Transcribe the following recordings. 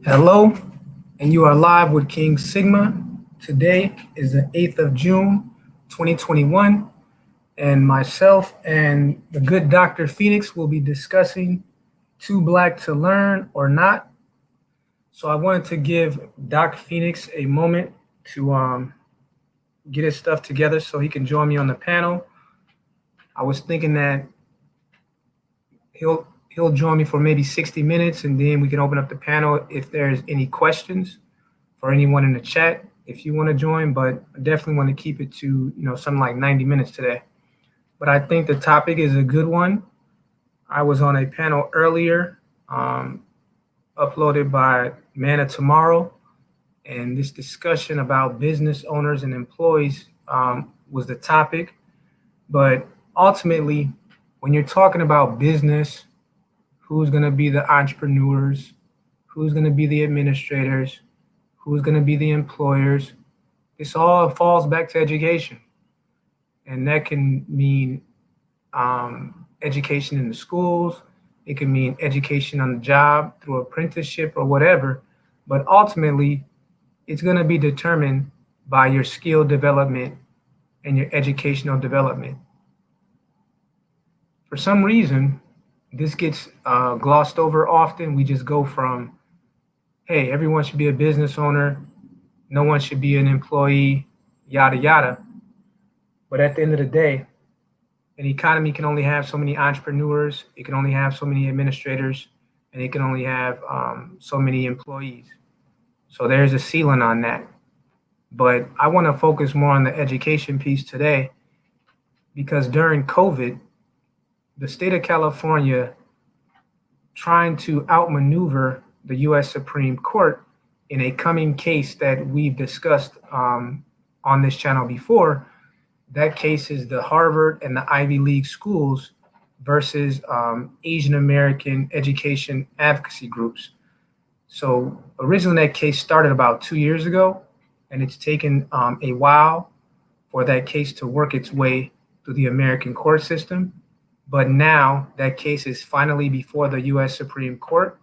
Hello, and you are live with King Sigma. Today is the 8th of June, 2021, and myself and the good Dr. Phoenix will be discussing Too Black to Learn or Not. So I wanted to give Dr. Phoenix a moment to get his stuff together so he can join me on the panel. I was thinking that he'll join me for maybe 60 minutes, and then we can open up the panel if there's any questions for anyone in the chat if you want to join, but I definitely want to keep it to something like 90 minutes today. But I think the topic is a good one. I was on a panel earlier uploaded by Man of Tomorrow, and this discussion about business owners and employees was the topic. But ultimately, when you're talking about business, who's going to be the entrepreneurs, who's going to be the administrators, who's going to be the employers, this all falls back to education. And that can mean education in the schools. It can mean education on the job through apprenticeship or whatever. But ultimately, it's going to be determined by your skill development and your educational development. For some reason, this gets glossed over often. We just go from, hey, everyone should be a business owner, no one should be an employee, yada, yada. But at the end of the day, an economy can only have so many entrepreneurs, it can only have so many administrators, and it can only have so many employees. So there's a ceiling on that. But I want to focus more on the education piece today, because during COVID, the state of California trying to outmaneuver the U.S. Supreme Court in a coming case that we've discussed on this channel before. That case is the Harvard and the Ivy League schools versus Asian American education advocacy groups. So originally that case started about 2 years ago, and it's taken a while for that case to work its way through the American court system. But now that case is finally before the U.S. Supreme Court,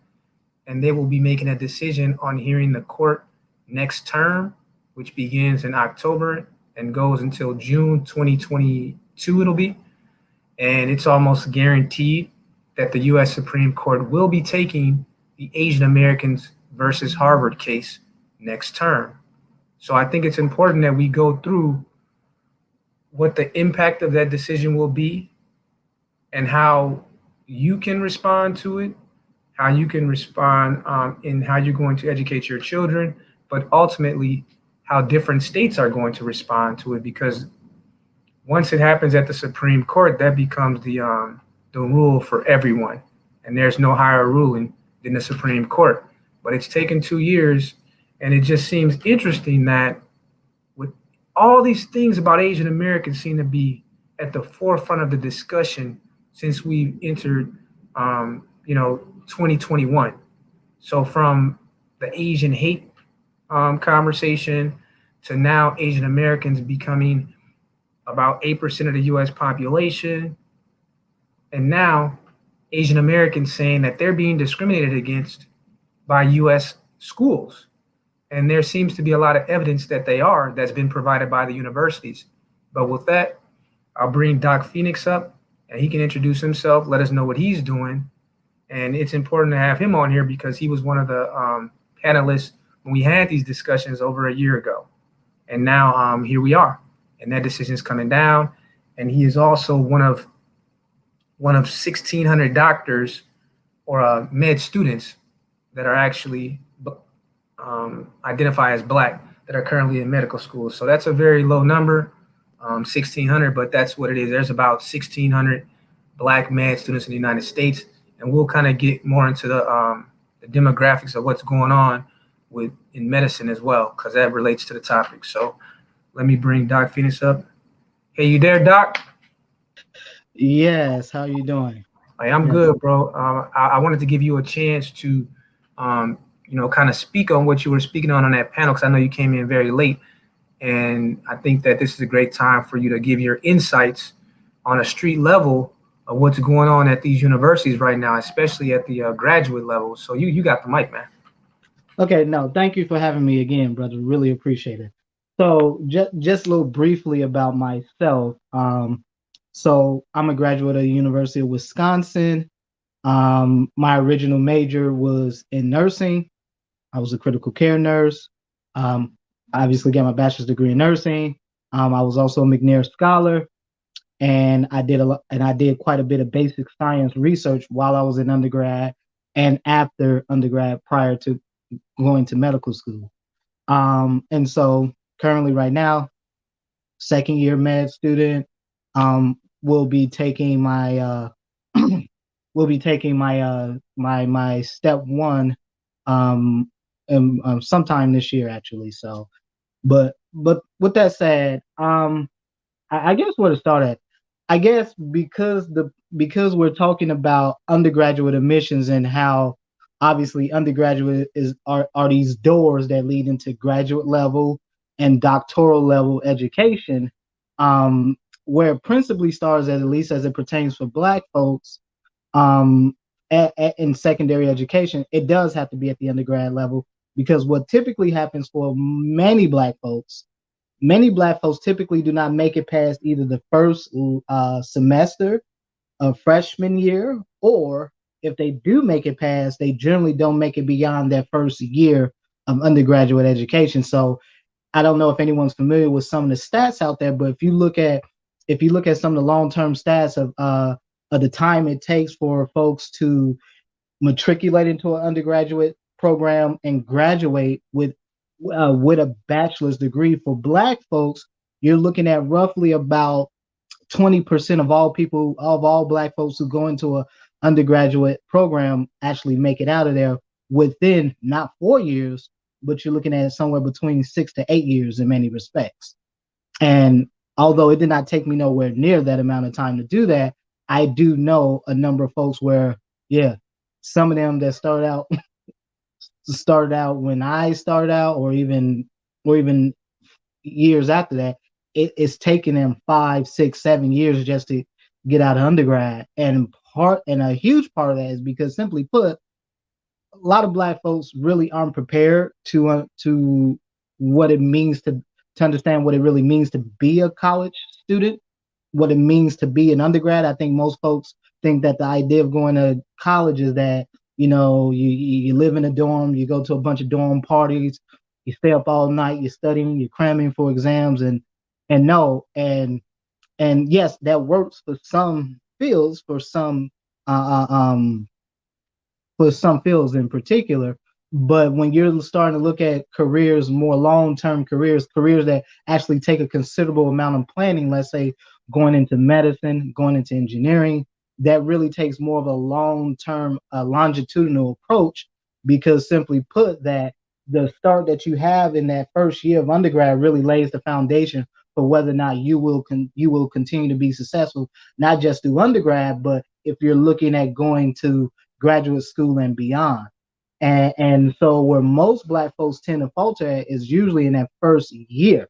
and they will be making a decision on hearing the court next term, which begins in October and goes until June 2022 it'll be. And it's almost guaranteed that the U.S. Supreme Court will be taking the Asian Americans versus Harvard case next term. So I think it's important that we go through what the impact of that decision will be, and how you can respond to it, how you can respond in how you're going to educate your children, but ultimately how different states are going to respond to it. Because once it happens at the Supreme Court, that becomes the rule for everyone. And there's no higher ruling than the Supreme Court. But it's taken 2 years, and it just seems interesting that with all these things about Asian Americans seem to be at the forefront of the discussion since we entered 2021. So from the Asian hate conversation to now Asian Americans becoming about 8% of the US population, and now Asian Americans saying that they're being discriminated against by US schools. And there seems to be a lot of evidence that they are, that's been provided by the universities. But with that, I'll bring Doc Phoenix up and he can introduce himself, let us know what he's doing. And it's important to have him on here because he was one of the panelists when we had these discussions over a year ago. And now here we are, and that decision is coming down. And he is also one of 1,600 doctors or med students that are actually identify as black that are currently in medical school. So that's a very low number, 1,600, but that's what it is. There's about 1,600 black med students in the United States, and we'll kind of get more into the demographics of what's going on with in medicine as well, because that relates to the topic. So let me bring Doc Phoenix up. Hey, you there, Doc? Yes, how you doing? Hey, I'm Yes. good, bro. I wanted to give you a chance to, kind of speak on what you were speaking on that panel, because I know you came in very late, and I think that this is a great time for you to give your insights on a street level of what's going on at these universities right now, especially at the graduate level. So you got the mic, man. Okay, no, thank you for having me again, brother. Really appreciate it. So just a little briefly about myself. So I'm a graduate of the University of Wisconsin. My original major was in nursing. I was a critical care nurse. Um, I obviously got my bachelor's degree in nursing. I was also a McNair scholar, and I did quite a bit of basic science research while I was in undergrad and after undergrad prior to going to medical school. And so currently right now, second year med student, will be taking my will be taking my step one sometime this year actually. So but with that said, I guess where to start at. I guess because we're talking about undergraduate admissions and how obviously undergraduate are these doors that lead into graduate level and doctoral level education, where it principally starts at least as it pertains for Black folks, um, in secondary education, it does have to be at the undergrad level because what typically happens for many black folks typically do not make it past either the first semester of freshman year, or if they do make it past, they generally don't make it beyond their first year of undergraduate education. So I don't know if anyone's familiar with some of the stats out there, but if you look at some of the long term stats of the time it takes for folks to matriculate into an undergraduate program and graduate with a bachelor's degree for Black folks, you're looking at roughly about 20% of all Black folks who go into a undergraduate program actually make it out of there within not 4 years, but you're looking at somewhere between 6 to 8 years in many respects. And although it did not take me nowhere near that amount of time to do that, I do know a number of folks where, yeah, some of them that started out when I started out, or even years after that, it's taken them 5, 6, 7 years just to get out of undergrad. And a huge part of that is because simply put, a lot of Black folks really aren't prepared to what it means to understand what it really means to be a college student, what it means to be an undergrad. I think most folks think that the idea of going to college is that you live in a dorm, you go to a bunch of dorm parties, you stay up all night, you're studying, you're cramming for exams, and no, and yes, that works for some fields, uh, uh, um, for some fields in particular. But when you're starting to look at careers, more long-term careers that actually take a considerable amount of planning, let's say going into medicine, going into engineering, that really takes more of a long-term, longitudinal approach. Because simply put, that the start that you have in that first year of undergrad really lays the foundation for whether or not you will continue to be successful, not just through undergrad, but if you're looking at going to graduate school and beyond. And so where most Black folks tend to falter at is usually in that first year.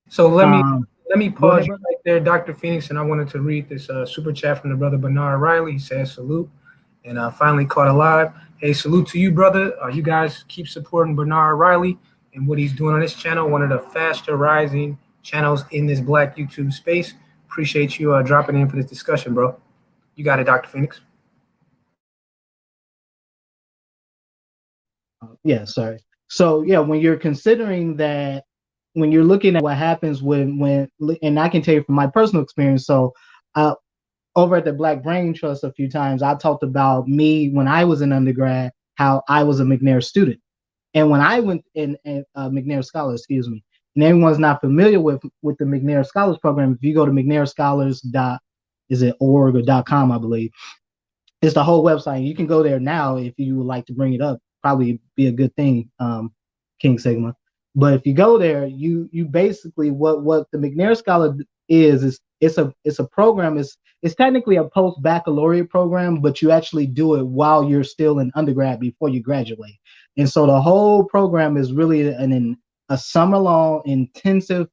So Um, let me Go pause ahead, you brother. right there, Dr. Phoenix, and I wanted to read this super chat from the brother Bernard Riley. He says salute, and finally caught alive. Hey, salute to you, brother. You guys keep supporting Bernard Riley and what he's doing on this channel, one of the faster rising channels in this Black YouTube space. Appreciate you dropping in for this discussion, bro. You got it, Dr. Phoenix. Yeah, sorry. So yeah, when you're considering that, when you're looking at what happens and I can tell you from my personal experience. So uh, over at the Black Brain Trust a few times, I talked about me when I was in undergrad, how I was a McNair student. And when I went in McNair Scholar, excuse me, and everyone's not familiar with the McNair Scholars Program, if you go to McNair Scholars dot is it org or .com, I believe, it's the whole website. You can go there now if you would like to bring it up. Probably be a good thing, King Sigma. But if you go there, you basically what the McNair Scholar is it's a program. It's technically a post baccalaureate program, but you actually do it while you're still in undergrad before you graduate. And so the whole program is really a summer long intensive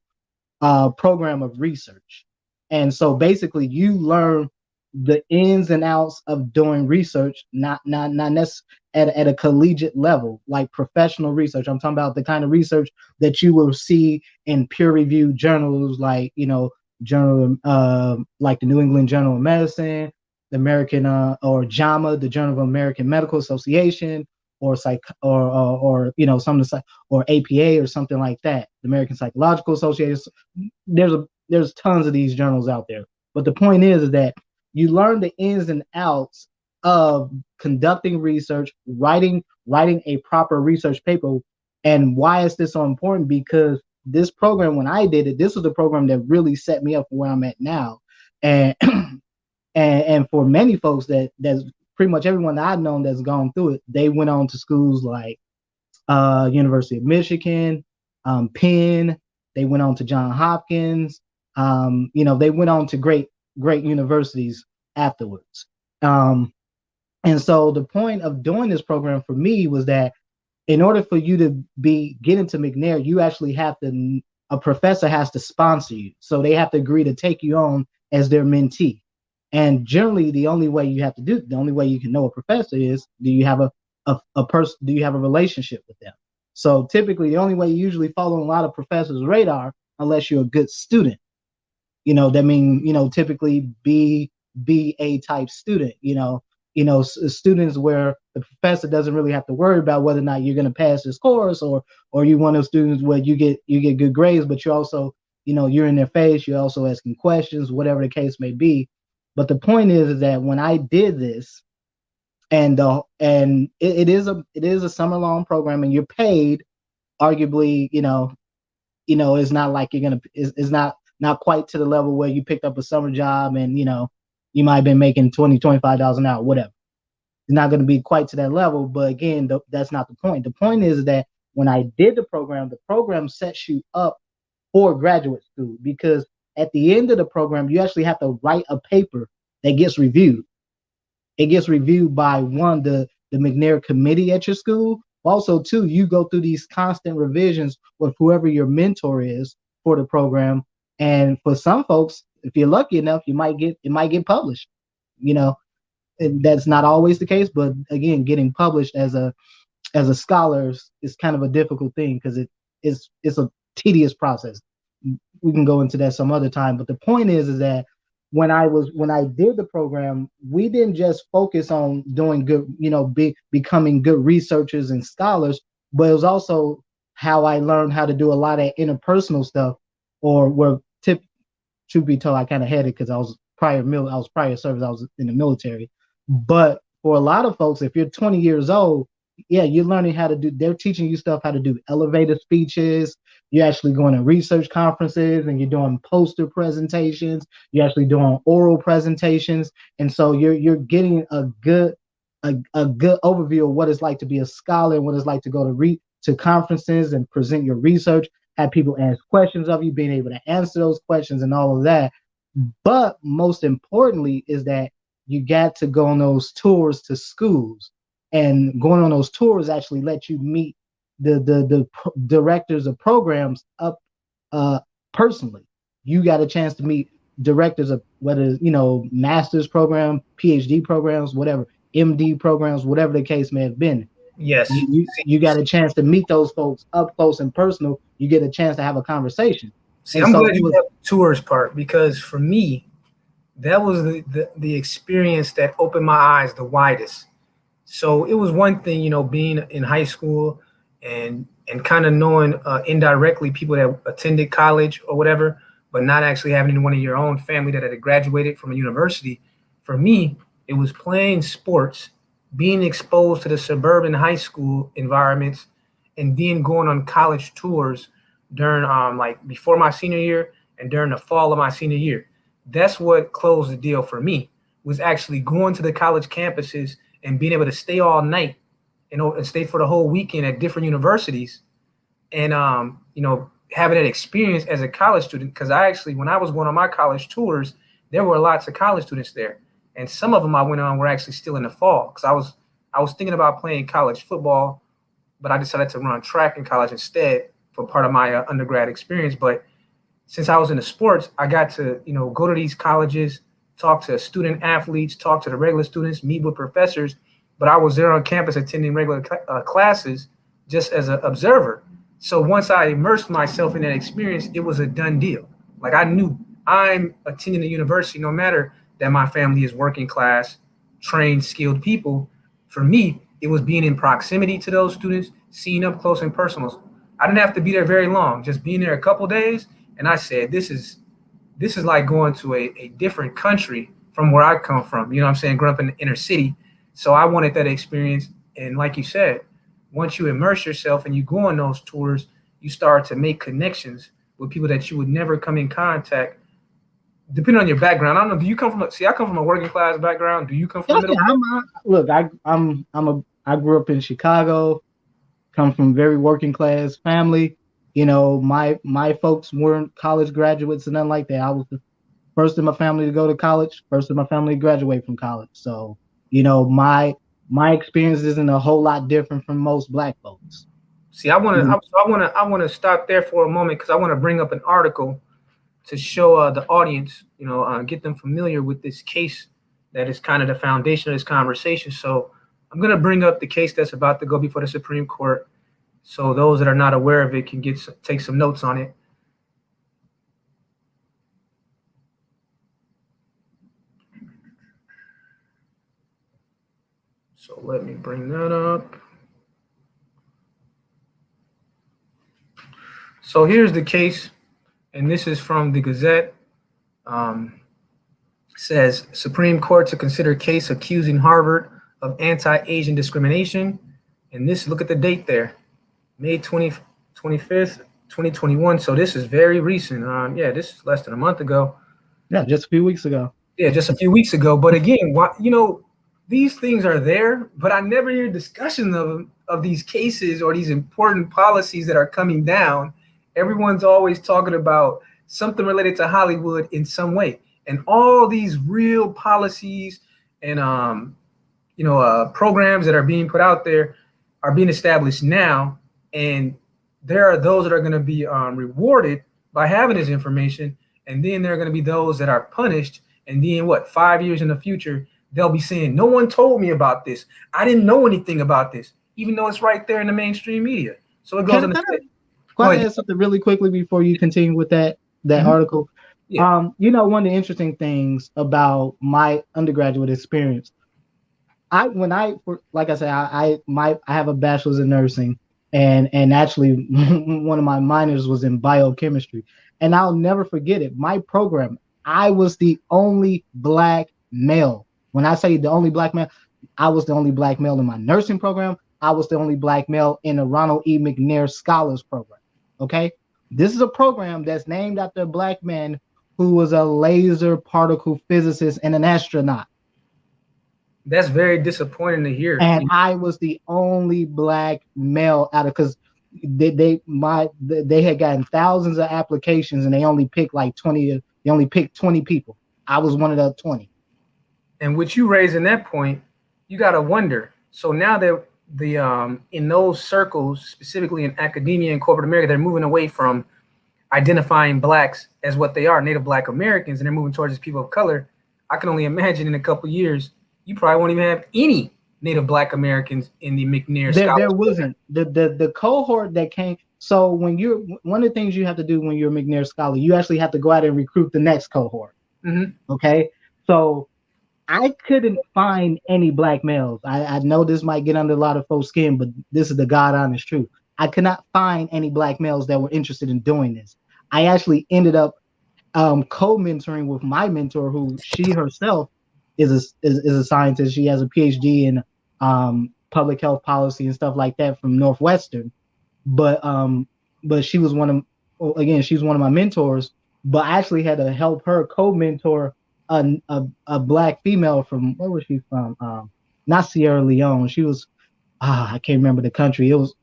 program of research. And so basically you learn the ins and outs of doing research, not necessarily at a collegiate level, like professional research. I'm talking about the kind of research that you will see in peer-reviewed journals, like journal like the New England Journal of Medicine, the American or JAMA, the Journal of American Medical Association, or psych or some of the or APA or something like that, the American Psychological Association. There's tons of these journals out there. But the point is that you learn the ins and outs of conducting research, writing a proper research paper. And why is this so important? Because this program, when I did it, this was the program that really set me up for where I'm at now. And and for many folks that's pretty much everyone that I've known that's gone through it, they went on to schools like University of Michigan, Penn. They went on to Johns Hopkins. They went on to great universities afterwards. Um, and so the point of doing this program for me was that in order for you to get into McNair, you actually have to, a professor has to sponsor you. So they have to agree to take you on as their mentee. And generally, the only way you can know a professor is, do you have a person, do you have a relationship with them? So typically, the only way you usually follow a lot of professors' radar, unless you're a good student, that mean, typically be a type student, students where the professor doesn't really have to worry about whether or not you're going to pass this course, or you one of those students where you get good grades, but you also, you're in their face, you're also asking questions, whatever the case may be. But the point is that when I did this, and it is a summer long program, and you're paid, arguably, it's not like you're gonna, it's not quite to the level where you picked up a summer job and you might have been making $25 an hour, whatever. It's not going to be quite to that level, but again, that's not the point. The point is that when I did the program sets you up for graduate school, because at the end of the program, you actually have to write a paper that gets reviewed. It gets reviewed by the McNair committee at your school. Also, too, you go through these constant revisions with whoever your mentor is for the program. And for some folks, if you're lucky enough, it might get published. And that's not always the case, but again, getting published as a scholar is kind of a difficult thing, because it's a tedious process. We can go into that some other time, but the point is that when I did the program, we didn't just focus on doing good, becoming good researchers and scholars, but it was also how I learned how to do a lot of interpersonal stuff, or where truth be told, I kind of had it because I was prior service, I was in the military. But for a lot of folks, if you're 20 years old, yeah, you're learning how to they're teaching you stuff, how to do elevator speeches. You're actually going to research conferences, and you're doing poster presentations. You're actually doing oral presentations. And so you're getting a good overview of what it's like to be a scholar, and what it's like to go to conferences and present your research, have people ask questions of you, being able to answer those questions and all of that. But most importantly is that you got to go on those tours to schools, and going on those tours actually let you meet the directors of programs up personally. You got a chance to meet directors of whether master's program, PhD programs, whatever. MD programs, whatever the case may have been. Yes. You got a chance to meet those folks up close and personal. You get a chance to have a conversation. See, And I'm so glad it you was have the tours part, because for me, that was the experience that opened my eyes the widest. So it was one thing, being in high school and kind of knowing indirectly people that attended college or whatever, but not actually having anyone in your own family that had graduated from a university. For me, it was playing sports, being exposed to the suburban high school environments, and then going on college tours during like before my senior year and during the fall of my senior year. That's what closed the deal for me, was actually going to the college campuses and being able to stay all night, and stay for the whole weekend at different universities, and having that experience as a college student. Because I actually, when I was going on my college tours, there were lots of college students there, and some of them I went on were actually still in the fall, because I was thinking about playing college football, but I decided to run track in college instead for part of my undergrad experience. But since I was into sports, I got to, go to these colleges, talk to student athletes, talk to the regular students, meet with professors. But I was there on campus attending regular classes just as an observer. So once I immersed myself in that experience, it was a done deal. Like, I knew I'm attending a university, no matter that my family is working class, trained, skilled people. For me, it was being in proximity to those students, seeing up close and personal. I didn't have to be there very long, just being there a couple days. And I said, this is like going to a different country from where I come from. You know what I'm saying? Grew up in the inner city. So I wanted that experience. And like you said, once you immerse yourself and you go on those tours, you start to make connections with people that you would never come in contact, depending on your background. I don't know. Do you come from I come from a working class background. Do you come from yeah, look, I grew up in Chicago, come from very working class family. My folks weren't college graduates and nothing like that. I was the first in my family to go to college, first in my family to graduate from college. So, my experience isn't a whole lot different from most Black folks. See, I want to stop there for a moment, because I want to bring up an article to show the audience, get them familiar with this case that is kind of the foundation of this conversation. So I'm going to bring up the case that's about to go before the Supreme Court, so those that are not aware of it can take some notes on it. So let me bring that up. So here's the case, and this is from the Gazette. Says Supreme Court to consider case accusing Harvard of anti-Asian discrimination. And look at the date there, May 25th, 2021. So this is very recent. This is less than a month ago. Yeah, just a few weeks ago. Yeah, just a few weeks ago. But again, these things are there, but I never hear discussion of these cases or these important policies that are coming down. Everyone's always talking about something related to Hollywood in some way. And all these real policies and programs that are being put out there are being established now, and there are those that are going to be rewarded by having this information, and then there are going to be those that are punished. And then 5 years in the future, they'll be saying, "No one told me about this. I didn't know anything about this," even though it's right there in the mainstream media. So it goes. Go ahead, add something really quickly before you continue with that article. Yeah. One of the interesting things about my undergraduate experience, like I said, I have a bachelor's in nursing, and actually one of my minors was in biochemistry, and I'll never forget it. My program, I was the only Black male. When I say the only Black male, I was the only Black male in my nursing program. I was the only Black male in the Ronald E. McNair Scholars Program. Okay, this is a program that's named after a Black man who was a laser particle physicist and an astronaut. That's very disappointing to hear. And I was the only Black male out of, because they had gotten thousands of applications and they only picked like 20. They only picked 20 people. I was one of the 20. And with you raising that point, you got to wonder. So now that in those circles, specifically in academia and corporate America, they're moving away from identifying Blacks as what they are, Native Black Americans, and they're moving towards people of color. I can only imagine in a couple of years, you probably won't even have any Native Black Americans in the McNair There Scholars Program. wasn't the cohort that came. So when you're one of the things you have to do when you're a McNair scholar, you actually have to go out and recruit the next cohort. Mm-hmm. Okay, so I couldn't find any black males. I know this might get under a lot of folks' skin, but this is the God honest truth. I could not find any black males that were interested in doing this. I actually ended up co-mentoring with my mentor, who she herself is a scientist. She has a PhD in public health policy and stuff like that from Northwestern. But she was she's one of my mentors. But I actually had to help her co-mentor a black female from, where was she from? Not Sierra Leone. She was I can't remember the country. It was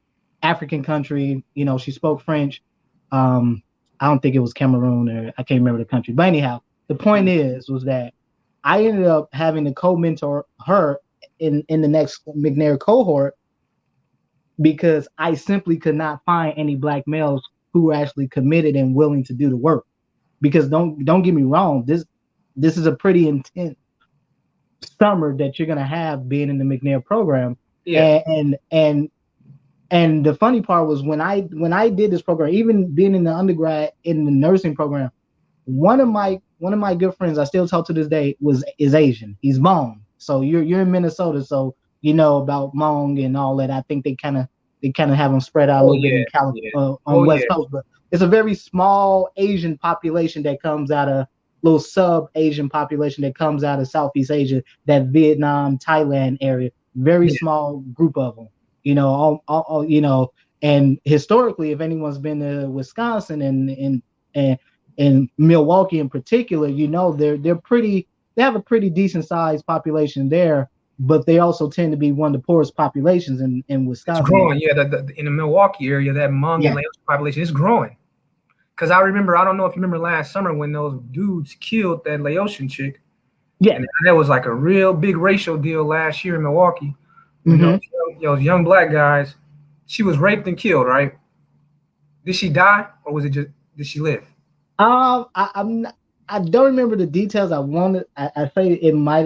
African country. You know, she spoke French. I don't think it was Cameroon, or I can't remember the country. But anyhow, the point was that I ended up having to co-mentor her in the next McNair cohort, because I simply could not find any black males who were actually committed and willing to do the work. Because don't get me wrong, this is a pretty intense summer that you're gonna have being in the McNair program. Yeah. And the funny part was when I did this program, even being in the undergrad in the nursing program, one of my good friends I still talk to this day is Asian. He's Hmong. So you're in Minnesota, so you know about Hmong and all that. I think they kind of have them spread out a little bit in California, on West Coast, but it's a very small Asian population that comes out of little sub-Asian population that comes out of Southeast Asia, that Vietnam, Thailand area. Very small group of them. You know, all you know, and historically, if anyone's been to Wisconsin and Milwaukee in particular, you know, they have a pretty decent sized population there, but they also tend to be one of the poorest populations in Wisconsin. It's growing, yeah. In the Milwaukee area, that Hmong and Laotian population is growing. Because I remember, I don't know if you remember last summer when those dudes killed that Laotian chick. Yeah, and that was like a real big racial deal last year in Milwaukee. Mm-hmm. Those young black guys, she was raped and killed, right? Did she die, or was it just, did she live? I don't remember the details. I say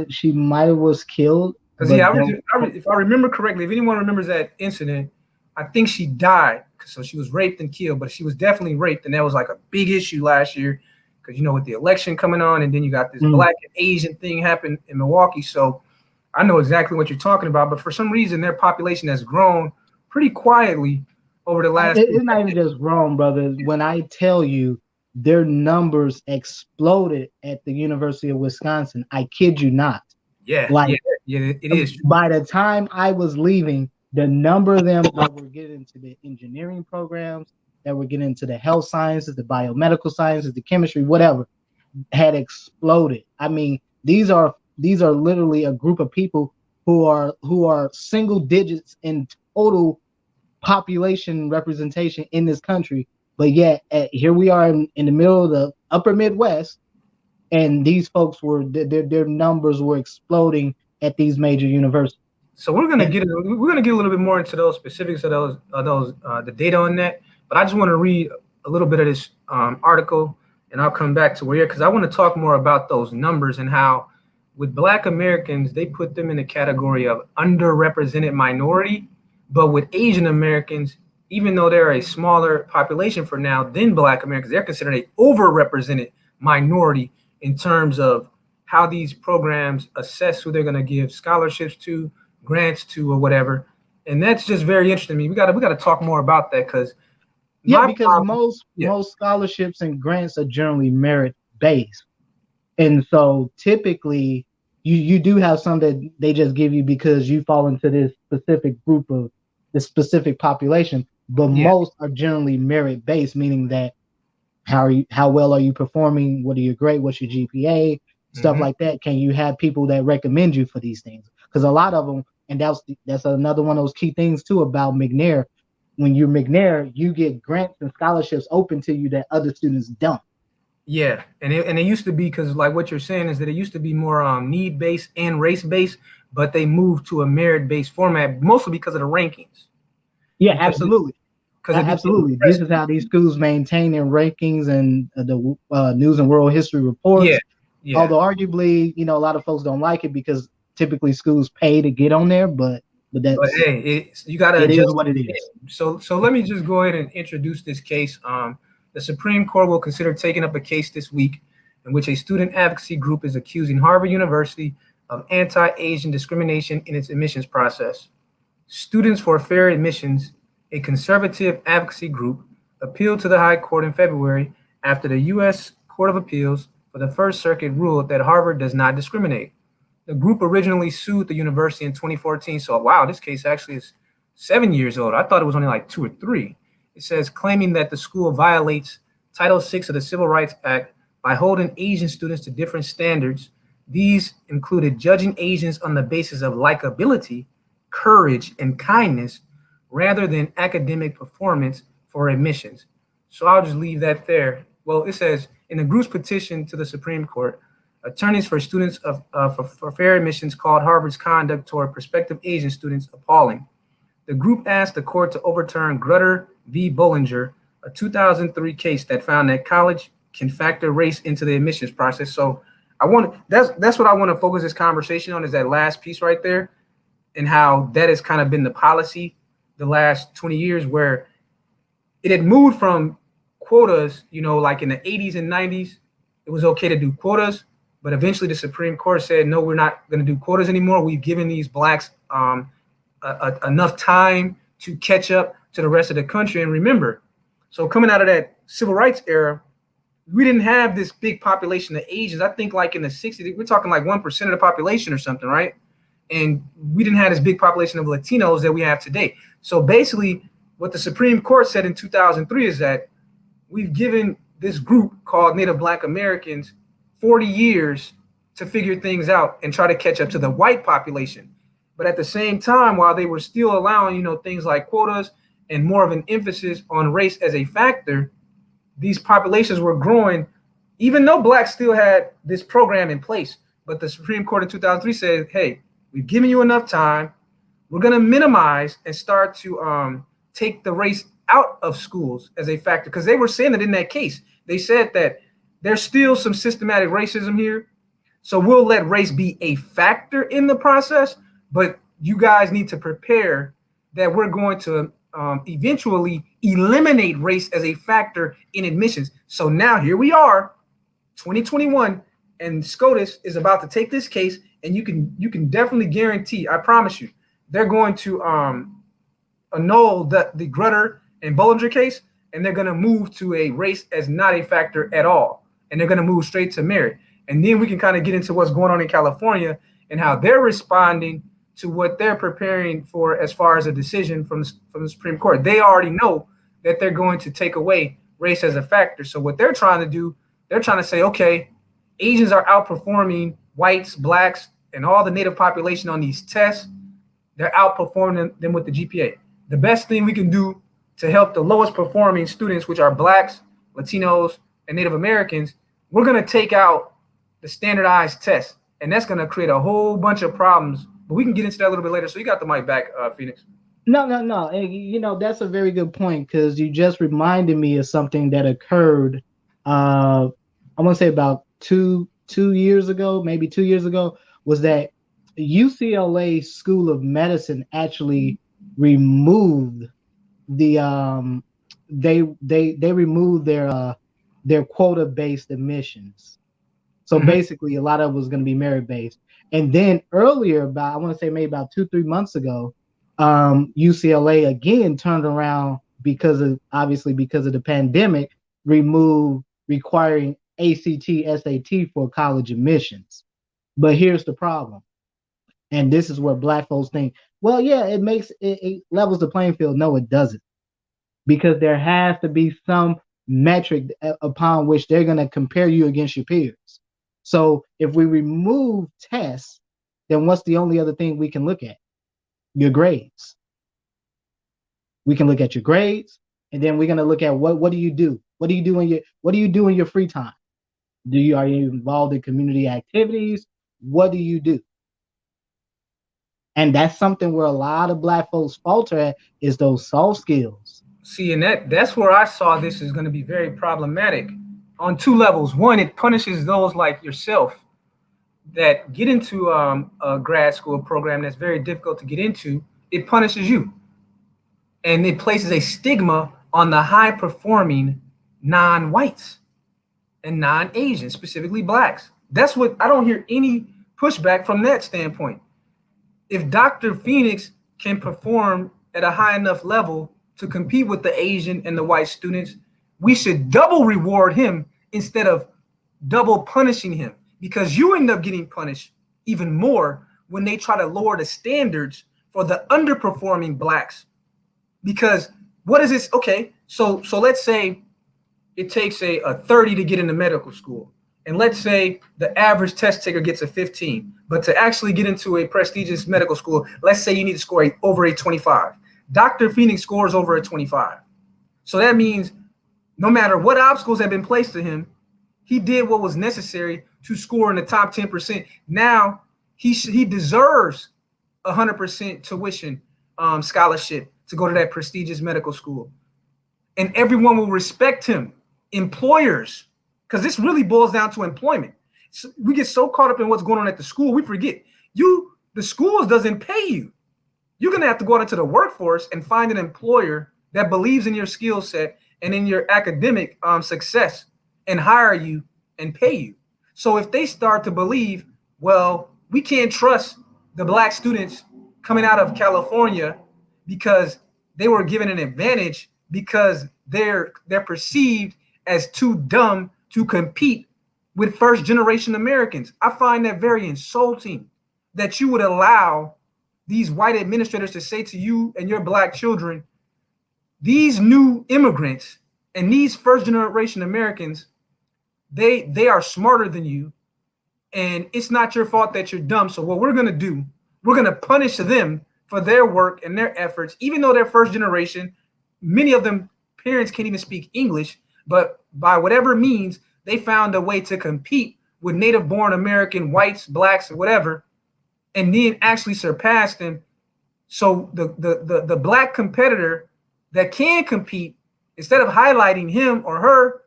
she might have was killed. Because if I remember correctly, if anyone remembers that incident, I think she died. So she was raped and killed, but she was definitely raped, and that was like a big issue last year. Because you know, with the election coming on, and then you got this black and Asian thing happen in Milwaukee. So I know exactly what you're talking about, but for some reason their population has grown pretty quietly over the last. It's not even just grown, brother. When I tell you their numbers exploded at the University of Wisconsin, I kid you not. Yeah, it is. By the time I was leaving, the number of them that were getting into the engineering programs, that were getting into the health sciences, the biomedical sciences, the chemistry, whatever, had exploded. I mean, these are literally a group of people who are single digits in total population representation in this country, but yet here we are in the middle of the upper Midwest, and these folks their numbers were exploding at these major universities. So we're gonna get a little bit more into those specifics of those the data on that, but I just want to read a little bit of this article, and I'll come back to where, because I want to talk more about those numbers and how with Black Americans, they put them in the category of underrepresented minority. But with Asian Americans, even though they're a smaller population for now than Black Americans, they're considered a overrepresented minority in terms of how these programs assess who they're going to give scholarships to, grants to, or whatever. And that's just very interesting to me. We got to talk more about that, because most scholarships and grants are generally merit based. And so typically you do have some that they just give you because you fall into this specific group of this specific population, but most are generally merit based, meaning that how well are you performing? What are your grade? What's your GPA? Stuff like that. Can you have people that recommend you for these things? Because a lot of them, and that's another one of those key things too about McNair. When you're McNair, you get grants and scholarships open to you that other students don't. Yeah, and it used to be, because like what you're saying is that it used to be more need-based and race-based, but they moved to a merit-based format, mostly because of the rankings. Yeah, absolutely. Absolutely. This is how these schools maintain their rankings and the News and World History reports. Yeah. Although arguably, a lot of folks don't like it because typically schools pay to get on there, but But that's hey, you got to it is adjust what to it the is. game. So let me just go ahead and introduce this case. The Supreme Court will consider taking up a case this week in which a student advocacy group is accusing Harvard University of anti-Asian discrimination in its admissions process. Students for Fair Admissions, a conservative advocacy group, appealed to the High Court in February after the U.S. Court of Appeals for the First Circuit ruled that Harvard does not discriminate. The group originally sued the university in 2014. So, wow, this case actually is 7 years old. I thought it was only like 2 or 3. It says claiming that the school violates Title VI of the Civil Rights Act by holding Asian students to different standards. These included judging Asians on the basis of likability, courage, and kindness rather than academic performance for admissions. So I'll just leave that there. Well, it says in the group's petition to the Supreme Court, attorneys for students for fair admissions called Harvard's conduct toward prospective Asian students appalling. The group asked the court to overturn Grutter v. Bollinger, a 2003 case that found that college can factor race into the admissions process. So that's what I want to focus this conversation on, is that last piece right there, and how that has kind of been the policy the last 20 years, where it had moved from quotas, like in the 80s and 90s, it was okay to do quotas. But eventually the Supreme Court said, no, we're not going to do quotas anymore. We've given these blacks enough time to catch up to the rest of the country. And remember, so coming out of that civil rights era, we didn't have this big population of Asians. I think like in the 60s, we're talking like 1% of the population or something, right? And we didn't have this big population of Latinos that we have today. So basically what the Supreme Court said in 2003 is that we've given this group called Native Black Americans 40 years to figure things out and try to catch up to the white population. But at the same time, while they were still allowing, things like quotas and more of an emphasis on race as a factor, these populations were growing, even though blacks still had this program in place. But the Supreme Court in 2003 said, hey, we've given you enough time. We're going to minimize and start to take the race out of schools as a factor, because they were saying that in that case. They said that there's still some systematic racism here. So we'll let race be a factor in the process, but you guys need to prepare that we're going to eventually eliminate race as a factor in admissions. So now here we are, 2021, and SCOTUS is about to take this case, and you can definitely guarantee, I promise you, they're going to annul the Grutter and Bollinger case, and they're going to move to a race as not a factor at all. And they're going to move straight to merit. And then we can kind of get into what's going on in California and how they're responding to what they're preparing for as far as a decision from the Supreme Court. They already know that they're going to take away race as a factor. So what they're trying to do, they're trying to say, okay, Asians are outperforming whites, blacks, and all the native population on these tests. They're outperforming them with the GPA. The best thing we can do to help the lowest performing students, which are blacks, Latinos, and Native Americans, we're going to take out the standardized test. And that's going to create a whole bunch of problems. But we can get into that a little bit later. So you got the mic back, Phoenix. No. That's a very good point, because you just reminded me of something that occurred, I want to say about two years ago, maybe 2 years ago, was that UCLA School of Medicine actually removed they removed their quota based admissions. So basically a lot of it was going to be merit based. And then earlier, I want to say maybe about 2-3 months ago, UCLA again turned around because of the pandemic, removed requiring ACT, SAT for college admissions. But here's the problem. And this is where black folks think, well, yeah, it levels the playing field. No, it doesn't. Because there has to be some metric upon which they're going to compare you against your peers. So if we remove tests, then what's the only other thing we can look at? Your grades. We can look at your grades, and then we're going to look at what do you do? What do you do in your free time? Are you involved in community activities? What do you do? And that's something where a lot of black folks falter at, is those soft skills. See, and that's where I saw this is going to be very problematic on two levels. One, it punishes those like yourself that get into a grad school program that's very difficult to get into, it punishes you, and it places a stigma on the high performing non-whites and non-Asians, specifically blacks. That's what I don't hear any pushback from that standpoint. If Dr. Phoenix can perform at a high enough level to compete with the Asian and the white students, we should double reward him instead of double punishing him, because you end up getting punished even more when they try to lower the standards for the underperforming blacks. Because what is this? Okay, so let's say it takes a 30 to get into medical school. And let's say the average test taker gets a 15. But to actually get into a prestigious medical school, let's say you need to score over a 25. Dr. Phoenix scores over a 25. So that means no matter what obstacles have been placed to him, he did what was necessary to score in the top 10%. Now he deserves 100% tuition scholarship to go to that prestigious medical school. And everyone will respect him. Employers, because this really boils down to employment. So we get so caught up in what's going on at the school, we forget the schools doesn't pay you. You're going to have to go out into the workforce and find an employer that believes in your skill set and in your academic success and hire you and pay you. So if they start to believe, well, we can't trust the black students coming out of California because they were given an advantage because they're perceived as too dumb to compete with first generation Americans. I find that very insulting that you would allow these white administrators to say to you and your black children, these new immigrants and these first generation Americans, they are smarter than you, and it's not your fault that you're dumb. So what we're going to do, we're going to punish them for their work and their efforts, even though they're first generation. Many of them parents can't even speak English, but by whatever means, they found a way to compete with native born American whites, blacks, whatever, and then actually surpass them. So the black competitor that can compete, instead of highlighting him or her,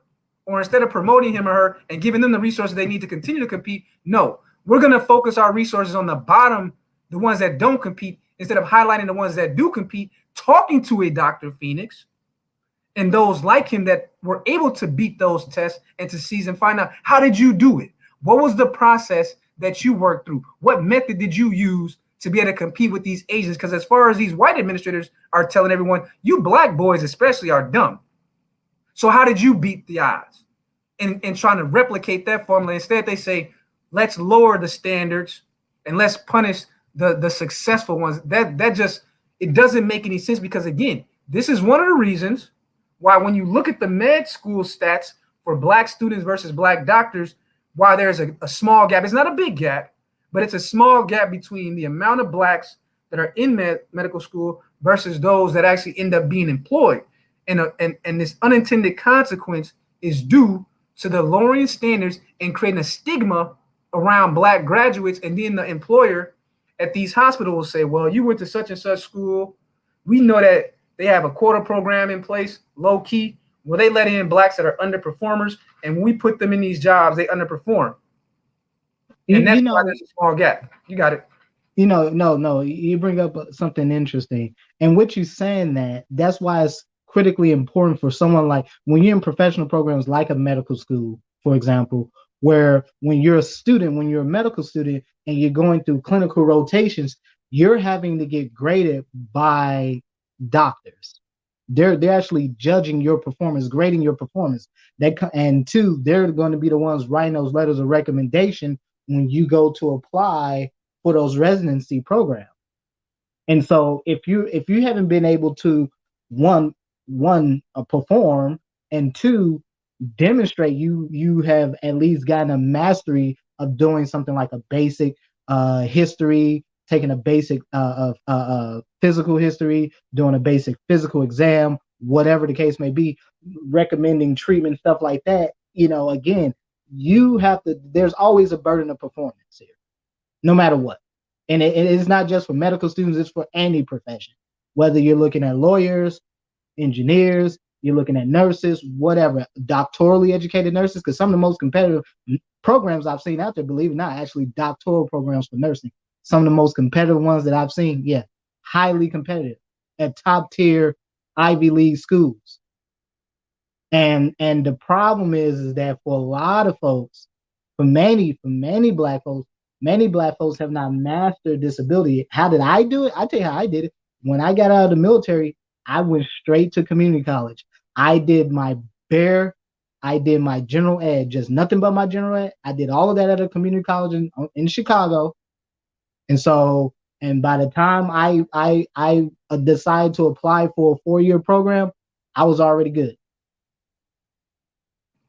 or instead of promoting him or her and giving them the resources they need to continue to compete, no, we're going to focus our resources on the bottom, the ones that don't compete, instead of highlighting the ones that do compete, talking to a Dr. Phoenix and those like him that were able to beat those tests and to seize and find out, how did you do it? What was the process that you worked through? What method did you use to be able to compete with these Asians? Because as far as these white administrators are telling everyone, you black boys especially are dumb. So how did you beat the odds? And trying to replicate that formula. Instead, they say, let's lower the standards and let's punish the successful ones. That just, it doesn't make any sense, because again, this is one of the reasons why when you look at the med school stats for black students versus black doctors, why there's a small gap. It's not a big gap, but it's a small gap between the amount of blacks that are in medical school versus those that actually end up being employed. And this unintended consequence is due to the lowering standards and creating a stigma around black graduates. And then the employer at these hospitals will say, well, you went to such and such school. We know that they have a quota program in place, low key. Well, they let in blacks that are underperformers. And when we put them in these jobs, they underperform. And that's why there's a small gap. You got it. No, you bring up something interesting. And what you're saying, that's why it's critically important for someone like, when you're in professional programs like a medical school, for example, where when you're a student, when you're a medical student and you're going through clinical rotations, you're having to get graded by doctors. They're actually judging your performance, grading your performance. And two, they're going to be the ones writing those letters of recommendation when you go to apply for those residency programs. And so if you haven't been able to one perform, and two, demonstrate you have at least gotten a mastery of doing something like a basic history, taking a basic physical history, doing a basic physical exam, whatever the case may be, recommending treatment, stuff like that, again, you have to, there's always a burden of performance here, no matter what. And it's not just for medical students, it's for any profession, whether you're looking at lawyers, engineers, you're looking at nurses, whatever, doctorally educated nurses, because some of the most competitive programs I've seen out there, believe it or not, actually doctoral programs for nursing. Some of the most competitive ones that I've seen, yeah, highly competitive at top tier Ivy League schools. And the problem is that for a lot of folks, for many black folks have not mastered this ability. How did I do it? I tell you how I did it. When I got out of the military, I went straight to community college. I did my bare, I did my general ed, just nothing but my general ed. I did all of that at a community college in Chicago. And so, and by the time I decided to apply for a 4-year program, I was already good.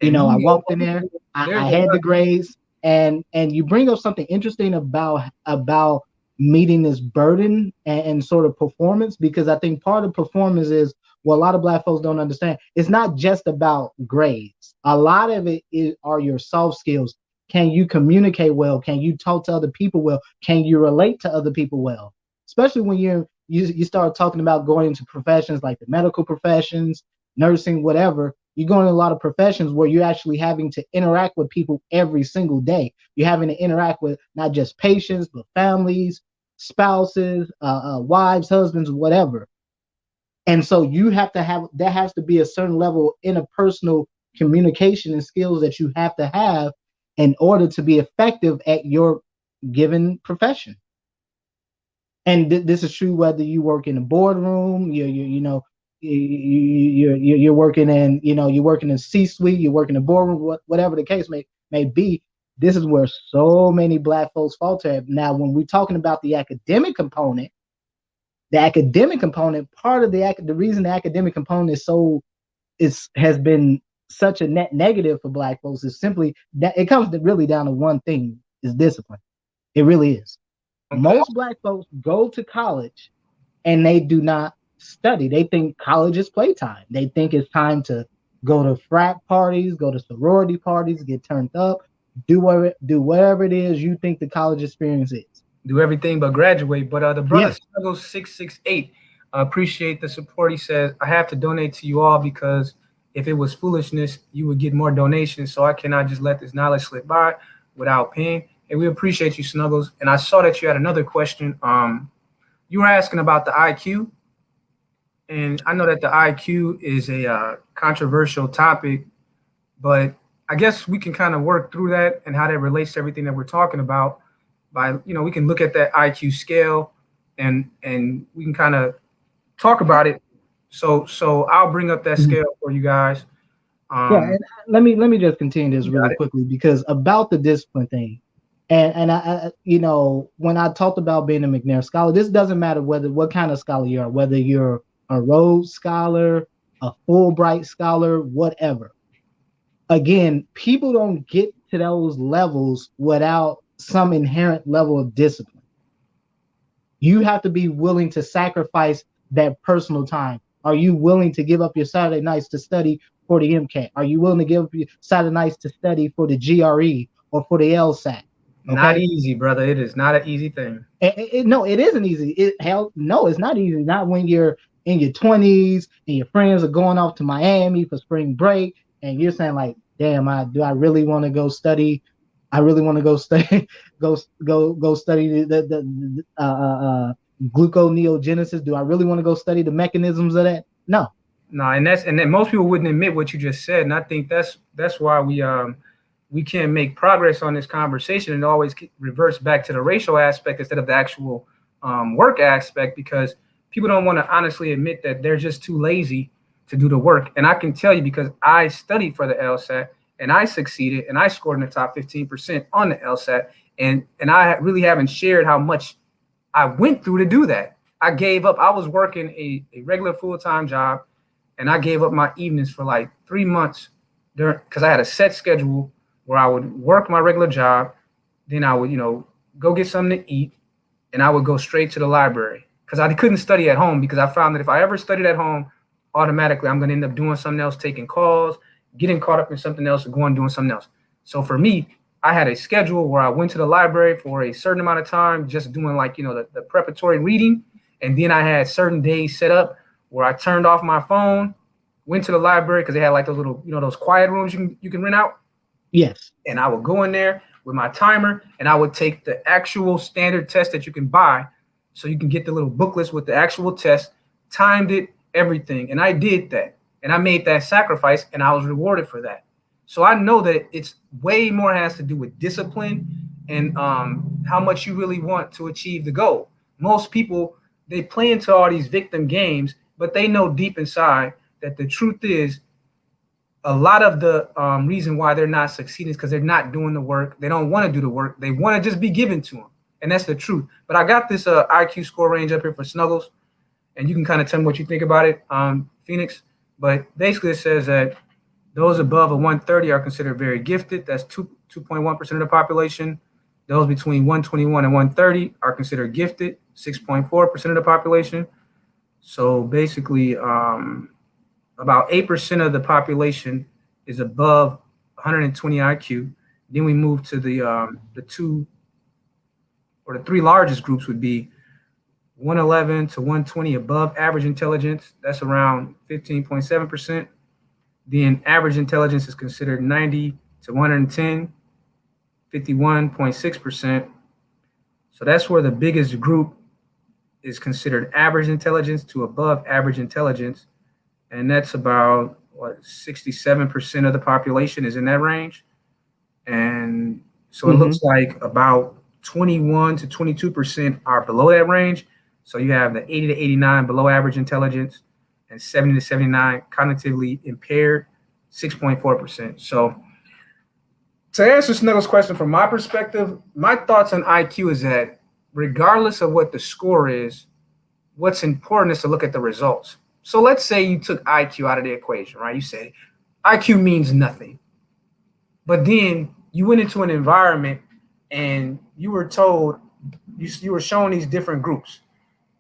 You And know, I you walked in there, there's I a had the lot. grades, and you bring up something interesting about meeting this burden and sort of performance, because I think part of performance is what a lot of black folks don't understand. It's not just about grades. A lot of it are your soft skills. Can you communicate well? Can you talk to other people well? Can you relate to other people well? Especially when you start talking about going into professions like the medical professions, nursing, whatever. You go into a lot of professions where you're actually having to interact with people every single day. You're having to interact with not just patients, but families, spouses, wives, husbands, whatever. And so you have to have, there has to be a certain level of interpersonal communication and skills that you have to have in order to be effective at your given profession. And this is true whether you work in a boardroom, you know, you're working in, you know, you're working in C-suite, you're working in boardroom, whatever the case may be. This is where so many black folks falter. Now, when we're talking about the academic component, part of the reason the academic component has been such a net negative for black folks is simply that it comes really down to one thing: is discipline. It really is. Okay. Most black folks go to college and they do not study. They think college is playtime. They think it's time to go to frat parties, go to sorority parties, get turned up, do whatever it is you think the college experience is. Do everything but graduate. But the brother Yes. Struggles 668, appreciate the support. He says, I have to donate to you all because if it was foolishness, you would get more donations. So I cannot just let this knowledge slip by without paying. And we appreciate you, Snuggles. And I saw that you had another question. You were asking about the IQ. And I know that the IQ is a controversial topic, but I guess we can kind of work through that and how that relates to everything that we're talking about. By, you know, we can look at that IQ scale and we can kind of talk about it. So I'll bring up that scale for you guys. Yeah, and let me just continue this You really got it. quickly, because about the discipline thing, and I you know, when I talked about being a McNair scholar, this doesn't matter what kind of scholar you are, whether you're a Rhodes Scholar, a Fulbright Scholar, whatever. Again, people don't get to those levels without some inherent level of discipline. You have to be willing to sacrifice that personal time. Are you willing to give up your Saturday nights to study for the MCAT? Are you willing to give up your Saturday nights to study for the GRE or for the LSAT? Not Okay. easy, brother. It is not an easy thing. No, it isn't easy. No, it's not easy. Not when you're in your 20s and your friends are going off to Miami for spring break, and you're saying like, "Damn, do I really want to go study? I really want to go study, go study the gluconeogenesis. Do I really want to go study the mechanisms of that? No." No, and then most people wouldn't admit what you just said, and I think that's why we can't make progress on this conversation and always reverse back to the racial aspect instead of the actual work aspect, because people don't want to honestly admit that they're just too lazy to do the work. And I can tell you, because I studied for the LSAT and I succeeded and I scored in the top 15% on the LSAT, and I really haven't shared how much I went through to do that. I gave up. I was working a regular full-time job, and I gave up my evenings for like 3 months because I had a set schedule where I would work my regular job, then I would, you know, go get something to eat, and I would go straight to the library because I couldn't study at home, because I found that if I ever studied at home, automatically I'm going to end up doing something else, taking calls, getting caught up in something else, or going doing something else. So for me, I had a schedule where I went to the library for a certain amount of time, just doing like, you know, the preparatory reading. And then I had certain days set up where I turned off my phone went to the library because they had like those little, those quiet rooms you can rent out. Yes. And I would go in there with my timer and I would take the actual standard test that you can buy. So you can get the little booklets with the actual test, timed it, everything. And I did that. And I made that sacrifice and I was rewarded for that. So I know that it's way more has to do with discipline and how much you really want to achieve the goal. Most people, they play into all these victim games, but they know deep inside that the truth is a lot of the reason why they're not succeeding is because they're not doing the work. They don't want to do the work. They want to just be given to them. And that's the truth. But I got this IQ score range up here for Snuggles, and you can kind of tell me what you think about it, Phoenix. But basically, it says that those above a 130 are considered very gifted. That's 2.1% of the population. Those between 121 and 130 are considered gifted, 6.4% of the population. So basically, about 8% of the population is above 120 IQ. Then we move to the two or the three largest groups would be 111 to 120 above average intelligence. That's around 15.7%. Then average intelligence is considered 90 to 110, 51.6%. So that's where the biggest group is considered average intelligence to above average intelligence. And that's about 67% of the population is in that range. And so it Mm-hmm. looks like about 21 to 22% are below that range. So you have the 80 to 89 below average intelligence and 70 to 79 cognitively impaired, 6.4%. So to answer Snuggles' question from my perspective, my thoughts on IQ is that regardless of what the score is, what's important is to look at the results. So let's say you took IQ out of the equation, right? You say IQ means nothing. But then you went into an environment and you were told, you were shown these different groups.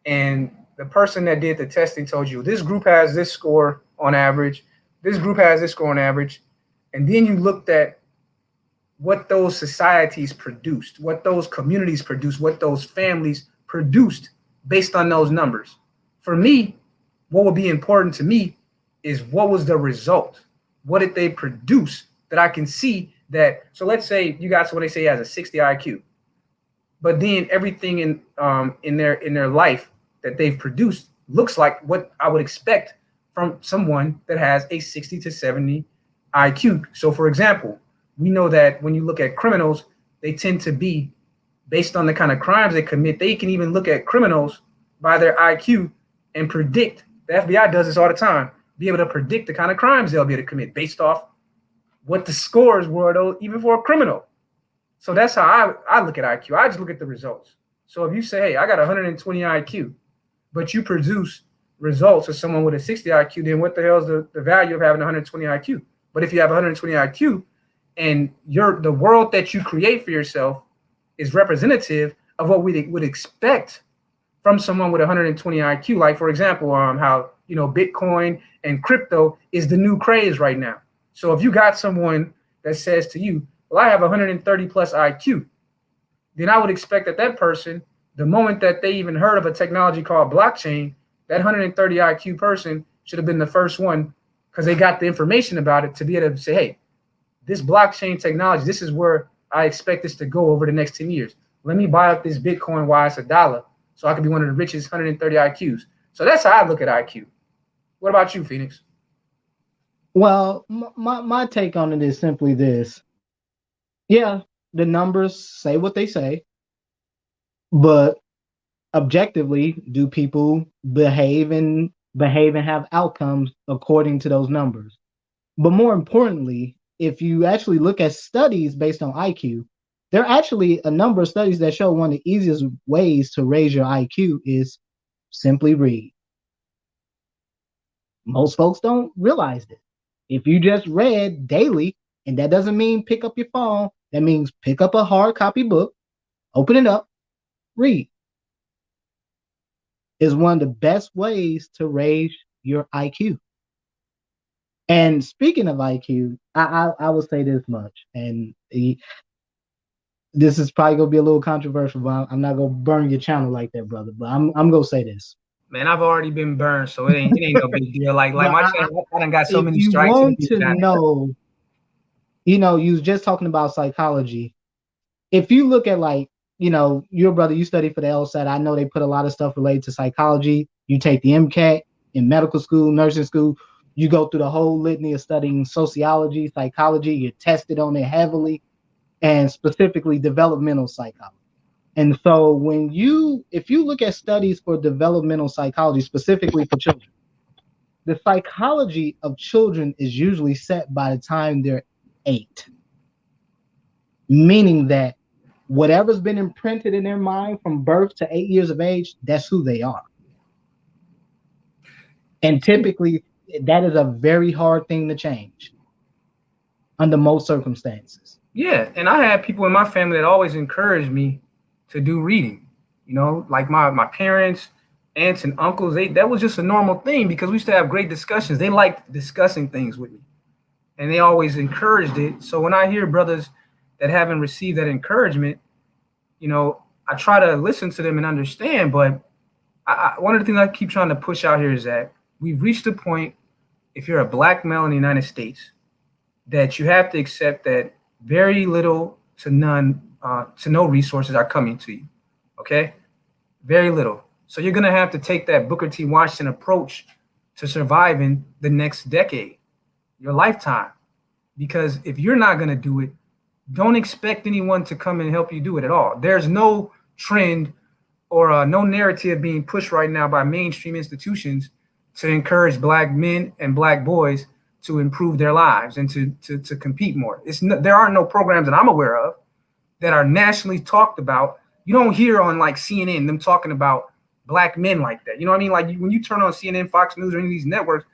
And the person that did the testing told you this group has this score on average, this group has this score on average. And then you looked at what those societies produced, what those communities produced, what those families produced based on those numbers. For me, what would be important to me is what was the result? What did they produce that I can see that? So let's say you got someone they say has a 60 IQ, but then everything in their life that they've produced looks like what I would expect from someone that has a 60 to 70 IQ. So for example, we know that when you look at criminals, they tend to be based on the kind of crimes they commit. They can even look at criminals by their IQ and predict. The FBI does this all the time. Be able to predict the kind of crimes they'll be able to commit based off what the scores were, though, even for a criminal. So that's how I look at IQ. I just look at the results. So if you say, hey, I got 120 IQ, but you produce results of someone with a 60 IQ, then what the hell is the value of having 120 IQ? But if you have 120 IQ and the world that you create for yourself is representative of what we would expect from someone with 120 IQ, like for example, how Bitcoin and crypto is the new craze right now. So if you got someone that says to you, well, I have 130 plus IQ, then I would expect that person, the moment that they even heard of a technology called blockchain, that 130 IQ person should have been the first one because they got the information about it to be able to say, hey, this blockchain technology, this is where I expect this to go over the next 10 years. Let me buy up this Bitcoin while it's $1 so I can be one of the richest 130 IQs. So that's how I look at IQ. What about you, Phoenix? Well, my take on it is simply this. Yeah, the numbers say what they say, but objectively, do people behave and have outcomes according to those numbers? But more importantly, if you actually look at studies based on IQ, there are actually a number of studies that show one of the easiest ways to raise your IQ is simply read. Most folks don't realize this. If you just read daily, and that doesn't mean pick up your phone, that means pick up a hard copy book, open it up, read, is one of the best ways to raise your IQ. And speaking of IQ, I will say this much, and this is probably gonna be a little controversial, but I'm not gonna burn your channel like that, brother. But I'm gonna say this. Man, I've already been burned, so it ain't no big deal. Like But my channel, I done got so if many you strikes and want beef to at it. know, you was just talking about psychology. If you look at like, your brother, you study for the LSAT. I know they put a lot of stuff related to psychology. You take the MCAT in medical school, nursing school. You go through the whole litany of studying sociology, psychology. You're tested on it heavily, and specifically developmental psychology. And so if you look at studies for developmental psychology, specifically for children, the psychology of children is usually set by the time they're 8, meaning that whatever's been imprinted in their mind from birth to 8 years of age, that's who they are. And typically, that is a very hard thing to change under most circumstances. Yeah, and I had people in my family that always encouraged me to do reading. Like my parents, aunts, and uncles. That was just a normal thing because we used to have great discussions. They liked discussing things with me, and they always encouraged it. So when I hear brothers that haven't received that encouragement, I try to listen to them and understand. But one of the things I keep trying to push out here is that we've reached a point, if you're a black male in the United States, that you have to accept that very little to none, to no resources are coming to you. Okay? Very little. So you're going to have to take that Booker T. Washington approach to surviving the next decade, your lifetime. Because if you're not going to do it, don't expect anyone to come and help you do it at all. There's no trend or no narrative being pushed right now by mainstream institutions to encourage black men and black boys to improve their lives and to compete more. There are no programs that I'm aware of that are nationally talked about. You don't hear on like CNN them talking about black men like that. You know what I mean? Like when you turn on CNN, Fox News, or any of these networks,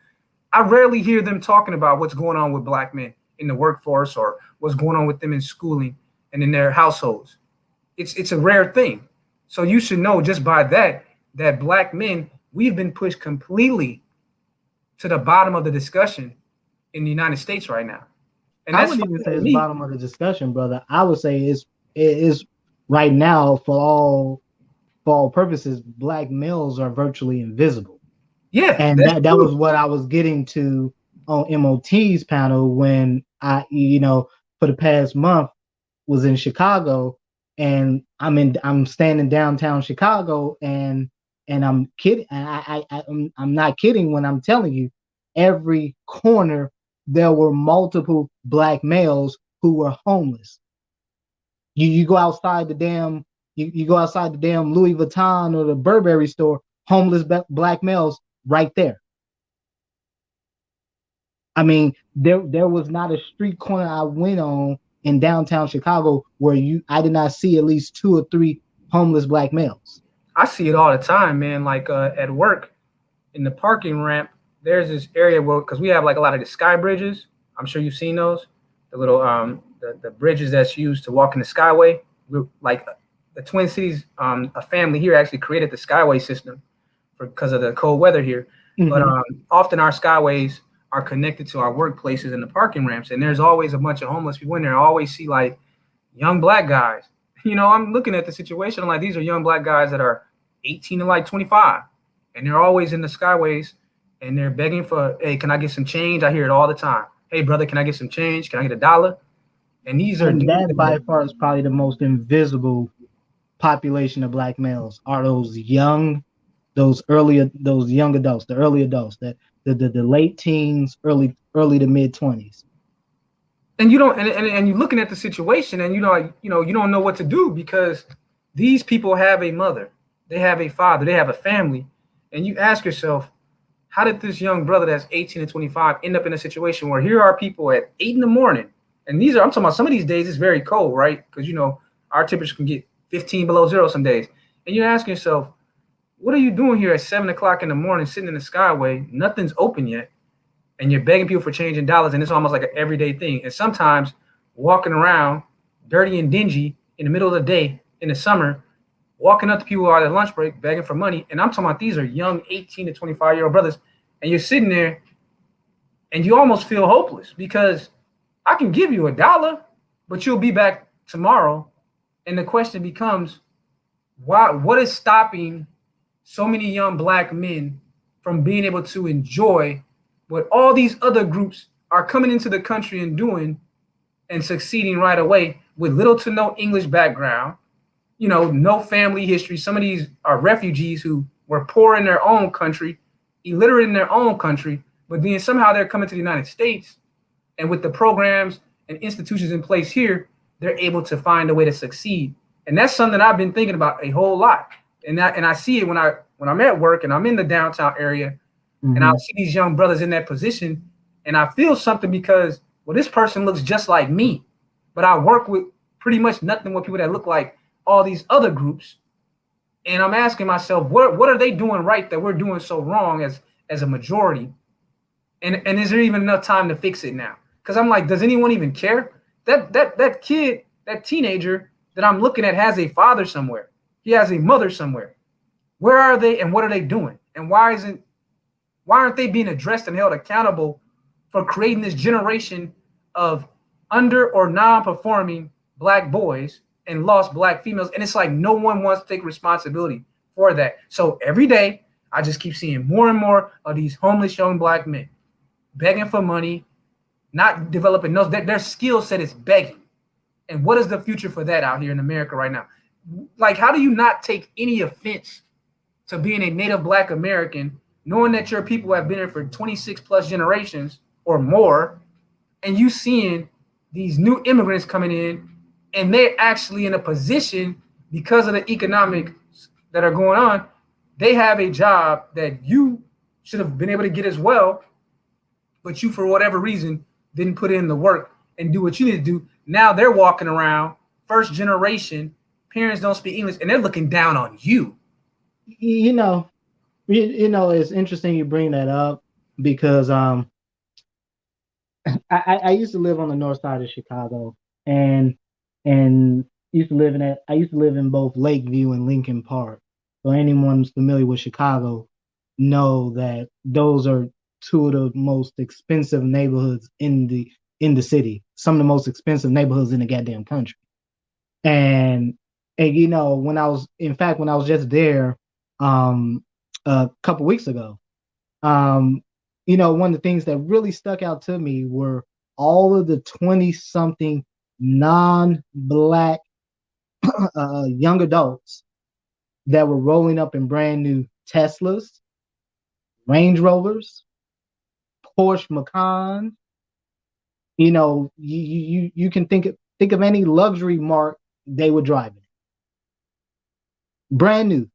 I rarely hear them talking about what's going on with black men in the workforce or what's going on with them in schooling and in their households. It's a rare thing. So you should know just by that black men, we've been pushed completely to the bottom of the discussion in the United States right now. And I that's wouldn't fine even say with it's me. bottom of the discussion, brother. I would say it is right now for all purposes, black males are virtually invisible. Yeah, And that's that true. was what I was getting to on MOT's panel when for the past month was in Chicago, and I'm standing downtown Chicago, and I'm kidding. I'm not kidding when I'm telling you, every corner there were multiple black males who were homeless. You go outside the damn you go outside the damn Louis Vuitton or the Burberry store, homeless black males right there. I mean, there was not a street corner I went on in downtown Chicago where I did not see at least 2 or 3 homeless black males. I see it all the time, man. Like at work in the parking ramp, there's this area where because we have like a lot of the sky bridges. I'm sure you've seen those, the little the bridges that's used to walk in the skyway. Like the Twin Cities, a family here actually created the skyway system because of the cold weather here. But Mm-hmm. often our skyways are connected to our workplaces and the parking ramps, and there's always a bunch of homeless people in there. I always see like young black guys. I'm looking at the situation. I'm like, these are young black guys that are 18 to like 25, and they're always in the skyways, and they're begging for, hey, can I get some change? I hear it all the time. Hey, brother, can I get some change? Can I get $1? And these are And dudes that that by far is probably the most invisible population of black males are those young adults, the early adults, the late teens, early to mid 20s. and you don't and you're looking at the situation and you don't know what to do because these people have a mother, they have a father, they have a family, and you ask yourself, how did this young brother that's 18 and 25 end up in a situation where here are people at 8 in the morning, and I'm talking about some of these days it's very cold, right? Because our temperatures can get 15 below zero some days, and you're asking yourself, what are you doing here at 7 o'clock in the morning sitting in the skyway, nothing's open yet, and you're begging people for changing dollars, and it's almost like an everyday thing. And sometimes walking around dirty and dingy in the middle of the day in the summer, walking up to people at their lunch break, begging for money. And I'm talking about these are young 18 to 25-year-old brothers, and you're sitting there and you almost feel hopeless because I can give you $1, but you'll be back tomorrow. And the question becomes, why? What is stopping so many young black men from being able to enjoy what all these other groups are coming into the country and doing and succeeding right away with little to no English background, no family history. Some of these are refugees who were poor in their own country, illiterate in their own country, but then somehow they're coming to the United States. And with the programs and institutions in place here, they're able to find a way to succeed. And that's something I've been thinking about a whole lot. And I see it when I'm at work and I'm in the downtown area, and I see these young brothers in that position, and I feel something because, well, this person looks just like me, but I work with pretty much nothing with people that look like all these other groups. And I'm asking myself, what are they doing right that we're doing so wrong as a majority? And is there even enough time to fix it now? Because I'm like, does anyone even care? That kid, that teenager that I'm looking at has a father somewhere. He has a mother somewhere. Where are they and what are they doing? And why aren't they being addressed and held accountable for creating this generation of under or non-performing black boys and lost black females? And it's like no one wants to take responsibility for that. So every day, I just keep seeing more and more of these homeless young black men begging for money, not developing those. Their skill set is begging. And what is the future for that out here in America right now? Like, how do you not take any offense to being a native black American, knowing that your people have been here for 26 plus generations or more, and you seeing these new immigrants coming in, and they're actually in a position because of the economics that are going on, they have a job that you should have been able to get as well, but you, for whatever reason, didn't put in the work and do what you need to do. Now they're walking around, first generation, parents don't speak English, and they're looking down on you. It's interesting you bring that up because I used to live on the north side of Chicago, and I used to live in both Lakeview and Lincoln Park. So anyone who's familiar with Chicago know that those are two of the most expensive neighborhoods in the city. Some of the most expensive neighborhoods in the goddamn country. And when I was just there a couple weeks ago, one of the things that really stuck out to me were all of the 20-something non-black young adults that were rolling up in brand new Teslas, Range Rovers, Porsche Macans. You can think of any luxury mark they were driving. Brand new,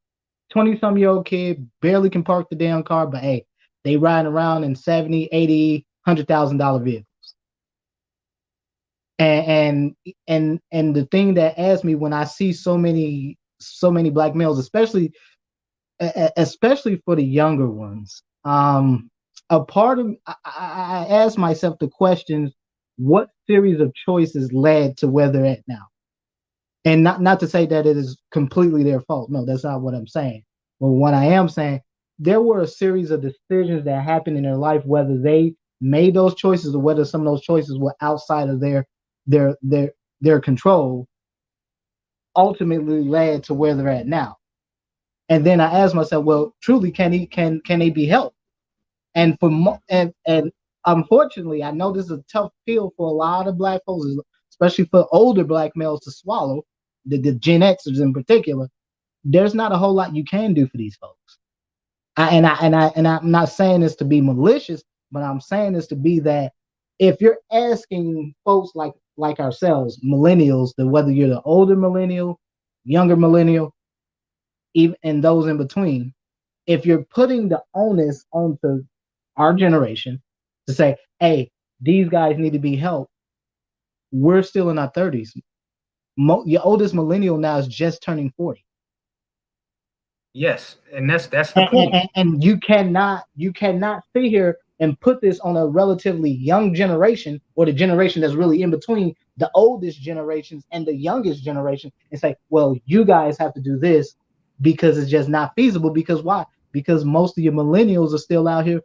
20-some-year-old kid, barely can park the damn car, but hey, they riding around in $70,000, $80,000, $100,000 vehicles. And the thing that asks me when I see so many black males, especially for the younger ones, a part of I ask myself the questions: what series of choices led to where they're at now? And not to say that it is completely their fault. No, that's not what I'm saying. But what I am saying, there were a series of decisions that happened in their life, whether they made those choices or whether some of those choices were outside of their control, ultimately led to where they're at now. And then I asked myself, well, truly, can they be helped? And and unfortunately, I know this is a tough pill for a lot of black folks, especially for older black males to swallow, the Gen Xers in particular. There's not a whole lot you can do for these folks. I'm not saying this to be malicious, but I'm saying this to be that if you're asking folks like ourselves, millennials, that whether you're the older millennial, younger millennial, even and those in between, if you're putting the onus onto our generation to say, hey, these guys need to be helped, we're still in our 30s. Your oldest millennial now is just turning 40. Yes, and that's the point. And you cannot sit here and put this on a relatively young generation, or the generation that's really in between the oldest generations and the youngest generation, and say, well, you guys have to do this because it's just not feasible. Because why? Because most of your millennials are still out here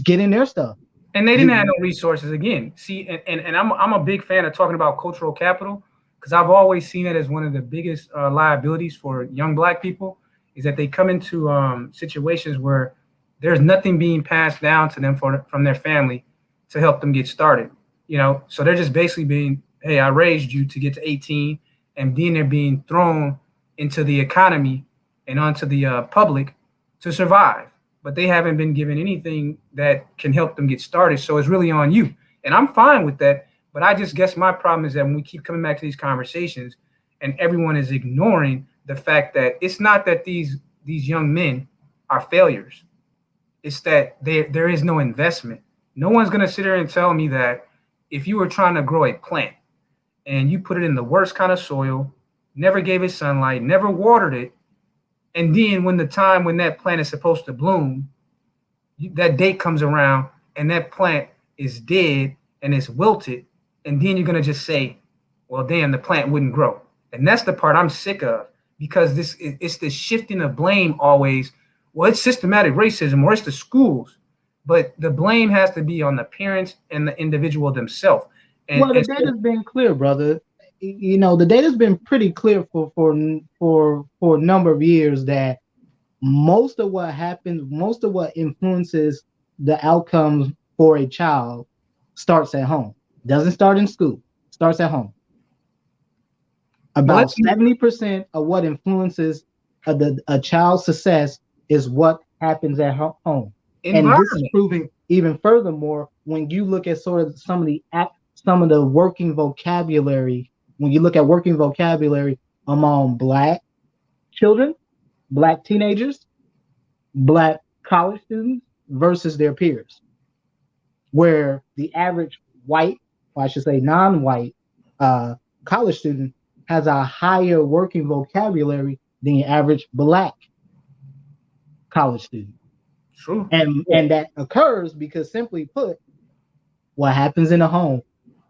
getting their stuff. And they didn't have no resources again. See, and I'm a big fan of talking about cultural capital, because I've always seen it as one of the biggest liabilities for young black people is that they come into situations where there's nothing being passed down to them from their family to help them get started. So they're just basically being, hey, I raised you to get to 18, and then they're being thrown into the economy and onto the public to survive. But they haven't been given anything that can help them get started. So it's really on you. And I'm fine with that. But I just guess my problem is that when we keep coming back to these conversations and everyone is ignoring the fact that it's not that these young men are failures. It's that there is no investment. No one's going to sit there and tell me that if you were trying to grow a plant and you put it in the worst kind of soil, never gave it sunlight, never watered it, and then when the time when that plant is supposed to bloom, that date comes around and that plant is dead and it's wilted, and then you're going to just say, well, damn, the plant wouldn't grow. And that's the part I'm sick of, because it's the shifting of blame always. Well, it's systematic racism or it's the schools, but the blame has to be on the parents and the individual themselves. Well, the data's been clear, brother. The data's been pretty clear for a number of years that most of what happens, most of what influences the outcomes for a child starts at home. Doesn't start in school, starts at home. About 70% of what influences a child's success is what happens at home. And this is proving even furthermore when you look at sort of some of the working vocabulary. When you look at working vocabulary among Black children, Black teenagers, Black college students versus their peers, where the average white, or I should say non-white college student has a higher working vocabulary than the average Black college student. True. And that occurs because, simply put, what happens in the home,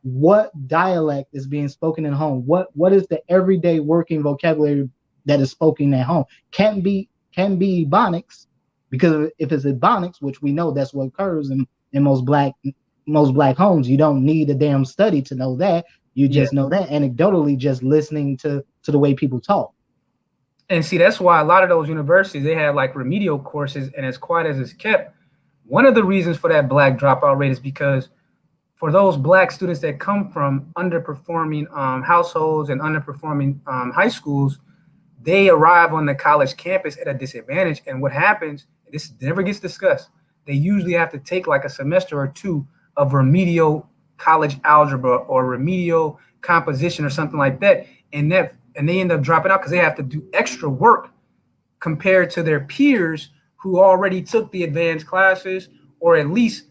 what dialect is being spoken in home, what is the everyday working vocabulary that is spoken at home, can be Ebonics, because if it's Ebonics, which we know that's what occurs in most black homes, you don't need a damn study to know that. You just know that anecdotally, just listening to the way people talk. And see, that's why a lot of those universities, they have like remedial courses, and as quiet as it's kept, one of the reasons for that Black dropout rate is because for those Black students that come from underperforming households and underperforming high schools, they arrive on the college campus at a disadvantage. And what happens, this never gets discussed, they usually have to take like a semester or two of remedial college algebra or remedial composition or something like that. And they end up dropping out because they have to do extra work compared to their peers who already took the advanced classes, or at least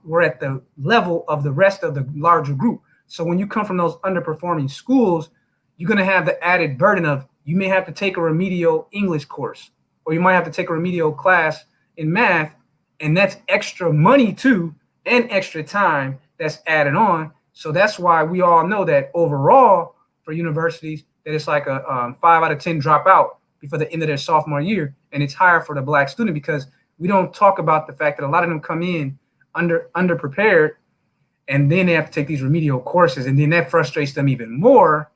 were at the level of the rest of the larger group. So when you come from those underperforming schools, you're going to have the added burden of, you may have to take a remedial English course, or you might have to take a remedial class in math, and that's extra money too, and extra time that's added on. So that's why we all know that overall for universities, that it's like a 5 out of 10 dropout before the end of their sophomore year, and it's higher for the Black student because we don't talk about the fact that a lot of them come in underprepared, and then they have to take these remedial courses, and then that frustrates them even more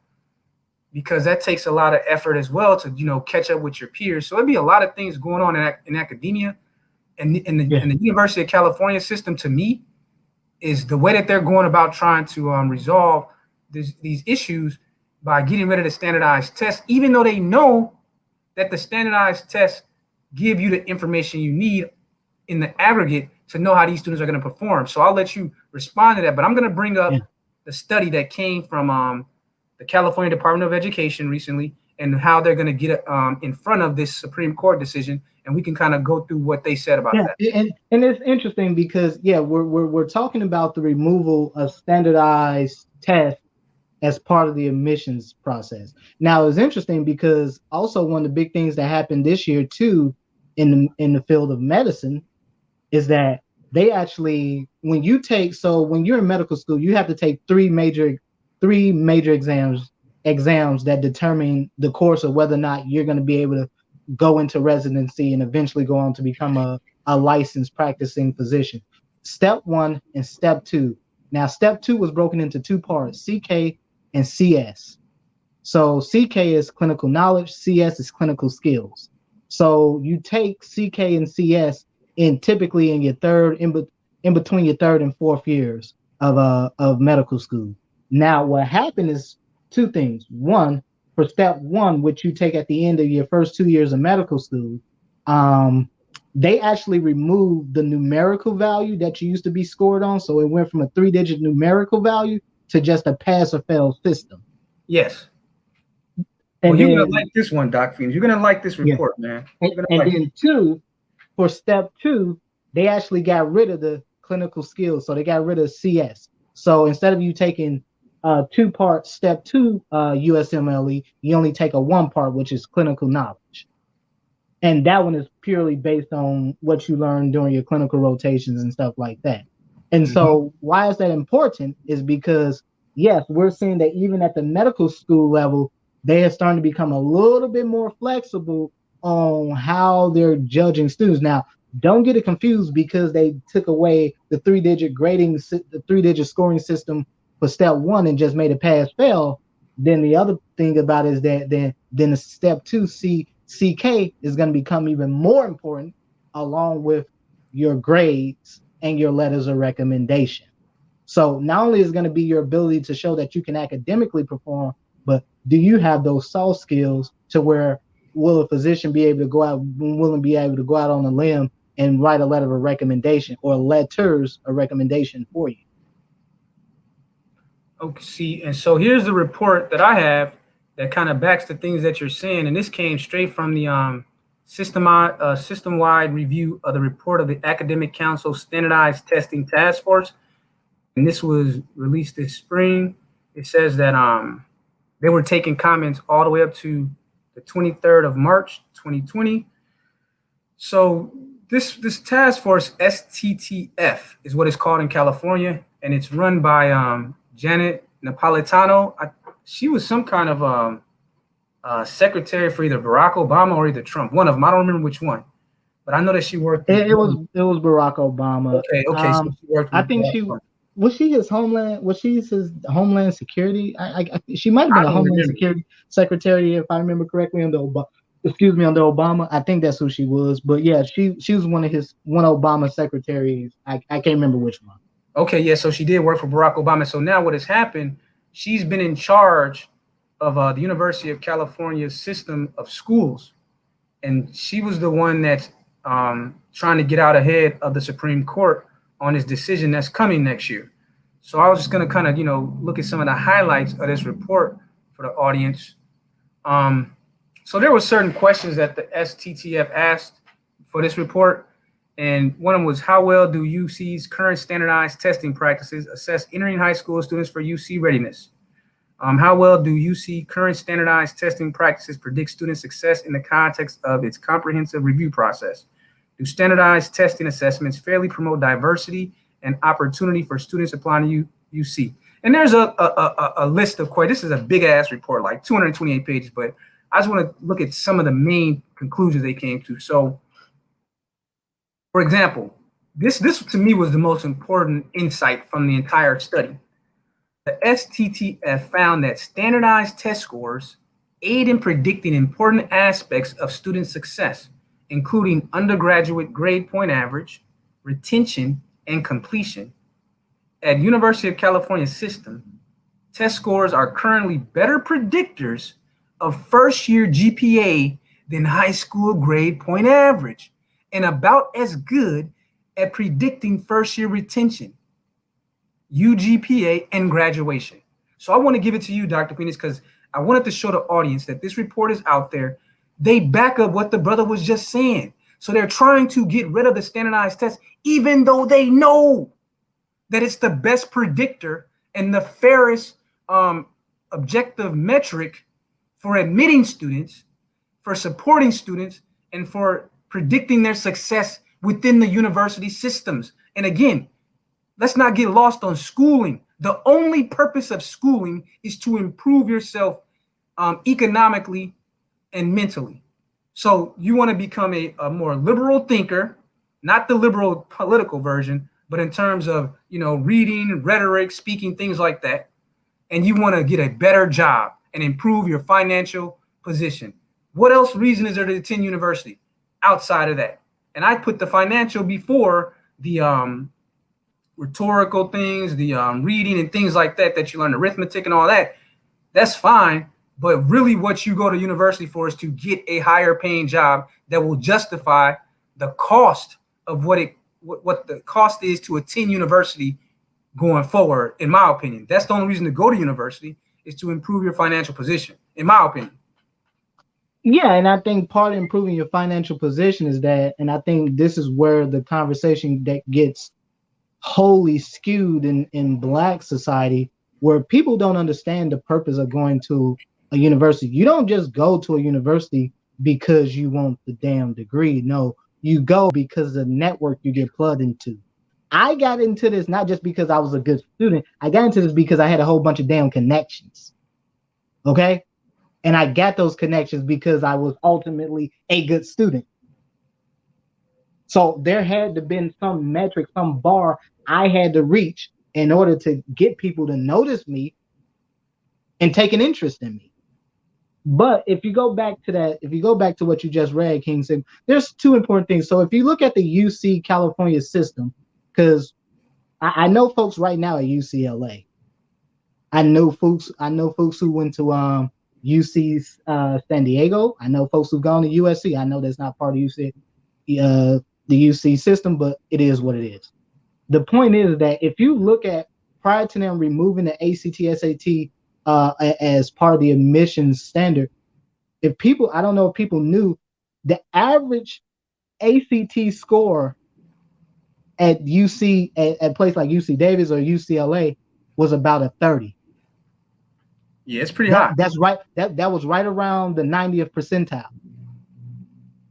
because that takes a lot of effort as well to catch up with your peers. So it'd be a lot of things going on in academia, and the University of California system, to me, is the way that they're going about trying to resolve these issues by getting rid of the standardized tests, even though they know that the standardized tests give you the information you need in the aggregate to know how these students are going to perform. So I'll let you respond to that, but I'm going to bring up the study that came from the California Department of Education recently, and how they're going to get in front of this Supreme Court decision, and we can kind of go through what they said about that. And it's interesting because we're talking about the removal of standardized tests as part of the admissions process. Now, it's interesting because also one of the big things that happened this year too in the field of medicine is that they actually, when you're in medical school, you have to take three major exams that determine the course of whether or not you're going to be able to go into residency and eventually go on to become a licensed practicing physician. Step 1 and step 2. Now, step 2 was broken into 2 parts, CK and CS. So CK is clinical knowledge, CS is clinical skills. So you take CK and CS typically in your in between your third and fourth years of medical school. Now, what happened is two things. One, for step one, which you take at the end of your first 2 years of medical school, um, they actually removed the numerical value that you used to be scored on. So it went from a 3-digit numerical value to just a pass or fail system. Yes. And well, you're then, gonna like this one, Doc Phoenix. You're gonna like this yeah, report, man. and, You're gonna and like then two, for step two, they actually got rid of the clinical skills. So they got rid of CS. So instead of you taking two-part step two USMLE, you only take a one part, which is clinical knowledge. And that one is purely based on what you learn during your clinical rotations and stuff like that. And so why is that important is because, yes, we're seeing that even at the medical school level, they are starting to become a little bit more flexible on how they're judging students. Now, don't get it confused because they took away the 3-digit the 3-digit scoring system for step one and just made it pass fail. Then the other thing about it is that then the step two CK is going to become even more important along with your grades and your letters of recommendation. So not only is it going to be your ability to show that you can academically perform, but do you have those soft skills to where will a physician be able to go out, willing be able to go out on a limb and write a letter of recommendation or letters of recommendation for you? Okay, see, and so here's the report that I have that kind of backs the things that you're saying, and this came straight from the system-wide review of the report of the Academic Council Standardized Testing Task Force, and this was released this spring. It says that they were taking comments all the way up to the 23rd of March, 2020. So this task force, STTF, is what it's called in California, and it's run by Janet Napolitano. She was some kind of secretary for either Barack Obama or either Trump. One of them. I don't remember which one, but I know that she worked. It was Barack Obama. Okay. So she worked. I think she his Homeland Security. She might have been a Homeland Security secretary if I remember correctly under Obama. I think that's who she was. But yeah, she was one of Obama secretaries. I can't remember which one. Okay, yeah, so she did work for Barack Obama. So now what has happened, she's been in charge of the University of California's system of schools. And she was the one that's trying to get out ahead of the Supreme Court on his decision that's coming next year. So I was just going to kind of, look at some of the highlights of this report for the audience. So there were certain questions that the STTF asked for this report. And one of them was, how well do UC's current standardized testing practices assess entering high school students for UC readiness? How well do UC current standardized testing practices predict student success in the context of its comprehensive review process? Do standardized testing assessments fairly promote diversity and opportunity for students applying to UC? And there's a list of questions. This is a big ass report, like 228 pages, but I just want to look at some of the main conclusions they came to. So, for example, this to me was the most important insight from the entire study. The STTF found that standardized test scores aid in predicting important aspects of student success, including undergraduate grade point average, retention, and completion. At University of California system, test scores are currently better predictors of first-year GPA than high school grade point average, and about as good at predicting first-year retention, UGPA, and graduation. So I want to give it to you, Dr. Phoenix, because I wanted to show the audience that this report is out there. They back up what the brother was just saying. So they're trying to get rid of the standardized test, even though they know that it's the best predictor and the fairest objective metric for admitting students, for supporting students, and for predicting their success within the university systems. And again, let's not get lost on schooling. The only purpose of schooling is to improve yourself economically and mentally. So you want to become a more liberal thinker, not the liberal political version, but in terms of, reading, rhetoric, speaking, things like that. And you want to get a better job and improve your financial position. What else reason is there to attend university? outside of that. And I put the financial before the rhetorical things, the reading and things like that that you learn, arithmetic and all that. That's fine. But really what you go to university for is to get a higher paying job that will justify the cost of what the cost is to attend university going forward, in my opinion. That's the only reason to go to university, is to improve your financial position, in my opinion. Yeah, and I think part of improving your financial position is that, and I think this is where the conversation that gets wholly skewed in Black society, where people don't understand the purpose of going to a university. You don't just go to a university because you want the damn degree. No, you go because of the network you get plugged into. I got into this not just because I was a good student. I got into this because I had a whole bunch of damn connections. Okay? And I got those connections because I was ultimately a good student. So there had to been some metric, some bar I had to reach in order to get people to notice me and take an interest in me. But if you go back to that, if you go back to what you just read, King said, there's two important things. So if you look at the UC California system, because I know folks right now at UCLA. I know folks who went to UC San Diego. I know folks who've gone to USC. I know that's not part of UC, the UC system, but it is what it is. The point is that if you look at prior to them removing the ACT, SAT as part of the admissions standard, I don't know if people knew, the average ACT score at UC, at a place like UC Davis or UCLA, was about a 30. Yeah, it's pretty high. That's right. That was right around the 90th percentile.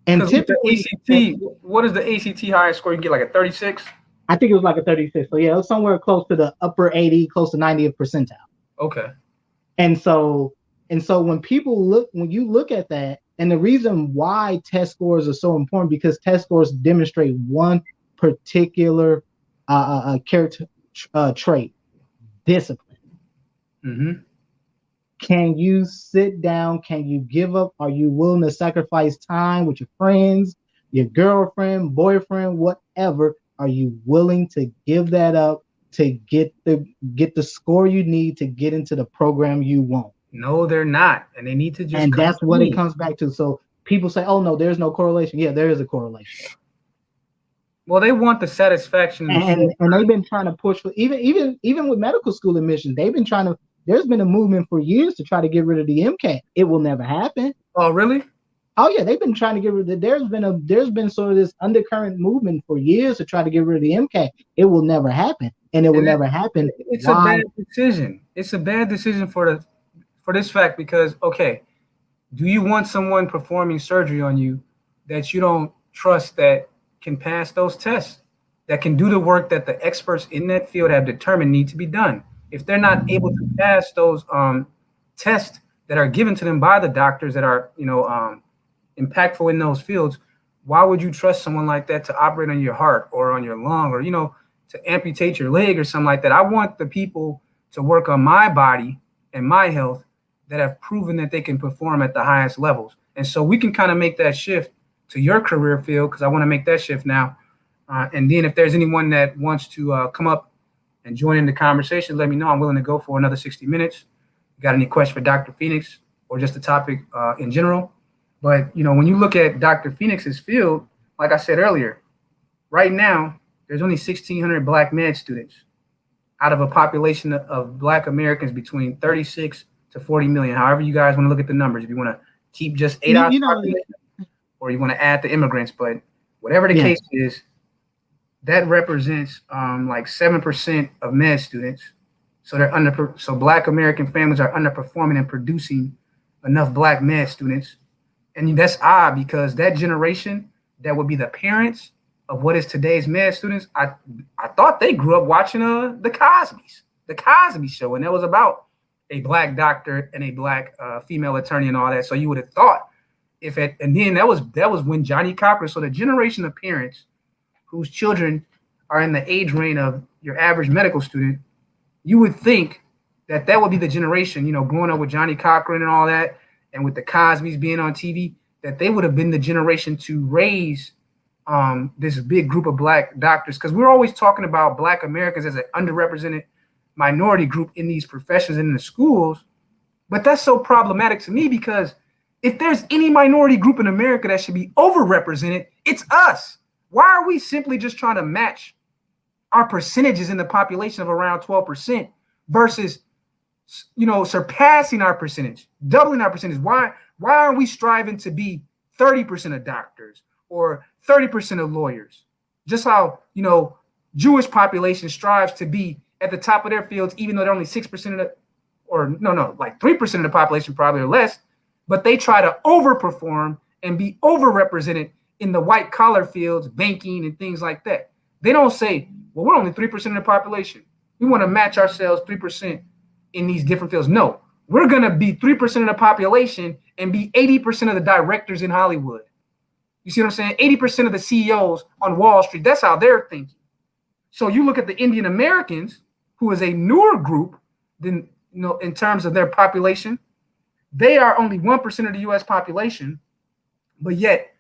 And typically, the ACT, what is the ACT highest score? You can get like a 36? I think it was like a 36. So yeah, it was somewhere close to the upper 80, close to 90th percentile. Okay. And so when you look at that, and the reason why test scores are so important, because test scores demonstrate one particular character trait: discipline. Mm-hmm. Can you sit down? Can you give up? Are you willing to sacrifice time with your friends, your girlfriend, boyfriend, whatever? Are you willing to give that up to get the score you need to get into the program you want? No, they're not. And they need to just. And that's what it comes back to. So people say, oh no, there's no correlation. Yeah, there is a correlation. Well, they want the satisfaction. And they've been trying to push for, even with medical school admissions, they've been trying to, there's been a movement for years to try to get rid of the MCAT. It will never happen. Oh, really? Oh yeah, they've been trying to get rid of it. There's been sort of this undercurrent movement for years to try to get rid of the MCAT. It will never happen, and it will never happen. It's a bad decision. It's a bad decision for this fact, because okay, do you want someone performing surgery on you that you don't trust, that can pass those tests, that can do the work that the experts in that field have determined need to be done? If they're not able to pass those tests that are given to them by the doctors that are impactful in those fields, why would you trust someone like that to operate on your heart or on your lung, or to amputate your leg or something like that? I want the people to work on my body and my health that have proven that they can perform at the highest levels. And so we can kind of make that shift to your career field, because I want to make that shift now. And then if there's anyone that wants to come up and join in the conversation, let me know. I'm willing to go for another 60 minutes. Got any questions for Dr. Phoenix or just the topic in general? But, when you look at Dr. Phoenix's field, like I said earlier, right now, there's only 1,600 Black med students out of a population of Black Americans between 36 to 40 million. However you guys want to look at the numbers, if you want to keep just 8 out of the population, or you want to add the immigrants, but whatever the case is, that represents like 7% of med students. So so Black American families are underperforming and producing enough Black med students. And that's odd, because that generation that would be the parents of what is today's med students, I thought they grew up watching the Cosby Show, and that was about a Black doctor and a Black female attorney and all that. So you would have thought and then that was when Johnny Cochran. So the generation of parents whose children are in the age range of your average medical student, you would think that would be the generation, growing up with Johnny Cochran and all that, and with the Cosbys being on TV, that they would have been the generation to raise this big group of Black doctors, because we're always talking about Black Americans as an underrepresented minority group in these professions and in the schools. But that's so problematic to me, because if there's any minority group in America that should be overrepresented, it's us. Why are we simply just trying to match our percentages in the population of around 12% versus, surpassing our percentage, doubling our percentage? Why aren't we striving to be 30% of doctors or 30% of lawyers? Just how, Jewish population strives to be at the top of their fields, even though they're only 6% of the, or no, like 3% of the population probably or less, but they try to overperform and be overrepresented in the white collar fields, banking and things like that. They don't say, well, we're only 3% of the population. We want to match ourselves 3% in these different fields. No, we're going to be 3% of the population and be 80% of the directors in Hollywood. You see what I'm saying? 80% of the CEOs on Wall Street. That's how they're thinking. So you look at the Indian Americans, who is a newer group than, in terms of their population. They are only 1% of the US population, but yet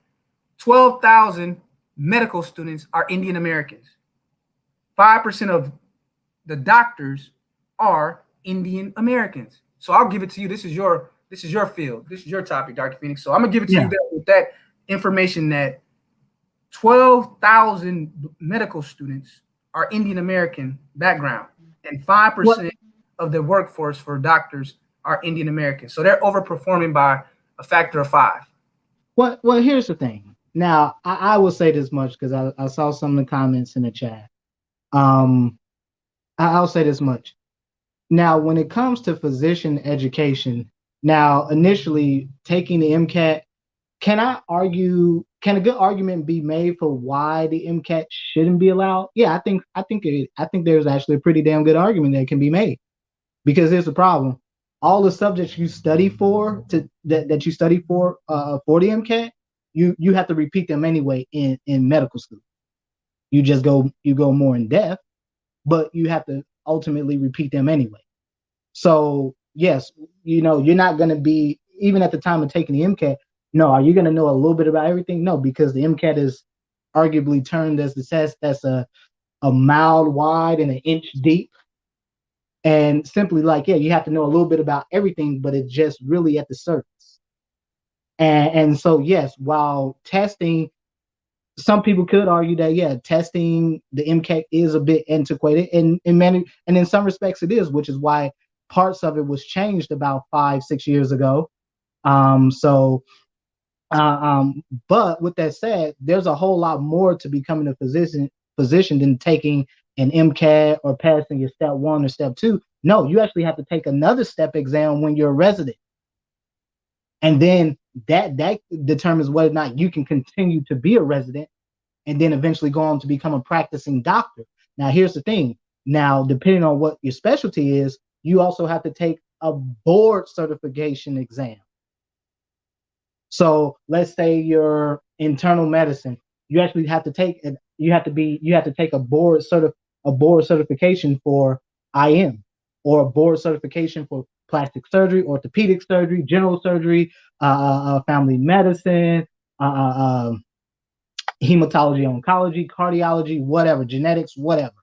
12,000 medical students are Indian Americans. 5% of the doctors are Indian Americans. So I'll give it to you. This is your field. This is your topic, Dr. Phoenix. So I'm gonna give it to you there with that information that 12,000 medical students are Indian American background, and 5% of the workforce for doctors are Indian Americans. So they're overperforming by a factor of 5. Well, here's the thing. Now, I will say this much because I saw some of the comments in the chat. I'll say this much. Now, when it comes to physician education, now initially taking the MCAT, can a good argument be made for why the MCAT shouldn't be allowed? Yeah, I think there's actually a pretty damn good argument that can be made. Because here's the problem. All the subjects you study for that you study for the MCAT, you have to repeat them anyway in medical school. You go more in depth, but you have to ultimately repeat them anyway. So yes, you're not going to be, even at the time of taking the MCAT, no, are you going to know a little bit about everything? No, because the MCAT is arguably termed as the test that's a mile wide and an inch deep. And simply you have to know a little bit about everything, but it's just really at the surface. And so, yes, while testing, some people could argue that, testing the MCAT is a bit antiquated, and in some respects it is, which is why parts of it was changed about 5-6 years ago. But with that said, there's a whole lot more to becoming a physician than taking an MCAT or passing your step 1 or step 2. No, you actually have to take another step exam when you're a resident. And then that determines whether or not you can continue to be a resident and then eventually go on to become a practicing doctor. Now, here's the thing. Now, depending on what your specialty is, you also have to take a board certification exam. So let's say you're internal medicine, you actually have to take it. You have to take a board certification for IM, or a board certification for plastic surgery, orthopedic surgery, general surgery, family medicine, hematology, oncology, cardiology, whatever, genetics, whatever.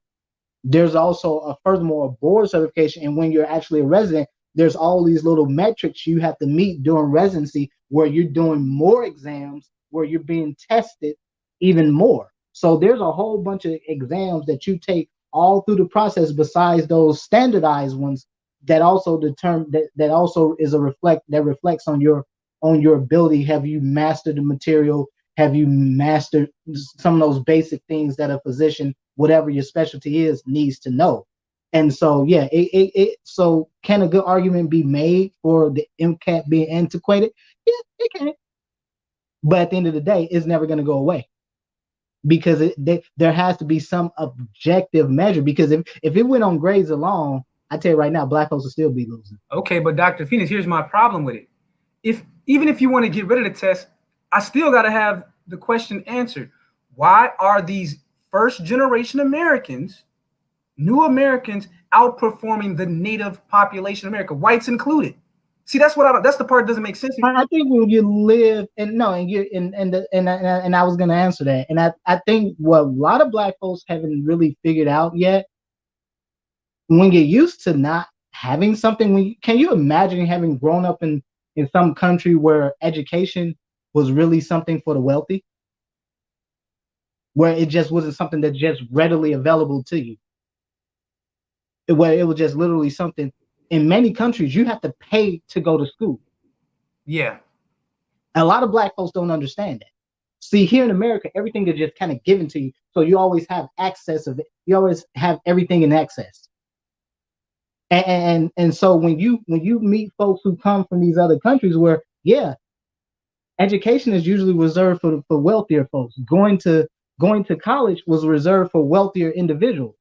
There's also furthermore a board certification, and when you're actually a resident, there's all these little metrics you have to meet during residency, where you're doing more exams, where you're being tested even more. So there's a whole bunch of exams that you take all through the process, besides those standardized ones that also determine that also is reflects on your ability. Have you mastered the material? Have you mastered some of those basic things that a physician, whatever your specialty is, needs to know? And so, yeah, so can a good argument be made for the MCAT being antiquated? Yeah, it can. But at the end of the day, it's never going to go away, because there has to be some objective measure. Because if it went on grades alone, I tell you right now, Black folks will still be losing. Okay, but Dr. Phoenix, here's my problem with it. Even if you want to get rid of the test, I still got to have the question answered. Why are these first generation Americans, new Americans, outperforming the native population of America, whites included? See, that's the part that doesn't make sense. I think when you live and no, and you and I was gonna answer that, and I think what a lot of Black folks haven't really figured out yet, when you're used to not having something, can you imagine having grown up in some country where education was really something for the wealthy, where it just wasn't something that's just readily available to you, where it was just literally something. In many countries, you have to pay to go to school. Yeah. A lot of Black folks don't understand that. See, here in America, everything is just kind of given to you, so you always have access of it. You always have everything in access. And so when you meet folks who come from these other countries where, yeah, education is usually reserved for wealthier folks. Going to college was reserved for wealthier individuals.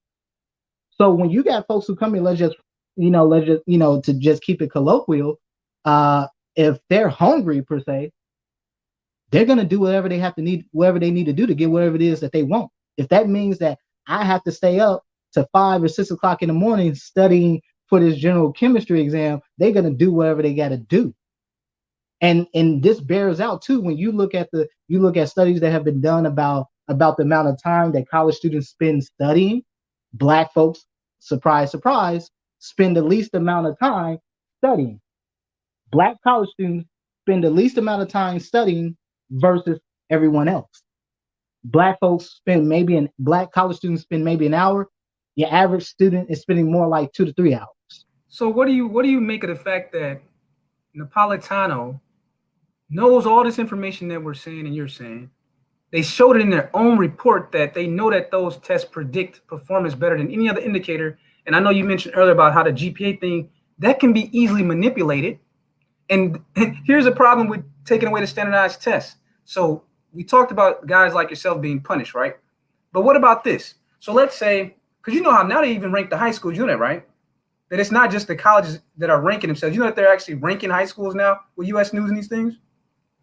So when you got folks who come here, let's just to just keep it colloquial, if they're hungry per se, they're gonna do whatever they need to do to get whatever it is that they want. If that means that I have to stay up to 5 or 6 o'clock in the morning studying for this general chemistry exam, they're gonna do whatever they got to do. And this bears out too when you look at studies that have been done about the amount of time that college students spend studying. Black folks, surprise, surprise, spend the least amount of time studying. Black college students spend the least amount of time studying versus everyone else. Black college students spend maybe an hour. Your average student is spending more like 2 to 3 hours. So what do you make of the fact that Napolitano knows all this information that we're saying and you're saying? They showed it in their own report that they know that those tests predict performance better than any other indicator. And I know you mentioned earlier about how the GPA thing, that can be easily manipulated. And here's a problem with taking away the standardized tests. So we talked about guys like yourself being punished, right? But what about this? So let's say, because you know how now they even rank the high schools, you know that, right? That it's not just the colleges that are ranking themselves. You know that they're actually ranking high schools now with U.S. News and these things?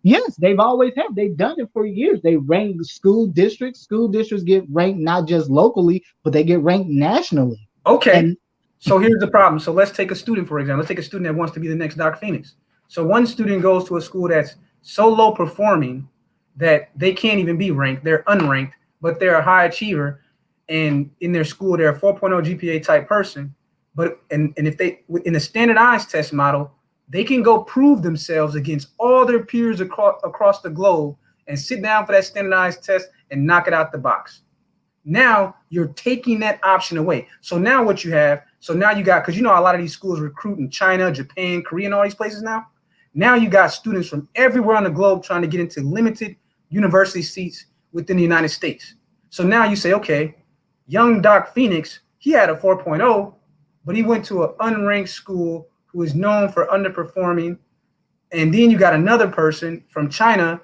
Yes, they've always have. They've done it for years. They rank school districts. School districts get ranked not just locally, but they get ranked nationally. Okay. So here's the problem. So let's take a student, for example. Let's take a student that wants to be the next Doc Phoenix. So one student goes to a school that's so low performing that they can't even be ranked. They're unranked, but they're a high achiever. And in their school, they're a 4.0 GPA type person. But and if they in a standardized test model, they can go prove themselves against all their peers across the globe and sit down for that standardized test and knock it out the box. Now you're taking that option away. So now what you have, so now you got, because you know a lot of these schools recruit in China, Japan, Korea, and all these places now. Now you got students from everywhere on the globe trying to get into limited university seats within the United States. So now you say, okay, young Doc Phoenix, he had a 4.0, but he went to an unranked school who is known for underperforming. And then you got another person from China.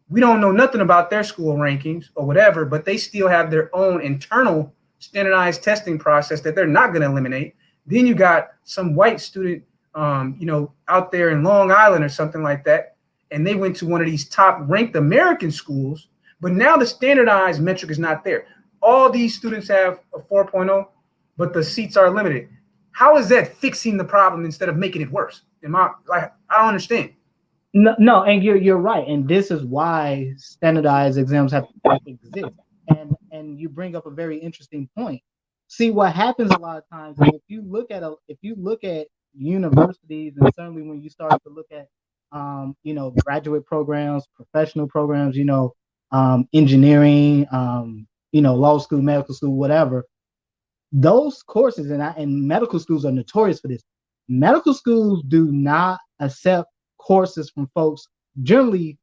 We don't know nothing about their school rankings or whatever, but they still have their own internal standardized testing process that they're not going to eliminate. Then you got some white student, out there in Long Island or something like that, and they went to one of these top ranked American schools, but now the standardized metric is not there. All these students have a 4.0, but the seats are limited. How is that fixing the problem instead of making it worse? I don't understand. No, and you're right, and this is why standardized exams have to exist. And you bring up a very interesting point. See, what happens a lot of times, if you look at universities, and certainly when you start to look at graduate programs, professional programs, engineering, law school, medical school, whatever. Those courses, and medical schools are notorious for this. Medical schools do not accept courses from folks. Generally,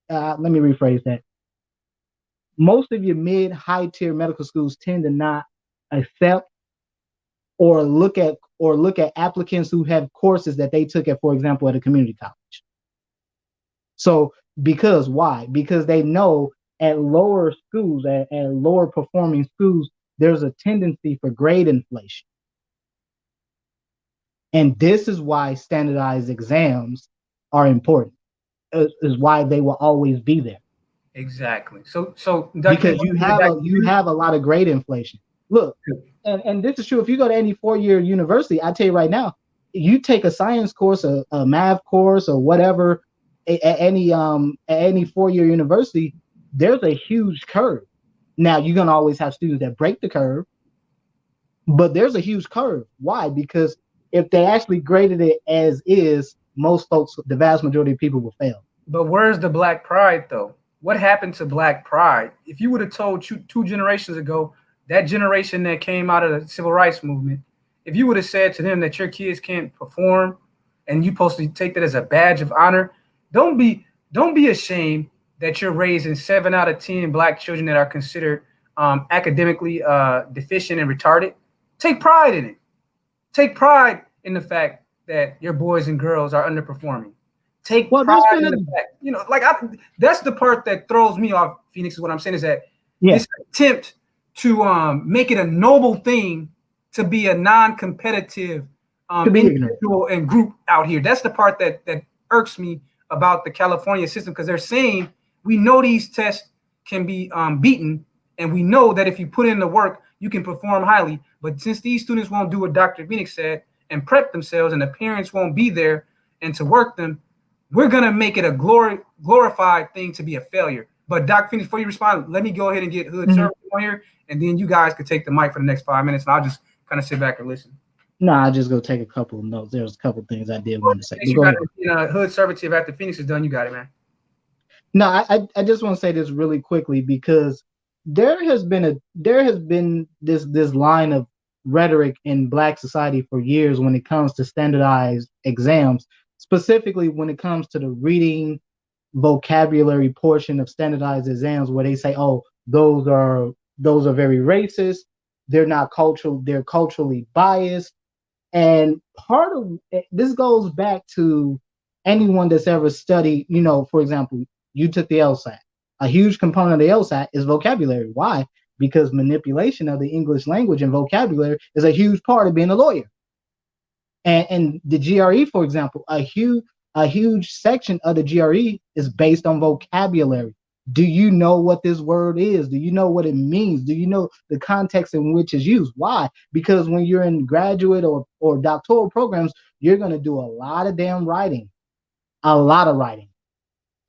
let me rephrase that. Most of your high tier medical schools tend to not accept or look at applicants who have courses that they took at, for example, at a community college. So why? Because they know at lower schools, at lower performing schools, there's a tendency for grade inflation. And this is why standardized exams are important, is why they will always be there. Exactly. So because you have a lot of grade inflation. Look, and this is true. If you go to any 4-year university, I tell you right now, you take a science course, a math course, or whatever at any 4-year university, there's a huge curve. Now you're gonna always have students that break the curve, but there's a huge curve. Why? Because if they actually graded it as is, most folks, the vast majority of people will fail. But where's the black pride though? What happened to black pride? If you would have told two generations ago, that generation that came out of the civil rights movement, if you would have said to them that your kids can't perform and you supposed to take that as a badge of honor, don't be don't be ashamed that you're raising 7 out of 10 black children that are considered academically deficient and retarded. Take pride in it. Take pride in the fact that your boys and girls are underperforming. Take Well, there's pride been in a the fact, that's the part that throws me off, Phoenix, is what I'm saying is that yeah this attempt to make it a noble thing to be a non-competitive to be ignorant. individual and group out here. That's the part that irks me about the California system, because they're saying we know these tests can be beaten, and we know that if you put in the work, you can perform highly. But since these students won't do what Dr. Phoenix said and prep themselves, and the parents won't be there and to work them, we're gonna make it a glorified thing to be a failure. But Dr. Phoenix, before you respond, let me go ahead and get Hood Service on here, and then you guys could take the mic for the next 5 minutes, and I'll just kind of sit back and listen. No, I just go take a couple of notes. There's a couple of things I did want to say. You got it, Hood Servitive after Phoenix is done. You got it, man. No, I just want to say this really quickly, because there has been this line of rhetoric in Black society for years when it comes to standardized exams, specifically when it comes to the reading vocabulary portion of standardized exams, where they say, oh, those are very racist, they're not cultural, they're culturally biased. And part of this goes back to anyone that's ever studied, for example, you took the LSAT. A huge component of the LSAT is vocabulary. Why? Because manipulation of the English language and vocabulary is a huge part of being a lawyer. And the GRE, for example, a huge section of the GRE is based on vocabulary. Do you know what this word is? Do you know what it means? Do you know the context in which it's used? Why? Because when you're in graduate or doctoral programs, you're going to do a lot of damn writing, a lot of writing.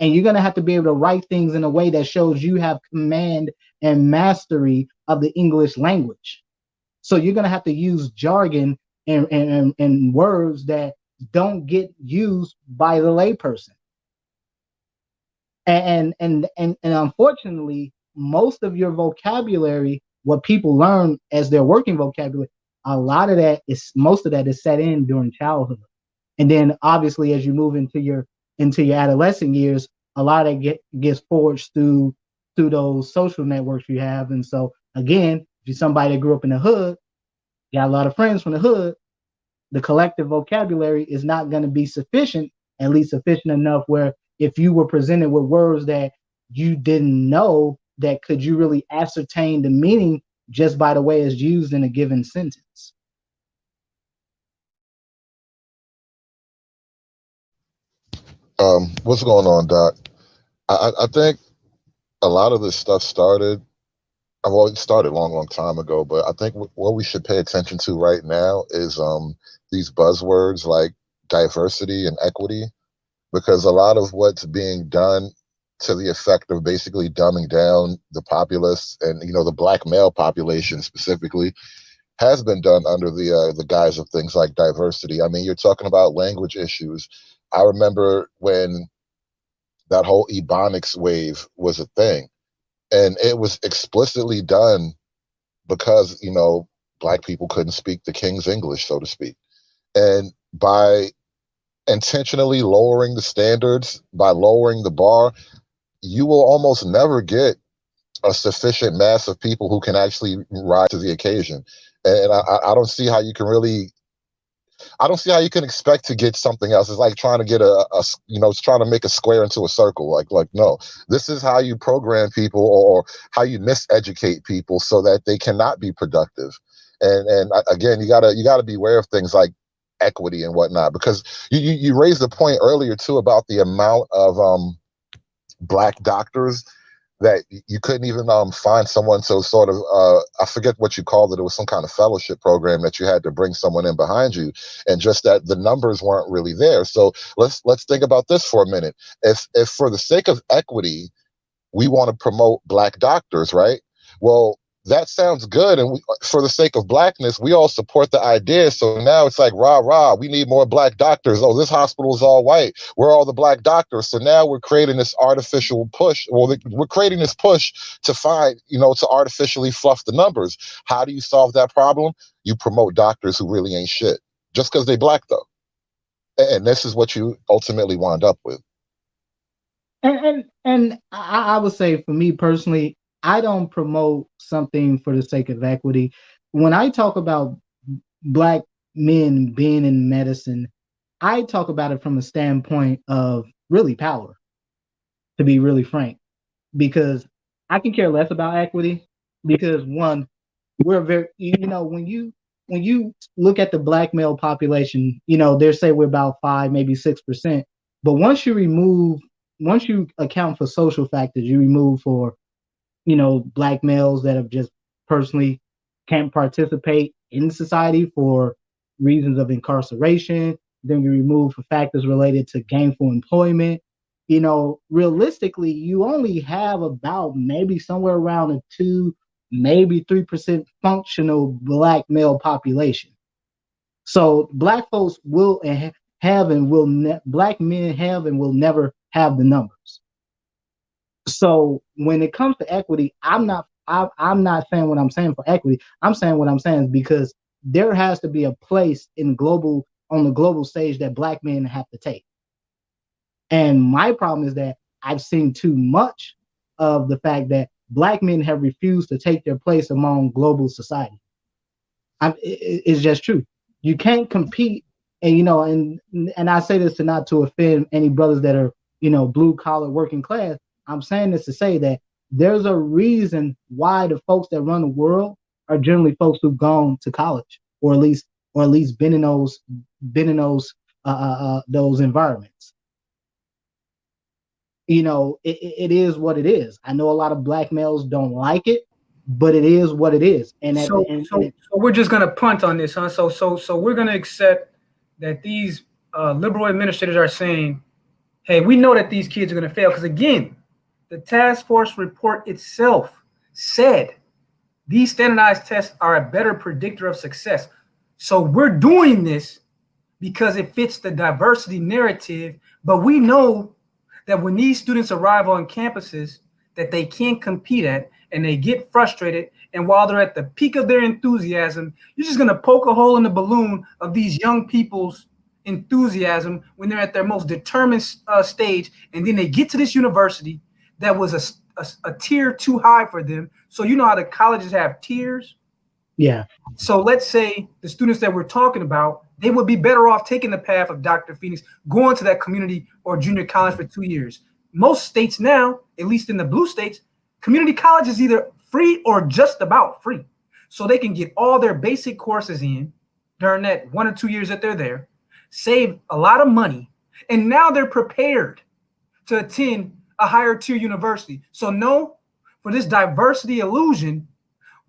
And you're going to have to be able to write things in a way that shows you have command and mastery of the English language. So you're going to have to use jargon and words that don't get used by the layperson. And unfortunately, most of your vocabulary, what people learn as their working vocabulary, most of that is set in during childhood. And then obviously as you move into your adolescent years, a lot of it gets forged through those social networks you have. And so again, if you're somebody that grew up in the hood, got a lot of friends from the hood, the collective vocabulary is not going to be sufficient, at least sufficient enough where if you were presented with words that you didn't know, that could you really ascertain the meaning just by the way it's used in a given sentence. What's going on, Doc? I think a lot of this stuff started, well, it started a long, long time ago, but I think what we should pay attention to right now is these buzzwords like diversity and equity, because a lot of what's being done to the effect of basically dumbing down the populace and, the Black male population specifically has been done under the guise of things like diversity. I mean, you're talking about language issues. I remember when that whole Ebonics wave was a thing, and it was explicitly done because, Black people couldn't speak the King's English, so to speak. And by intentionally lowering the standards, by lowering the bar, you will almost never get a sufficient mass of people who can actually rise to the occasion. And I don't see how you can expect to get something else. It's like trying to get it's trying to make a square into a circle. Like, no, this is how you program people or how you miseducate people so that they cannot be productive. And again, you gotta be aware of things like equity and whatnot, because you raised the point earlier too about the amount of Black doctors that you couldn't even find someone to sort of I forget what you called it. It was some kind of fellowship program that you had to bring someone in behind you, and just that the numbers weren't really there. So let's think about this for a minute. If for the sake of equity we want to promote Black doctors, right? Well, that sounds good, and for the sake of Blackness, we all support the idea. So now it's like rah rah, we need more Black doctors. Oh, this hospital is all white. We're all the Black doctors. So now we're creating this artificial push. Well, we're creating this push to find, to artificially fluff the numbers. How do you solve that problem? You promote doctors who really ain't shit, just because they Black though. And this is what you ultimately wind up with. And I would say, for me personally, I don't promote something for the sake of equity. When I talk about Black men being in medicine, I talk about it from a standpoint of really power, to be really frank, because I can care less about equity. Because one, we're very, when you look at the Black male population, they say we're about 5, maybe 6%. But once you account for social factors, you remove for, Black males that have just personally can't participate in society for reasons of incarceration. Then you remove for factors related to gainful employment. Realistically, you only have about maybe somewhere around a 2, maybe 3% functional Black male population. So Black folks will have and will Black men have and will never have the numbers. So when it comes to equity, I'm not saying what I'm saying for equity. I'm saying what I'm saying is because there has to be a place on the global stage that Black men have to take. And my problem is that I've seen too much of the fact that Black men have refused to take their place among global society. It's just true. You can't compete, and I say this not to offend any brothers that are, blue collar working class. I'm saying this to say that there's a reason why the folks that run the world are generally folks who've gone to college, or at least been in those environments. It is what it is. I know a lot of Black males don't like it, but it is what it is. And so we're just gonna punt on this, huh? So we're gonna accept that these liberal administrators are saying, hey, we know that these kids are gonna fail, because again, the task force report itself said these standardized tests are a better predictor of success. So we're doing this because it fits the diversity narrative, but we know that when these students arrive on campuses that they can't compete at, and they get frustrated, and while they're at the peak of their enthusiasm, you're just going to poke a hole in the balloon of these young people's enthusiasm when they're at their most determined stage, and then they get to this university that was a tier too high for them. So you know how the colleges have tiers? Yeah. So let's say the students that we're talking about, they would be better off taking the path of Dr. Phoenix, going to that community or junior college for 2 years. Most states now, at least in the blue states, community college is either free or just about free. So they can get all their basic courses in during that 1 or 2 years that they're there, save a lot of money, and now they're prepared to attend a higher tier university. So no, for this diversity illusion,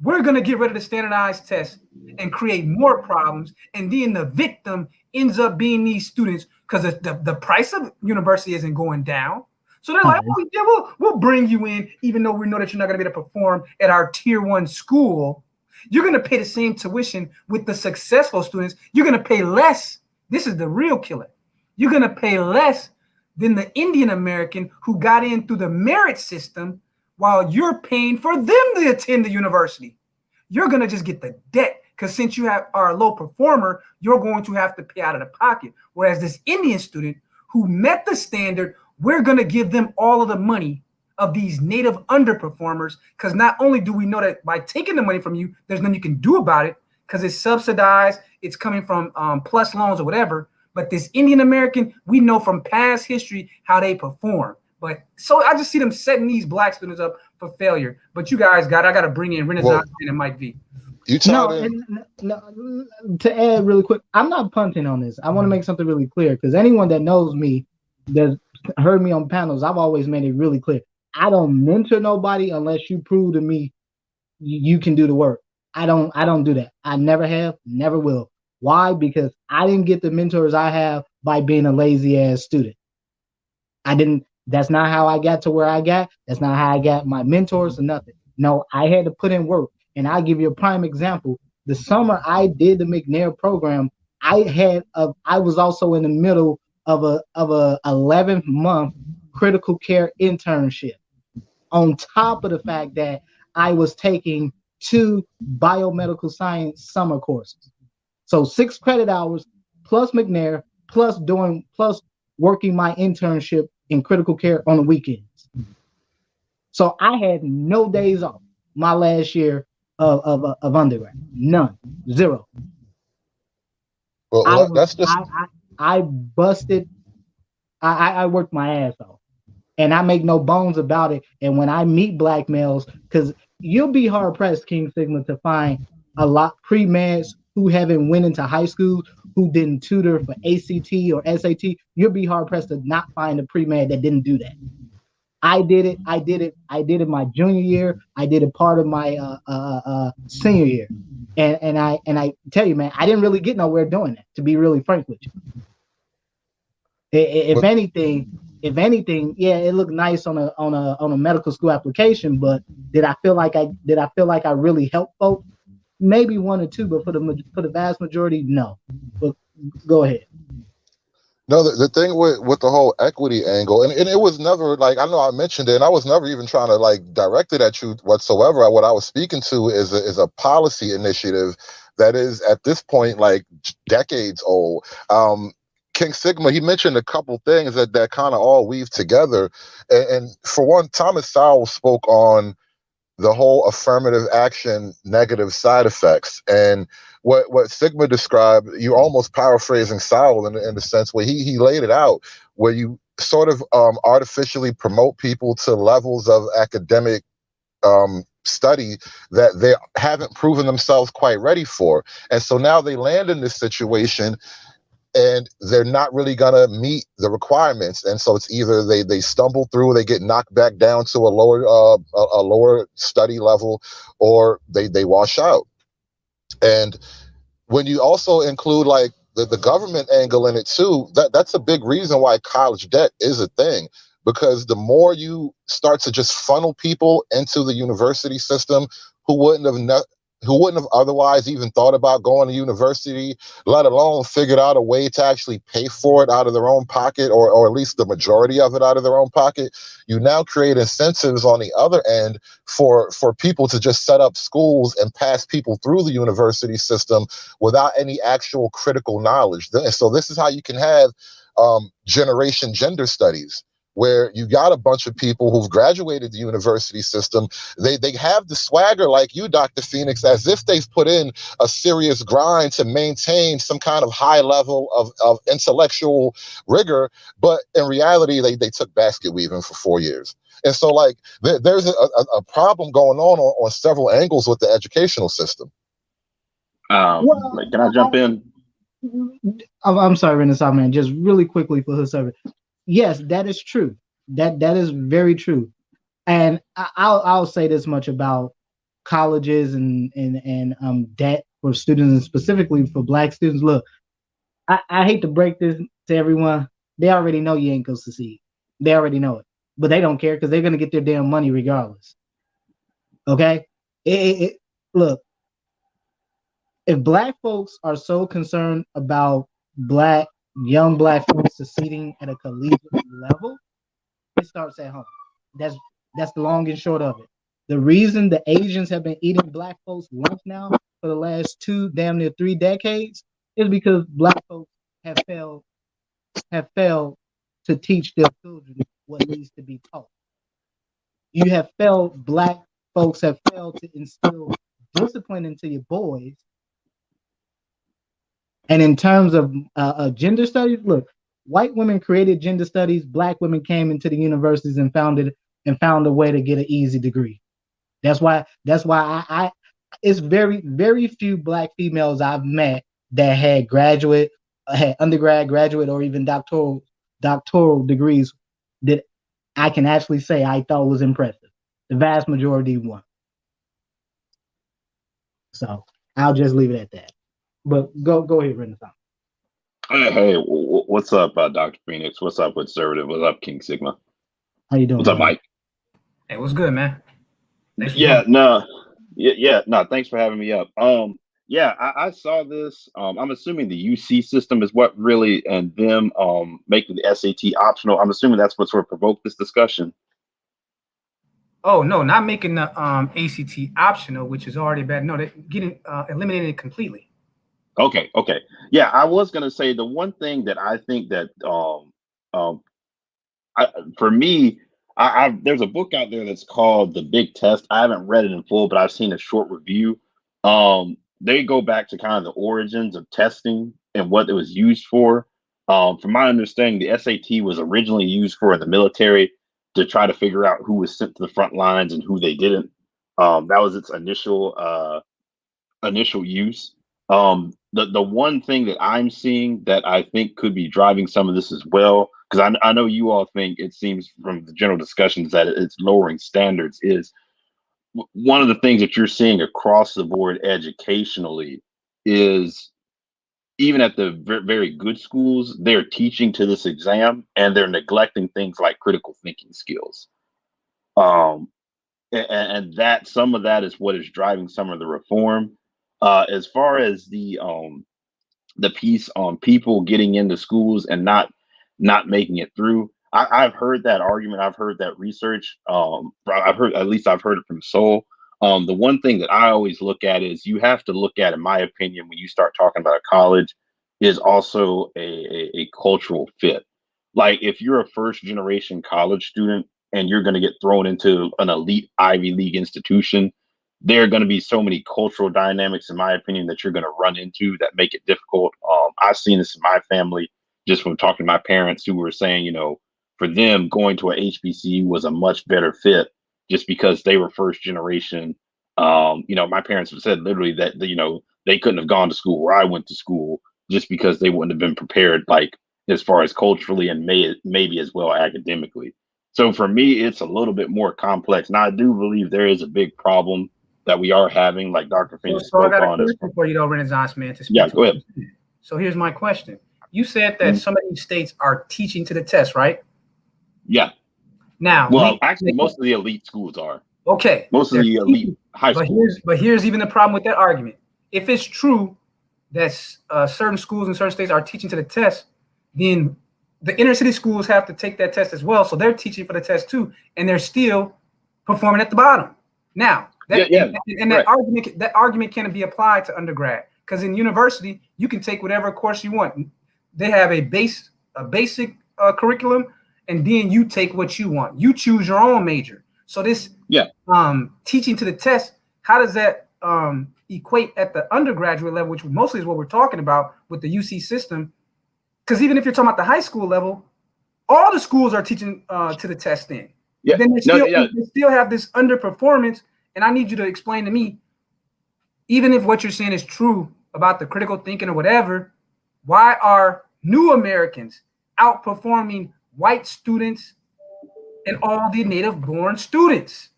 we're going to get rid of the standardized test and create more problems. And then the victim ends up being these students, because the price of university isn't going down. So they're like, oh, yeah, we'll bring you in, even though we know that you're not going to be able to perform at our tier 1 school. You're going to pay the same tuition with the successful students. You're going to pay less. This is the real killer. You're going to pay less than the Indian American who got in through the merit system, while you're paying for them to attend the university. You're going to just get the debt, because since you are a low performer, you're going to have to pay out of the pocket. Whereas this Indian student who met the standard, we're going to give them all of the money of these native underperformers, because not only do we know that by taking the money from you, there's nothing you can do about it because it's subsidized, it's coming from plus loans or whatever. But this Indian American, we know from past history how they perform. But so I just see them setting these Black students up for failure. But you guys I got to bring in Renaissance and Mike V. No, to add really quick, I'm not punting on this. I want to make something really clear, because anyone that knows me, that heard me on panels, I've always made it really clear. I don't mentor nobody unless you prove to me you can do the work. I don't do that. I never have, never will. Why? Because I didn't get the mentors I have by being a lazy ass student. I didn't. That's not how I got to where I got. That's not how I got my mentors or nothing. No, I had to put in work. And I'll give you a prime example. The summer I did the McNair program, I was also in the middle of a 11-month critical care internship. On top of the fact that I was taking 2 biomedical science summer courses. So 6 credit hours plus McNair plus working my internship in critical care on the weekends. So I had no days off my last year of undergrad. None. Zero. Well, that's just I busted. I worked my ass off. And I make no bones about it. And when I meet black males, because you'll be hard pressed, King Sigma, to find a lot pre-meds who haven't went into high school, who didn't tutor for ACT or SAT. You'll be hard pressed to not find a pre-med that didn't do that. I did it. I did it my junior year. I did it part of my senior year. And I tell you, man, I didn't really get nowhere doing that, to be really frank with you. If anything, yeah, it looked nice on a medical school application, but did I feel like I really helped folks? Maybe 1 or 2, but for the vast majority, no. But go ahead. No, the thing with the whole equity angle, and it was never like, I know I mentioned it, and I was never even trying to like direct it at you whatsoever. What I was speaking to is a policy initiative that is at this point like decades old. King Sigma, he mentioned a couple things that kind of all weave together, and for one, Thomas Sowell spoke on the whole affirmative action negative side effects. And what Sigma described, you're almost paraphrasing Sowell in the sense where he laid it out, where you sort of artificially promote people to levels of academic study that they haven't proven themselves quite ready for. And so now they land in this situation and they're not really going to meet the requirements. And so it's either they stumble through, they get knocked back down to a lower study level, or they wash out. And when you also include like the government angle in it too, that's a big reason why college debt is a thing. Because the more you start to just funnel people into the university system who wouldn't have otherwise even thought about going to university, let alone figured out a way to actually pay for it out of their own pocket, or at least the majority of it out of their own pocket, you now create incentives on the other end for people to just set up schools and pass people through the university system without any actual critical knowledge. So this is how you can have generation gender studies, where you got a bunch of people who've graduated the university system. They have the swagger like you, Dr. Phoenix, as if they've put in a serious grind to maintain some kind of high level of intellectual rigor. But in reality, they took basket weaving for 4 years. And so like there's a problem going on several angles with the educational system. Can I jump in? I'm sorry, Renaissance man, just really quickly for his service. Yes, that is true. That is very true. And I'll say this much about colleges and debt for students, and specifically for Black students. Look, I hate to break this to everyone. They already know you ain't gonna succeed. They already know it, but they don't care because they're gonna get their damn money regardless. Okay? Look, if Black folks are so concerned about young Black folks succeeding at a collegiate level, it starts at home. That's the long and short of it. The reason the Asians have been eating Black folks' lunch now for the last 2, damn near 3 decades is because Black folks have failed to teach their children what needs to be taught. Black folks have failed to instill discipline into your boys. And in terms of gender studies, look, white women created gender studies. Black women came into the universities and found a way to get an easy degree. That's why I it's very, very few Black females I've met that had undergrad, graduate, or even doctoral degrees that I can actually say I thought was impressive. The vast majority won. So I'll just leave it at that. But go ahead, Renaissance. Hey, what's up, Dr. Phoenix? What's up, Conservative? What's up, King Sigma? How you doing? What's up, brother? Mike? Hey, what's good, man? Thanks for Yeah, joining. no, yeah, no. Thanks for having me up. Yeah, I saw this. I'm assuming the UC system is what really and them making the SAT optional. I'm assuming that's what sort of provoked this discussion. Oh no, not making the ACT optional, which is already bad. No, they're getting eliminated completely. Okay. Yeah, I was gonna say the one thing that I think that for me, there's a book out there that's called The Big Test. I haven't read it in full, but I've seen a short review. They go back to kind of the origins of testing and what it was used for. From my understanding, the SAT was originally used for the military to try to figure out who was sent to the front lines and who they didn't. That was its initial use. The one thing that I'm seeing that I think could be driving some of this as well, because I know you all think it seems from the general discussions that it's lowering standards, is one of the things that you're seeing across the board educationally is even at the very good schools, they're teaching to this exam and they're neglecting things like critical thinking skills. Um, and that some of that is what is driving some of the reform. As far as the piece on people getting into schools and not making it through, I've heard that argument. I've heard that research. I've heard it from Soul. The one thing that I always look at is you have to look at, in my opinion, when you start talking about college, is also a cultural fit. Like if you're a first generation college student and you're going to get thrown into an elite Ivy League institution, there are going to be so many cultural dynamics, in my opinion, that you're going to run into that make it difficult. I've seen this in my family just from talking to my parents who were saying, for them, going to a HBCU was a much better fit just because they were first generation. My parents have said literally that, they couldn't have gone to school where I went to school just because they wouldn't have been prepared, like as far as culturally and maybe as well academically. So for me, it's a little bit more complex. Now, I do believe there is a big problem that we are having, like Dr. Phoenix So I spoke got a on. question for you, though, Renaissance man, to speak Yeah, to. go ahead. So here's my question. You said that some of these states are teaching to the test, right? Yeah. Now, Well, actually, most of the elite schools are. Okay. Most of the elite high schools. But here's even the problem with that argument. If it's true that certain schools in certain states are teaching to the test, then the inner city schools have to take that test as well. So they're teaching for the test too, and they're still performing at the bottom. Now, that argument can be applied to undergrad, because in university you can take whatever course you want. They have a basic curriculum, and then you take what you want. You choose your own major. So this teaching to the test, how does that equate at the undergraduate level, which mostly is what we're talking about with the UC system? Because even if you're talking about the high school level, all the schools are teaching to the test then. Yeah. Then they still have this underperformance. And I need you to explain to me, even if what you're saying is true about the critical thinking or whatever, why are new Americans outperforming white students and all the native born students?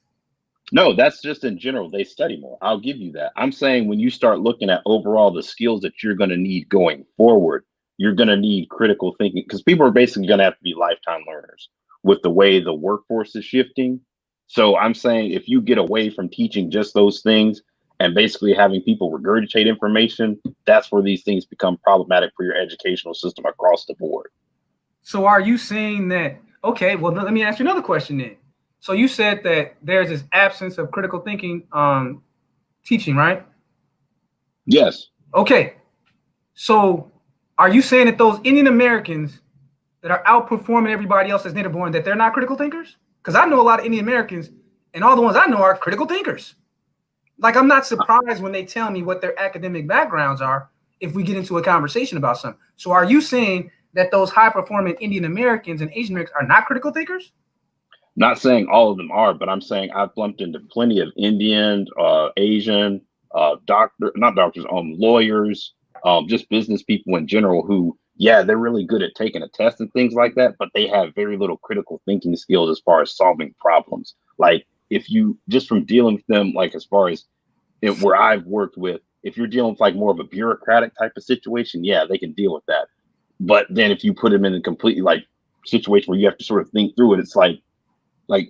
No, that's just in general. They study more. I'll give you that. I'm saying when you start looking at overall the skills that you're going to need going forward, you're going to need critical thinking, because people are basically going to have to be lifetime learners with the way the workforce is shifting. So I'm saying if you get away from teaching just those things and basically having people regurgitate information, that's where these things become problematic for your educational system across the board. So are you saying that, okay, well, let me ask you another question then. So you said that there's this absence of critical thinking teaching, right? Yes. Okay. So are you saying that those Indian Americans that are outperforming everybody else that's native born, that they're not critical thinkers? Because I know a lot of Indian Americans, and all the ones I know are critical thinkers. Like, I'm not surprised when they tell me what their academic backgrounds are if we get into a conversation about something. So are you saying that those high-performing Indian Americans and Asian Americans are not critical thinkers? Not saying all of them are, but I'm saying I've bumped into plenty of Indian, Asian, lawyers, just business people in general who yeah, they're really good at taking a test and things like that, but they have very little critical thinking skills as far as solving problems. Like if you just from dealing with them, like as far as where I've worked with, if you're dealing with like more of a bureaucratic type of situation, yeah, they can deal with that. But then if you put them in a completely like situation where you have to sort of think through it, it's like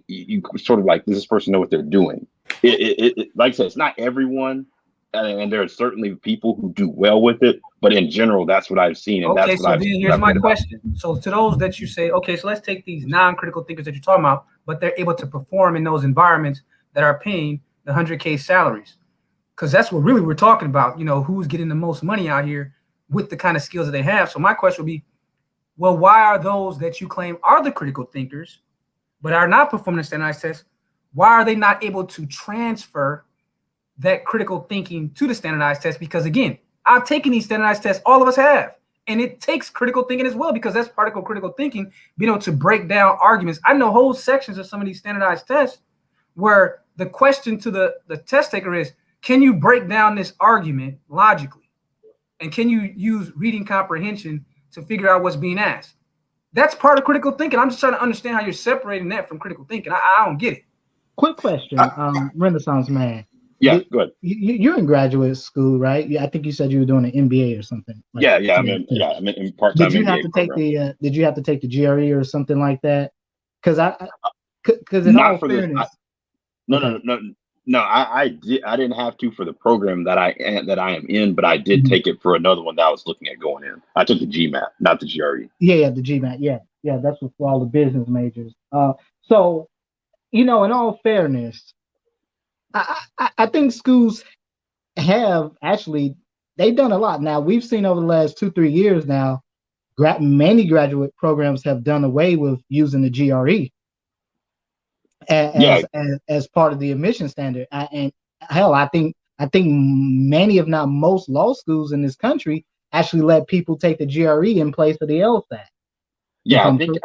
you sort of like, does this person know what they're doing? Like I said, it's not everyone, and there are certainly people who do well with it, but in general, that's what I've seen, and Okay, that's so what then here's I've my read about. question. So to those that you say, okay, so let's take these non-critical thinkers that you're talking about, but they're able to perform in those environments that are paying the 100K salaries, because that's what really we're talking about. You know, who's getting the most money out here with the kind of skills that they have. So my question would be, well, why are those that you claim are the critical thinkers, but are not performing the standardized test, why are they not able to transfer that critical thinking to the standardized test? Because again, I've taken these standardized tests, all of us have, and it takes critical thinking as well, because that's part of critical thinking, being able to break down arguments. I know whole sections of some of these standardized tests where the question to the test taker is, can you break down this argument logically? And can you use reading comprehension to figure out what's being asked? That's part of critical thinking. I'm just trying to understand how you're separating that from critical thinking. I don't get it. Quick question, Renaissance man. Yeah, go ahead. You're in graduate school, right? Yeah, I think you said you were doing an MBA or something. Like, I'm in part-time did you MBA have to program. take the did you have to take the GRE or something like that? Because in not all for fairness, no, I didn't have to for the program that I am in, but I did take it for another one that I was looking at going in. I took the GMAT, not the GRE. Yeah, the GMAT. Yeah, that's for all the business majors. So in all fairness, I think schools have actually they've done a lot. Now we've seen over the last 2-3 years now, many graduate programs have done away with using the GRE as part of the admission standard. And hell, I think many, if not most, law schools in this country actually let people take the GRE in place of the LSAT. Yeah, I think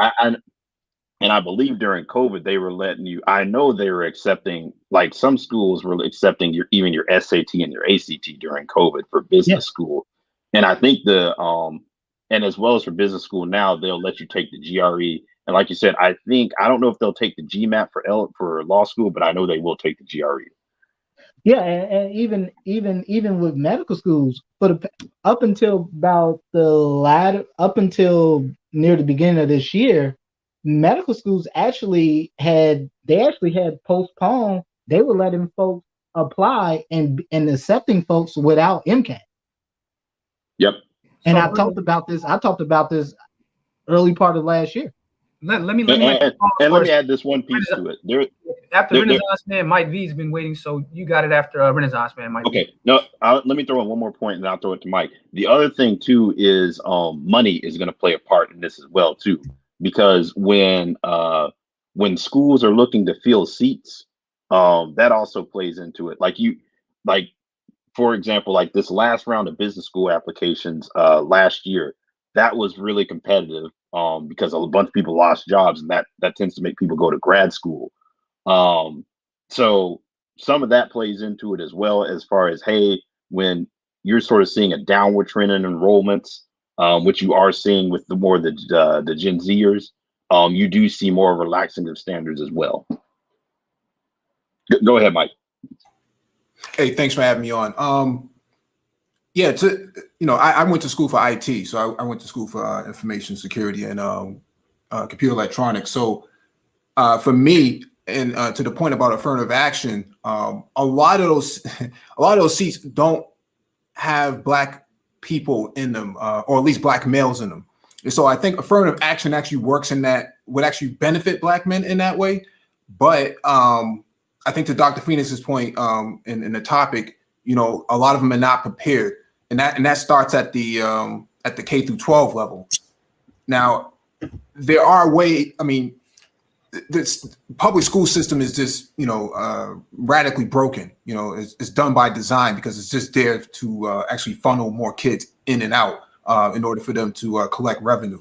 I believe during COVID they were letting you. I know they were accepting, like some schools were accepting even your SAT and your ACT during COVID for business school, and I think and as well as for business school now they'll let you take the GRE. And like you said, I don't know if they'll take the GMAT for law school, but I know they will take the GRE. Yeah, and even with medical schools, up until near the beginning of this year, medical schools actually had postponed. They were letting folks apply and accepting folks without MCAT. Yep. And I talked about this early part of last year. Let me add this one piece to it. After Renaissance Man, Mike V's been waiting, so you got it after Renaissance Man, Mike. Okay, no, let me throw in one more point, and then I'll throw it to Mike. The other thing too is money is going to play a part in this as well too, because when schools are looking to fill seats, that also plays into it. Like for example, like this last round of business school applications last year, that was really competitive because a bunch of people lost jobs, and that tends to make people go to grad school. So some of that plays into it as well, as far as, hey, when you're sort of seeing a downward trend in enrollments, which you are seeing with the Gen Zers, you do see more relaxing of standards as well. Go ahead, Mike. Hey, thanks for having me on. I went to school for IT, so I went to school for information security and computer electronics. So for me, and to the point about affirmative action, a lot of those seats don't have Black people in them, or at least Black males in them. And so I think affirmative action actually works in that, would actually benefit Black men in that way. But I think to Dr. Phoenix's point in the topic, a lot of them are not prepared, and that starts at the K through 12 level. Now, there are ways. I mean, this public school system is just radically broken. It's done by design because it's just there to actually funnel more kids in and out in order for them to collect revenue.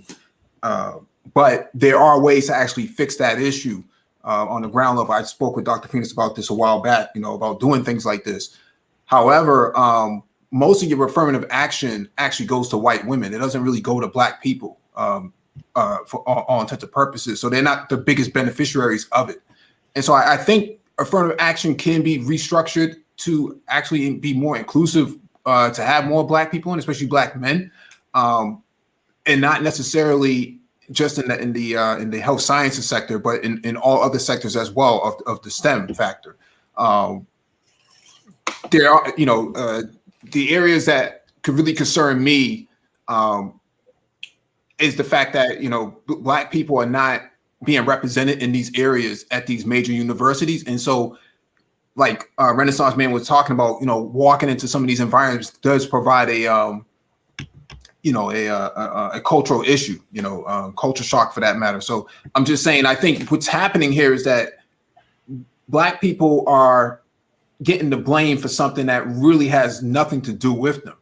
But there are ways to actually fix that issue on the ground level. I spoke with Dr. Phoenix about this a while back, about doing things like this. However, most of your affirmative action actually goes to white women. It doesn't really go to black people for all intents and purposes. So they're not the biggest beneficiaries of it. And so I think affirmative action can be restructured to actually be more inclusive, to have more black people and especially black men, and not necessarily just in the health sciences sector, but in all other sectors as well of the STEM factor. There are, the areas that could really concern me is the fact that, black people are not being represented in these areas at these major universities. And so, like Renaissance Man was talking about, walking into some of these environments does provide a cultural issue, culture shock for that matter. So I'm just saying, I think what's happening here is that black people are getting the blame for something that really has nothing to do with them.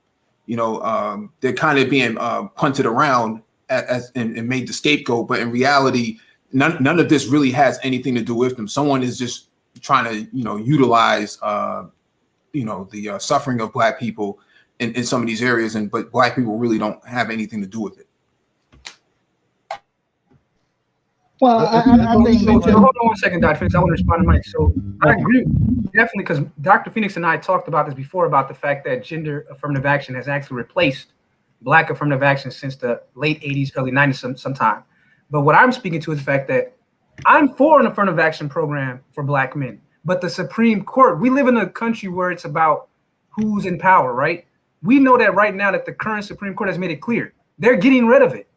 They're kind of being punted around and made the scapegoat, but in reality, none of this really has anything to do with them. Someone is just trying to, utilize, the suffering of black people in some of these areas, but black people really don't have anything to do with it. Well, I think so hold on 1 second, Dr. Phoenix. I want to respond to Mike. So I agree definitely, because Dr. Phoenix and I talked about this before, about the fact that gender affirmative action has actually replaced black affirmative action since the late 80s, early 90s sometime. But what I'm speaking to is the fact that I'm for an affirmative action program for black men. But the Supreme Court, we live in a country where it's about who's in power, right? We know that right now that the current Supreme Court has made it clear they're getting rid of it.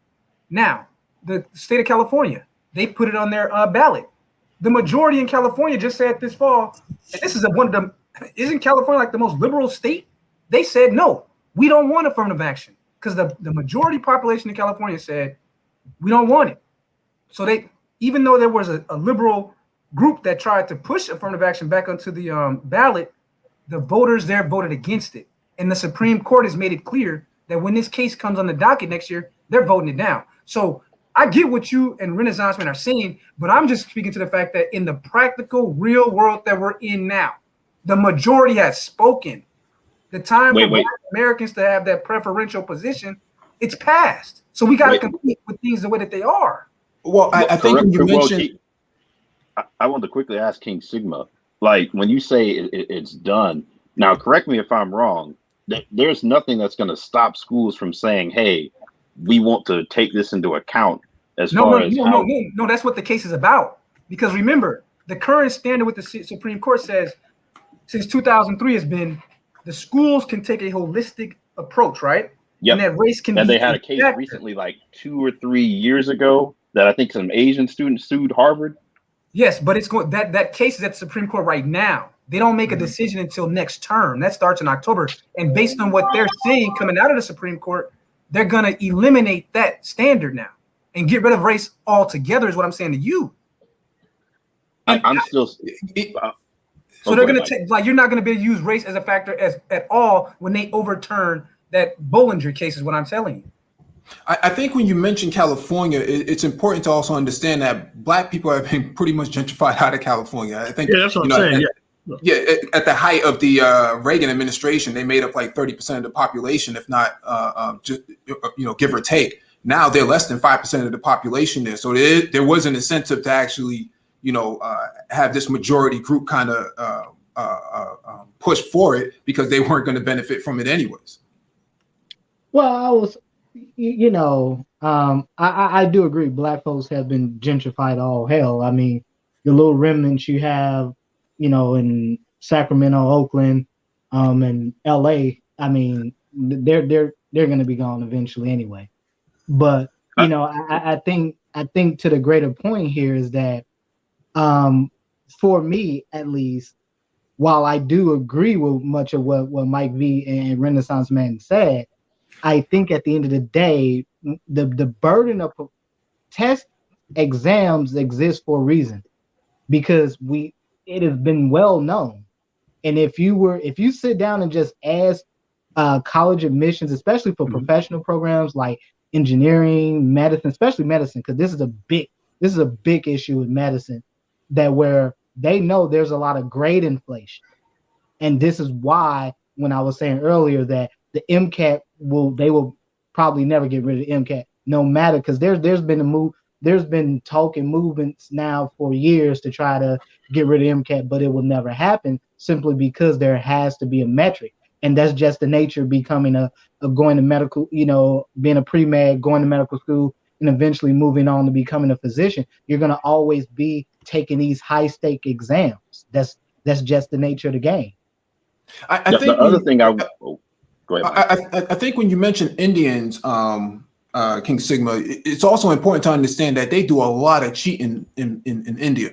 Now, the state of California, they put it on their ballot. The majority in California just said this fall, and this is one of them, isn't California like the most liberal state? They said, no, we don't want affirmative action, because the majority population in California said, we don't want it. So they, even though there was a liberal group that tried to push affirmative action back onto the ballot, the voters there voted against it. And the Supreme Court has made it clear that when this case comes on the docket next year, they're voting it down. So I get what you and Renaissance Men are saying, but I'm just speaking to the fact that in the practical, real world that we're in now, the majority has spoken. The time for Black Americans to have that preferential position, it's passed. So we got to compete with things the way that they are. Well, I think when you mentioned, I want to quickly ask King Sigma, like when you say it's done, now correct me if I'm wrong, there's nothing that's going to stop schools from saying, hey, we want to take this into account as far as No, that's what the case is about. Because remember, the current standard with the Supreme Court says since 2003 has been the schools can take a holistic approach, right? Yep. And that race can and be they had a case recently, like 2 or 3 years ago, that I think some Asian students sued Harvard. Yes, but it's going that case is at the Supreme Court right now. They don't make a decision until next term. That starts in October. And based on what they're saying coming out of the Supreme Court, they're going to eliminate that standard now and get rid of race altogether, is what I'm saying to you. I'm still. So they're going to take, like, you're not going to be able to use race as a factor at all when they overturn that Bollinger case, is what I'm telling you. I think when you mention California, it's important to also understand that Black people have been pretty much gentrified out of California. I think that's what I'm saying. At the height of the Reagan administration, they made up like 30% of the population, if not just give or take. Now they're less than 5% of the population there. So there was an incentive to actually have this majority group kind of push for it, because they weren't going to benefit from it anyways. Well, I do agree. Black folks have been gentrified all hell. I mean, the little remnants you have, in Sacramento, Oakland, and LA, I mean, they're going to be gone eventually anyway. But I think to the greater point here is that, for me at least, while I do agree with much of what Mike V and Renaissance Man said, I think at the end of the day, the burden of test exams exists for a reason, because it has been well known. And if you sit down and just ask college admissions, especially for professional programs like engineering, medicine, especially medicine, because this is a big issue with medicine, that where they know there's a lot of grade inflation. And this is why when I was saying earlier that the MCAT they will probably never get rid of the MCAT, no matter, because there's been talk and movements now for years to try to get rid of MCAT, but it will never happen simply because there has to be a metric. And that's just the nature of becoming a going to medical, being a pre-med, going to medical school, and eventually moving on to becoming a physician. You're going to always be taking these high stake exams. That's just the nature of the game. I think the other thing go ahead, I think when you mention Indians, King Sigma, it's also important to understand that they do a lot of cheating in India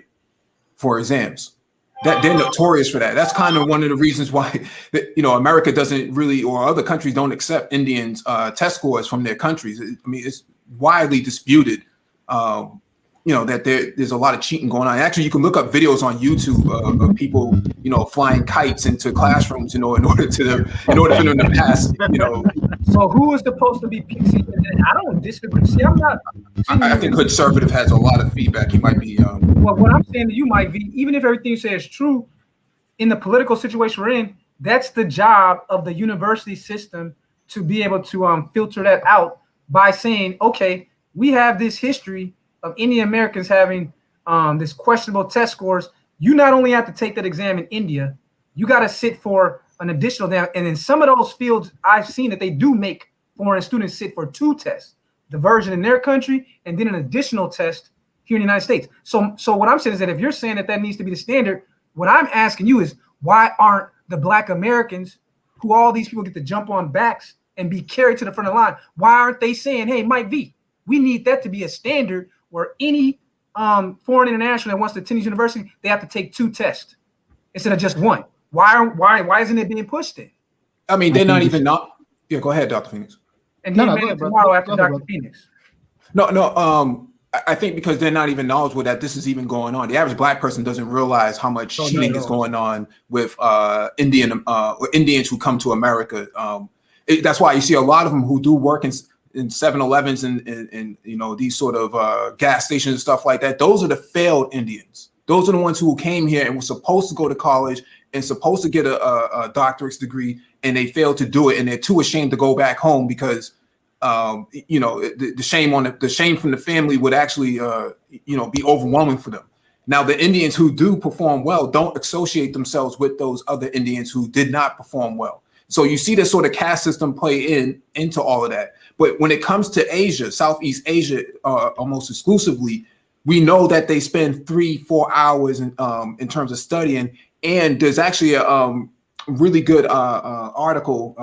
for exams. That they're notorious for that. That's kind of one of the reasons why America doesn't really, or other countries don't accept Indians' test scores from their countries. I mean, it's widely disputed. That there's a lot of cheating going on. Actually, you can look up videos on YouTube of people, flying kites into classrooms, in order for them to pass. So who is supposed to be PC? I don't disagree. See, I'm not. I think conservative has a lot of feedback. He might be. Well, what I'm saying to you might be, even if everything you say is true, in the political situation we're in, that's the job of the university system to be able to filter that out by saying, okay, we have this history of Indian Americans having this questionable test scores. You not only have to take that exam in India, you got to sit for an additional exam. And in some of those fields, I've seen that they do make foreign students sit for 2 tests, the version in their country, and then an additional test here in the United States. So what I'm saying is that if you're saying that needs to be the standard, what I'm asking you is, why aren't the Black Americans, who all these people get to jump on backs and be carried to the front of the line, why aren't they saying, hey, Mike V, we need that to be a standard where any foreign international that wants to attend university, they have to take 2 tests instead of just 1. Why isn't it being pushed in? I mean, they're not even not. Yeah, go ahead, Dr. Phoenix. And tomorrow after Dr. Phoenix. No. I think because they're not even knowledgeable that this is even going on. The average Black person doesn't realize how much cheating is going on with Indians who come to America. That's why you see a lot of them who do work in 7-Elevens and these sort of gas stations and stuff like that. Those are the failed Indians. Those are the ones who came here and were supposed to go to college and supposed to get a doctorate degree, and they failed to do it, and they're too ashamed to go back home because the shame from the family would actually be overwhelming for them. Now, the Indians who do perform well don't associate themselves with those other Indians who did not perform well. So you see this sort of caste system play into all of that. But when it comes to Asia, Southeast Asia, almost exclusively, we know that they spend 3-4 hours in terms of studying. And there's actually a really good article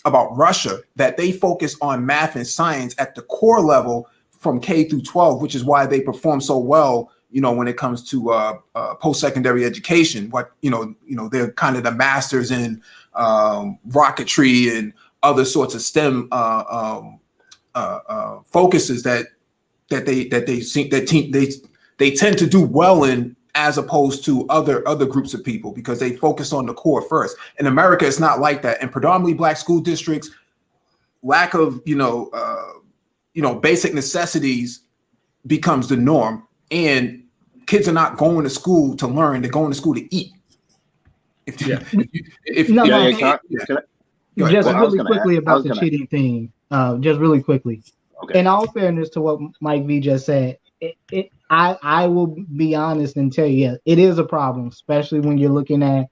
about Russia that they focus on math and science at the core level from K through 12, which is why they perform so well, when it comes to post-secondary education. They're kind of the masters in rocketry and other sorts of STEM focuses that they tend to do well in, as opposed to other groups of people, because they focus on the core first. In America, it's not like that. In predominantly Black school districts, lack of basic necessities becomes the norm, and kids are not going to school to learn; they're going to school to eat. Just really quickly about the cheating thing. Just really quickly. Okay. In all fairness to what Mike V just said, I will be honest and tell you, yeah, it is a problem, especially when you're looking at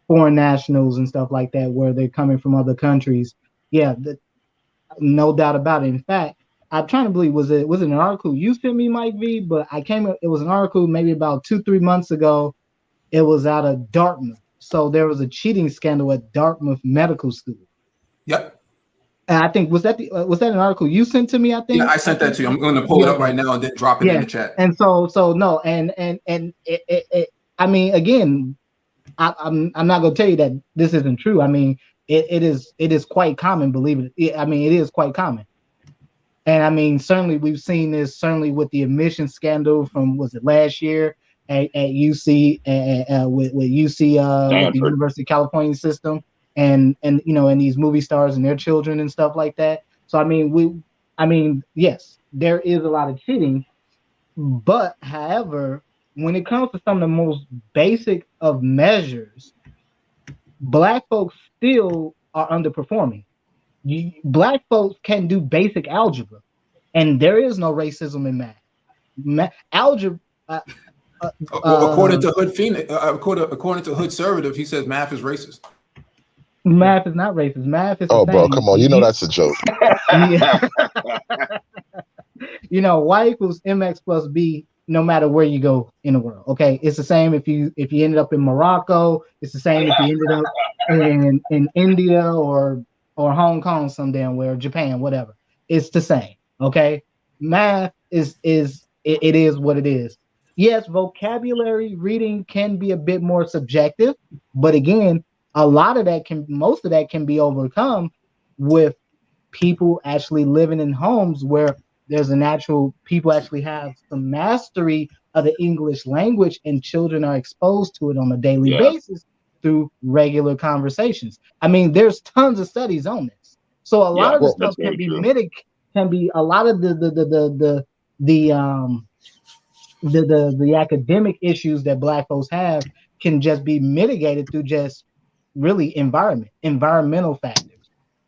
foreign nationals and stuff like that, where they're coming from other countries. Yeah, no doubt about it. In fact, I'm trying to believe, was it an article you sent me, Mike V? But it was an article maybe about 2-3 months ago. It was out of Dartmouth. So there was a cheating scandal at Dartmouth Medical School. Yep. And I think was that an article you sent to me? I think. Yeah, I sent that to you. I'm going to pull it up right now and then drop it in the chat. And so no, and it I mean, again, I'm not going to tell you that this isn't true. I mean, it is quite common. Believe it. I mean, it is quite common. And I mean, certainly we've seen this certainly with the admission scandal from, was it last year at UC with UC with the University of California system. And these movie stars and their children and stuff like that. So I mean, yes, there is a lot of cheating, but however, when it comes to some of the most basic of measures, Black folks still are underperforming. Black folks can do basic algebra, and there is no racism in math. Algebra. Well, according to Hood Phoenix, according to Hood Conservative, he says math is racist. Math is not racist. Math is Oh, the bro, same. come on. You know that's a joke. Yeah. Y equals mx plus b no matter where you go in the world. Okay, it's the same if you ended up in Morocco. It's the same if you ended up in India or Hong Kong, some damn where, Japan, whatever. It's the same. Okay, math is it is what it is. Yes, vocabulary reading can be a bit more subjective, but again, most of that can be overcome with people actually living in homes where there's a natural, people actually have some mastery of the English language and children are exposed to it on a daily basis through regular conversations. I mean, there's tons of studies on this. So a lot of the stuff can be a lot of the academic issues that Black folks have can just be mitigated through just really environmental factors.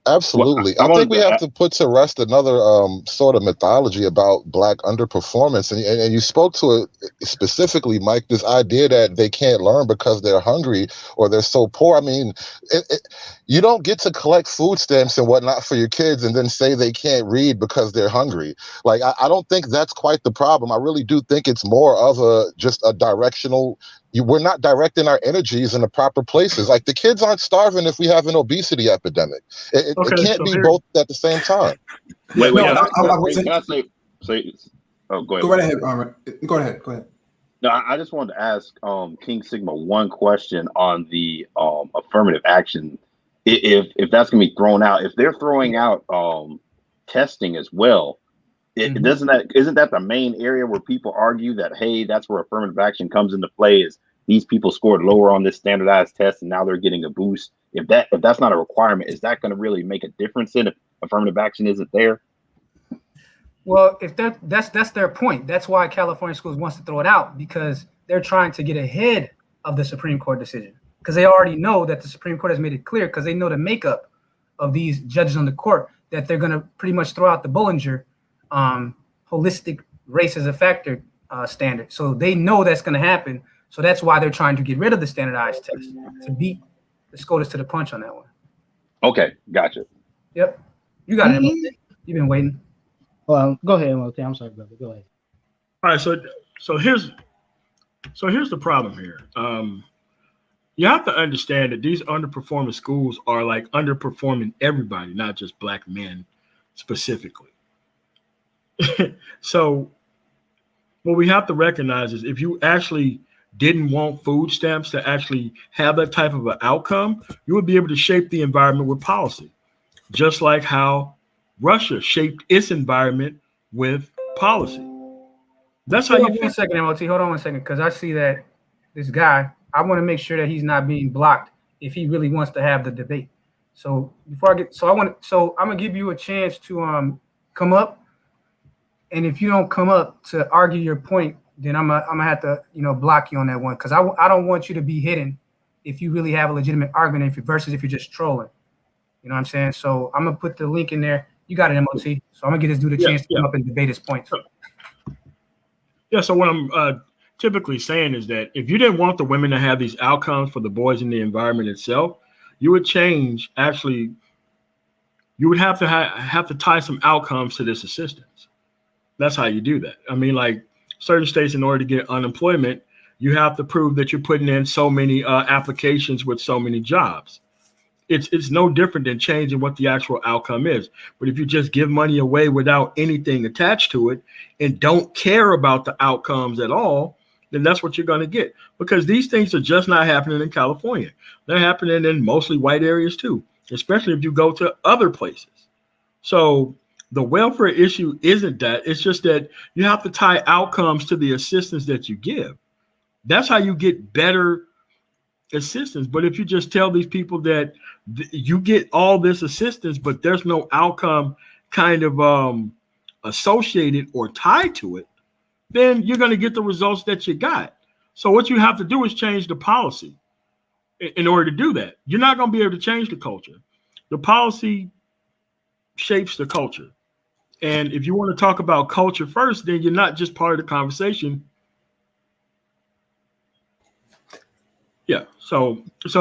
Absolutely. Well, I think we have to put to rest another sort of mythology about Black underperformance. And you spoke to it specifically, Mike, this idea that they can't learn because they're hungry or they're so poor. I mean, you don't get to collect food stamps and whatnot for your kids and then say they can't read because they're hungry. Like, I don't think that's quite the problem. I really do think it's more of just a directional. We're not directing our energies in the proper places. Like, the kids aren't starving if we have an obesity epidemic. It can't be both at the same time. Wait, No, can I say? Oh, go ahead. Go right ahead. Go ahead. No, I just wanted to ask King Sigma one question on the affirmative action. If that's going to be thrown out, if they're throwing out testing as well, isn't that the main area where people argue that, hey, that's where affirmative action comes into play, is these people scored lower on this standardized test and now they're getting a boost? If that's not a requirement, is that going to really make a difference if affirmative action isn't there? Well, if that's their point. That's why California schools wants to throw it out, because they're trying to get ahead of the Supreme Court decision, because they already know that the Supreme Court has made it clear, because they know the makeup of these judges on the court, that they're going to pretty much throw out the Bollinger holistic race as a factor standard. So they know that's going to happen. So that's why they're trying to get rid of the standardized test, to beat the SCOTUS to the punch on that one. Okay, gotcha. Yep, you got it. You've been waiting. Well, go ahead, MOT. I'm sorry, brother. Go ahead. All right, so here's the problem here. You have to understand that these underperforming schools are like underperforming everybody, not just Black men specifically. So what we have to recognize is, if you actually didn't want food stamps to actually have that type of an outcome, you would be able to shape the environment with policy, just like how Russia shaped its environment with policy. That's how you feel. 1 second, MOT. Hold on 1 second, because I see that this guy, I want to make sure that he's not being blocked if he really wants to have the debate. So before I get, I'm gonna give you a chance to come up, and if you don't come up to argue your point, then I'm gonna have to block you on that one, because I don't want you to be hidden if you really have a legitimate argument versus if you're just trolling. You know what I'm saying? So I'm gonna put the link in there. You got it, MOT. So I'm gonna give this dude a chance to come up and debate his points. Yeah. So what I'm typically saying is that if you didn't want the women to have these outcomes for the boys in the environment itself, you would change. Actually, you would have to tie some outcomes to this assistance. That's how you do that. I mean, like certain states, in order to get unemployment, you have to prove that you're putting in so many applications with so many jobs. It's no different than changing what the actual outcome is. But if you just give money away without anything attached to it and don't care about the outcomes at all, then that's what you're going to get. Because these things are just not happening in California. They're happening in mostly white areas too, especially if you go to other places. So the welfare issue isn't that. It's just that you have to tie outcomes to the assistance that you give. That's how you get better assistance. But if you just tell these people that you get all this assistance, but there's no outcome kind of associated or tied to it, then you're going to get the results that you got. So what you have to do is change the policy. in order to do that. You're not going to be able to change the culture. The policy shapes the culture. And if you want to talk about culture first, then you're not just part of the conversation. Yeah. So that's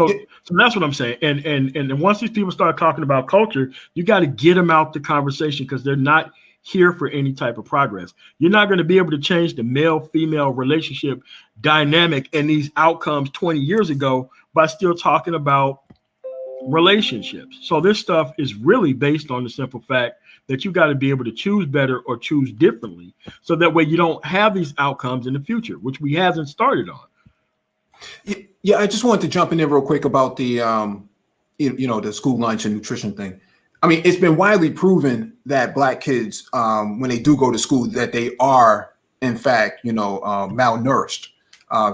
what I'm saying. And once these people start talking about culture, you got to get them out the conversation because they're not here for any type of progress. You're not going to be able to change the male-female relationship dynamic and these outcomes 20 years ago by still talking about relationships. So this stuff is really based on the simple fact that you got to be able to choose better or choose differently. So that way you don't have these outcomes in the future, which we haven't started on. Yeah, I just wanted to jump in there real quick about the, the school lunch and nutrition thing. I mean, it's been widely proven that Black kids, when they do go to school, that they are, in fact, malnourished.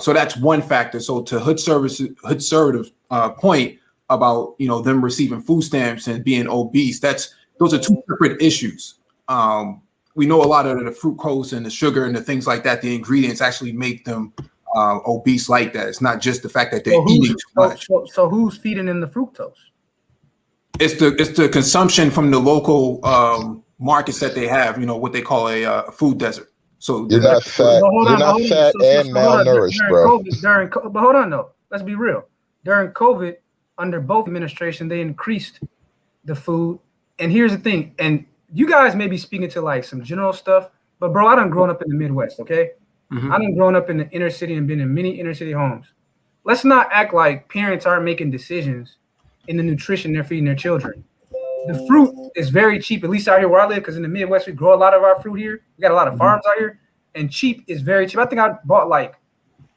So that's one factor. So to Hood's point about, them receiving food stamps and being obese, those are two separate issues. We know a lot of the fructose and the sugar and the things like that, the ingredients actually make them obese like that. It's not just the fact that they're eating too much. So who's feeding them the fructose? It's the consumption from the local markets that they have. What they call a food desert. So you're not fat. You're not fat and malnourished, bro. But hold on, though. Let's be real. During COVID, under both administrations, they increased the food. And here's the thing. And you guys may be speaking to like some general stuff, but bro, I done grown up in the Midwest. Okay. Mm-hmm. I done grown up in the inner city and been in many inner city homes. Let's not act like parents aren't making decisions in the nutrition they're feeding their children. The fruit is very cheap, at least out here where I live, because in the Midwest, we grow a lot of our fruit here. We got a lot of farms out here, and cheap is very cheap. I think I bought like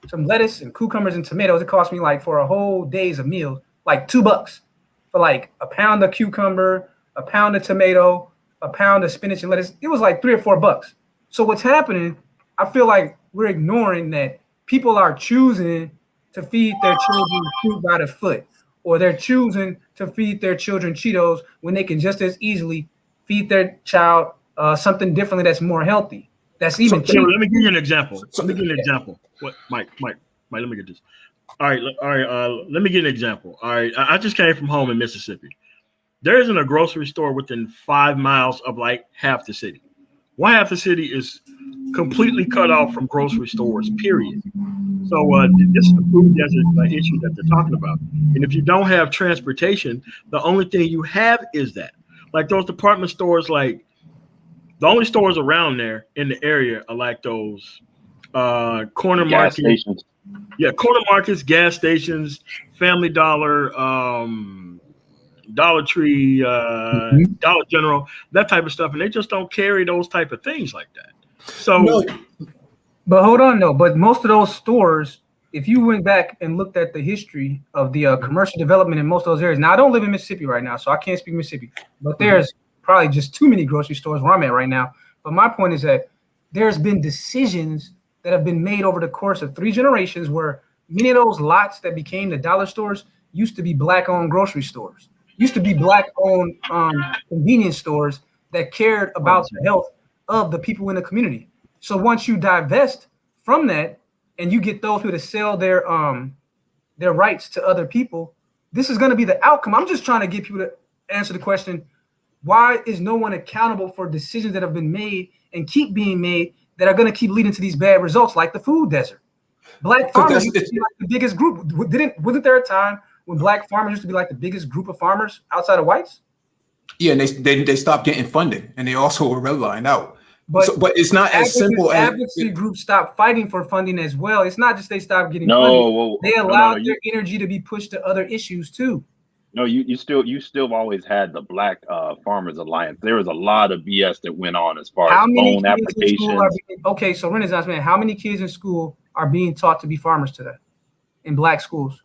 some lettuce and cucumbers and tomatoes. It cost me like for a whole day's of meal, like $2 for like a pound of cucumber, a pound of tomato, a pound of spinach and lettuce. It was like $3 or $4. So what's happening, I feel like we're ignoring that people are choosing to feed their children fruit by the foot, or they're choosing to feed their children Cheetos when they can just as easily feed their child something differently that's more healthy. That's even cheaper. Let me give you an example. What, Mike, let me get this. All right. Let me give an example. All right. I just came from home in Mississippi. There isn't a grocery store within 5 miles of like half the city. One half the city is completely cut off from grocery stores, period. So this is the food desert issue that they're talking about. And if you don't have transportation, the only thing you have is that. Like those department stores, like the only stores around there in the area are like those corner markets. Stations. Yeah, corner markets, gas stations, Family Dollar, Dollar Tree, Dollar General, that type of stuff. And they just don't carry those type of things like that. So, but hold on, though. But most of those stores, if you went back and looked at the history of the commercial development in most of those areas. Now, I don't live in Mississippi right now, so I can't speak Mississippi. But there's probably just too many grocery stores where I'm at right now. But my point is that there's been decisions that have been made over the course of 3 generations where many of those lots that became the dollar stores used to be Black-owned grocery stores, used to be Black-owned convenience stores that cared about the health of the people in the community. So once you divest from that and you get those people to sell their rights to other people, this is going to be the outcome. I'm just trying to get people to answer the question, why is no one accountable for decisions that have been made and keep being made that are going to keep leading to these bad results, like the food desert? Black farmers used to be like the biggest group. Wasn't there a time when Black farmers used to be like the biggest group of farmers outside of whites? Yeah, and they stopped getting funding, and they also were redlined out. But it's not as simple as advocacy groups stopped fighting for funding as well. It's not just they stopped getting funding. They allowed their energy to be pushed to other issues too. No, you still always had the Black Farmers Alliance. There was a lot of BS that went on as far as loan applications. Okay, so Renaissance man, how many kids in school are being taught to be farmers today in Black schools?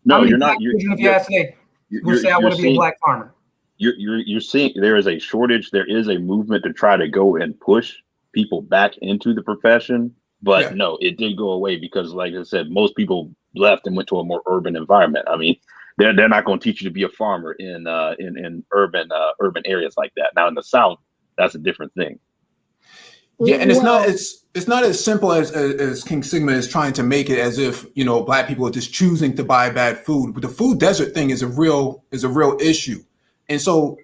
No, you're not. If you ask today, will say I want to be a Black farmer. You're seeing there is a shortage. There is a movement to try to go and push people back into the profession. But no, it did go away because, like I said, most people left and went to a more urban environment. I mean, they're not going to teach you to be a farmer in urban areas like that. Now in the South, that's a different thing. Yeah, and Well, it's not as simple as King Sigma is trying to make it, as if Black people are just choosing to buy bad food. But the food desert thing is a real issue, and so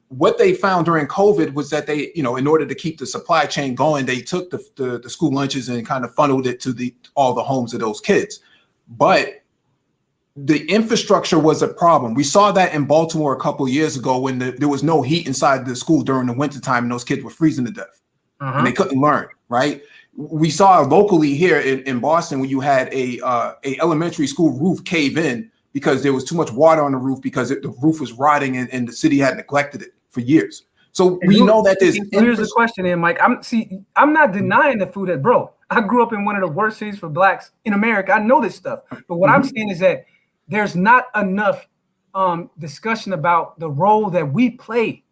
what they found during COVID was that they, in order to keep the supply chain going, they took the school lunches and kind of funneled it to all the homes of those kids. But the infrastructure was a problem. We saw that in Baltimore a couple of years ago when there was no heat inside the school during the wintertime and those kids were freezing to death and they couldn't learn, right? We saw locally here in Boston when you had a elementary school roof cave in because there was too much water on the roof because the roof was rotting and the city had neglected it for years. So we know that there's. Here's the question, then, Mike. I'm not denying the food bro. I grew up in one of the worst cities for Blacks in America. I know this stuff, but what I'm saying is that there's not enough discussion about the role that we play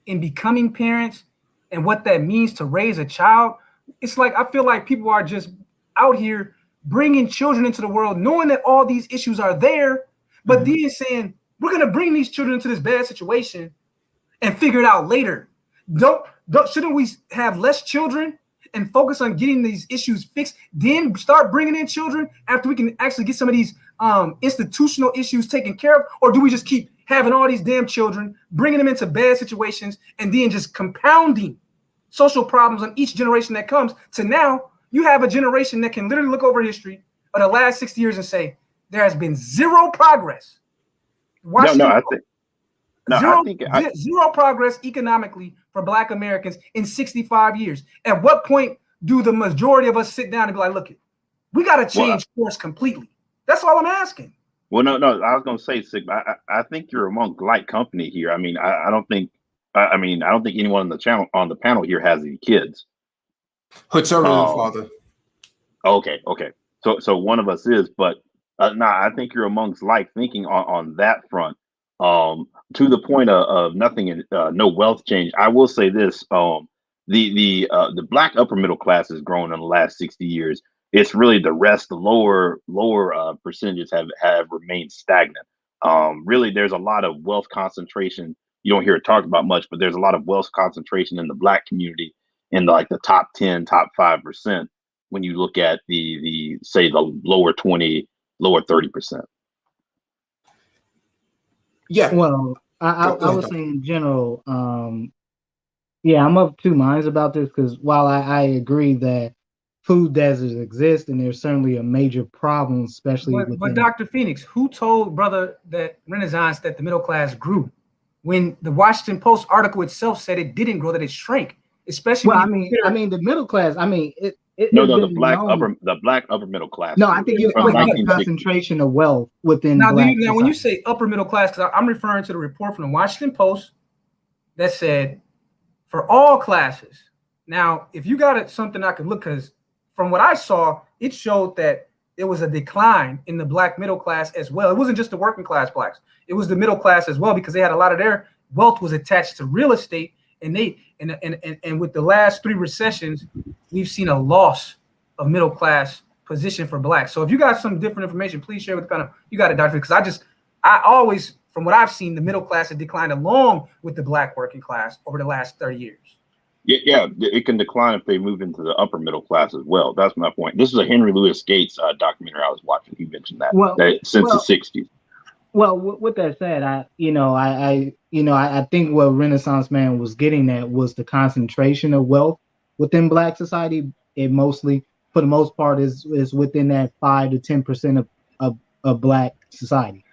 in becoming parents and what that means to raise a child. It's like I feel like people are just out here bringing children into the world, knowing that all these issues are there, but then saying we're going to bring these children into this bad situation and figure it out later. Shouldn't we have less children and focus on getting these issues fixed, then start bringing in children after we can actually get some of these institutional issues taken care of? Or do we just keep having all these damn children, bringing them into bad situations, and then just compounding social problems on each generation that comes to now you have a generation that can literally look over history of the last 60 years and say there has been zero progress. I think zero progress economically for Black Americans in 65 years. At what point do the majority of us sit down and be like, look, we got to change course completely? That's all I'm asking. Well, no, I was going to say, Sigma, I think you're among light company here. I mean, I don't think anyone on the panel here has any kids. Father. Okay. So one of us is, but I think you're amongst like thinking on that front. To the point of nothing and no wealth change, I will say this: the Black upper middle class has grown in the last 60 years. It's really the rest, the lower percentages have remained stagnant. Really, there's a lot of wealth concentration. You don't hear it talked about much, but there's a lot of wealth concentration in the Black community in the top 10, top 5%. When you look at the lower 20, lower 30%. Yeah. Well, I would say in general, I'm of two minds about this because while I agree that food deserts exist and there's certainly a major problem, especially but Dr. Phoenix, who told brother that Renaissance that the middle class grew when the Washington Post article itself said it didn't grow, that it shrank? Especially the middle class. The Black upper middle class. No, I think you have a concentration of wealth within. Now, when you say upper middle class, because I'm referring to the report from the Washington Post that said for all classes. Now, if you got something I could look, because from what I saw, it showed that there was a decline in the Black middle class as well. It wasn't just the working class Blacks; it was the middle class as well, because they had a lot of their wealth was attached to real estate. And with the last 3 recessions, we've seen a loss of middle class position for Blacks. So if you got some different information, please share with the panel. You got it, Dr. Because I always, from what I've seen, the middle class has declined along with the Black working class over the last 30 years. Yeah, it can decline if they move into the upper middle class as well. That's my point. This is a Henry Louis Gates documentary I was watching. He mentioned that, since the 60s. Well, with that said, I think what Renaissance Man was getting at was the concentration of wealth within Black society. It mostly, for the most part, is within that 5 to 10% of Black society,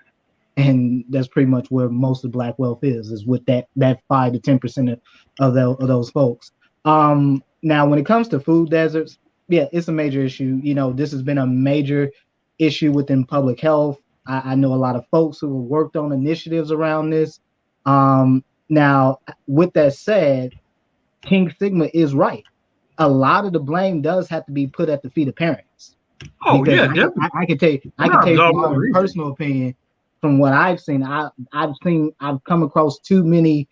and that's pretty much where most of Black wealth is with that 5 to 10% of those folks. Now, when it comes to food deserts, it's a major issue. This has been a major issue within public health. I know a lot of folks who have worked on initiatives around this. Now, with that said, King Sigma is right. A lot of the blame does have to be put at the feet of parents. Oh, because I can tell you from my personal opinion, from what I've seen, I've come across too many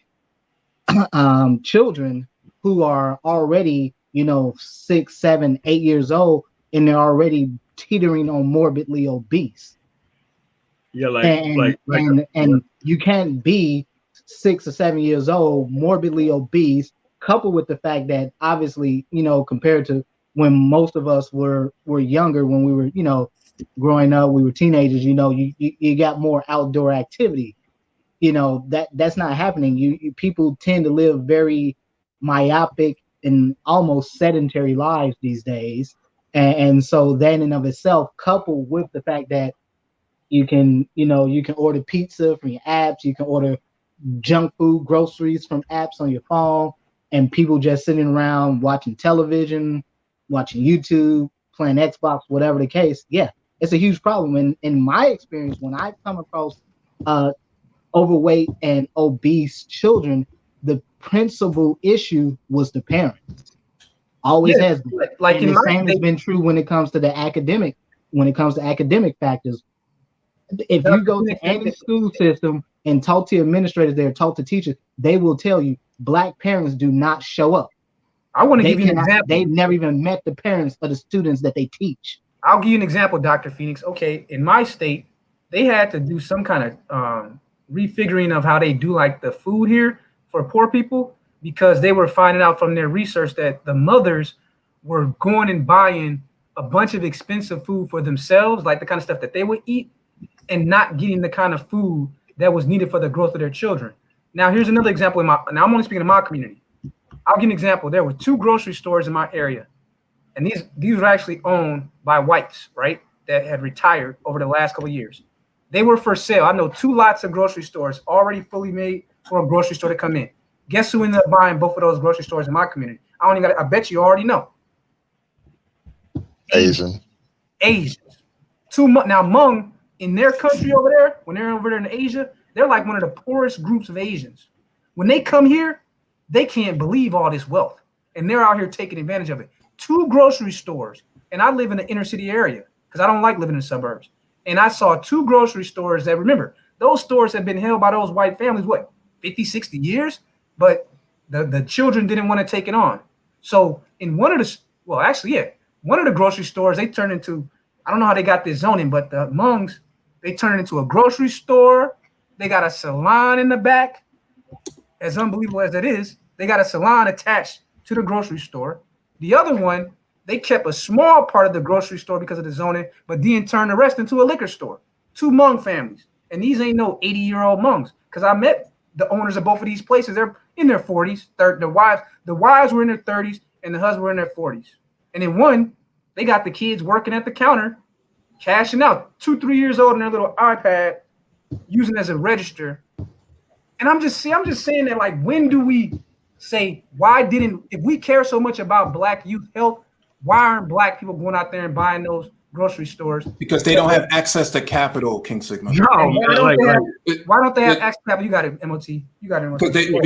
children who are already, 6, 7, 8 years old, and they're already teetering on morbidly obese. Yeah, and you can't be 6 or 7 years old, morbidly obese, coupled with the fact that obviously, compared to when most of us were younger, when we were, growing up, we were teenagers, you got more outdoor activity. That's not happening. People tend to live very myopic and almost sedentary lives these days. And so that in and of itself, coupled with the fact that you can order pizza from your apps, you can order junk food, groceries from apps on your phone, and people just sitting around watching television, watching YouTube, playing Xbox, whatever the case. Yeah, it's a huge problem. And in my experience, when I've come across overweight and obese children, the principal issue was the parents. Always has been. Like and the same has been true when it comes to academic factors. If you go to any school system and talk to administrators there, talk to teachers, they will tell you Black parents do not show up. I want to give you an example. They've never even met the parents of the students that they teach. I'll give you an example, Dr. Phoenix. Okay, in my state, they had to do some kind of refiguring of how they do like the food here for poor people, because they were finding out from their research that the mothers were going and buying a bunch of expensive food for themselves, like the kind of stuff that they would eat, and not getting the kind of food that was needed for the growth of their children. Now, here's another example. Now I'm only speaking of my community. I'll give you an example. There were 2 grocery stores in my area, and these were actually owned by whites, right, that had retired over the last couple of years. They were for sale. I know 2 lots of grocery stores already fully made for a grocery store to come in. Guess who ended up buying both of those grocery stores in my community? I bet you already know. Asians. Now, Hmong, in their country over there, when they're over there in Asia, they're like one of the poorest groups of Asians. When they come here, they can't believe all this wealth, and they're out here taking advantage of it. 2 grocery stores, and I live in the inner city area because I don't like living in the suburbs. And I saw 2 grocery stores that, remember, those stores have been held by those white families, 50, 60 years? But the children didn't want to take it on. So in one of the grocery stores, they turned into, I don't know how they got this zoning, but the Hmongs, they turned it into a grocery store. They got a salon in the back. As unbelievable as that is, they got a salon attached to the grocery store. The other one, they kept a small part of the grocery store because of the zoning, but then turned the rest into a liquor store. 2 Hmong families. And these ain't no 80-year-old Hmongs, because I met the owners of both of these places. They're in their 40s. The wives were in their 30s, and the husbands were in their 40s. And in one, they got the kids working at the counter, cashing out, 2-3 years old, in their little iPad, using it as a register. And I'm just saying that, like, when do we say, if we care so much about Black youth health, why aren't Black people going out there and buying those grocery stores? Because they don't have access to capital, King Sigma. No, why don't they have access to capital? You got it, MOT. You got it.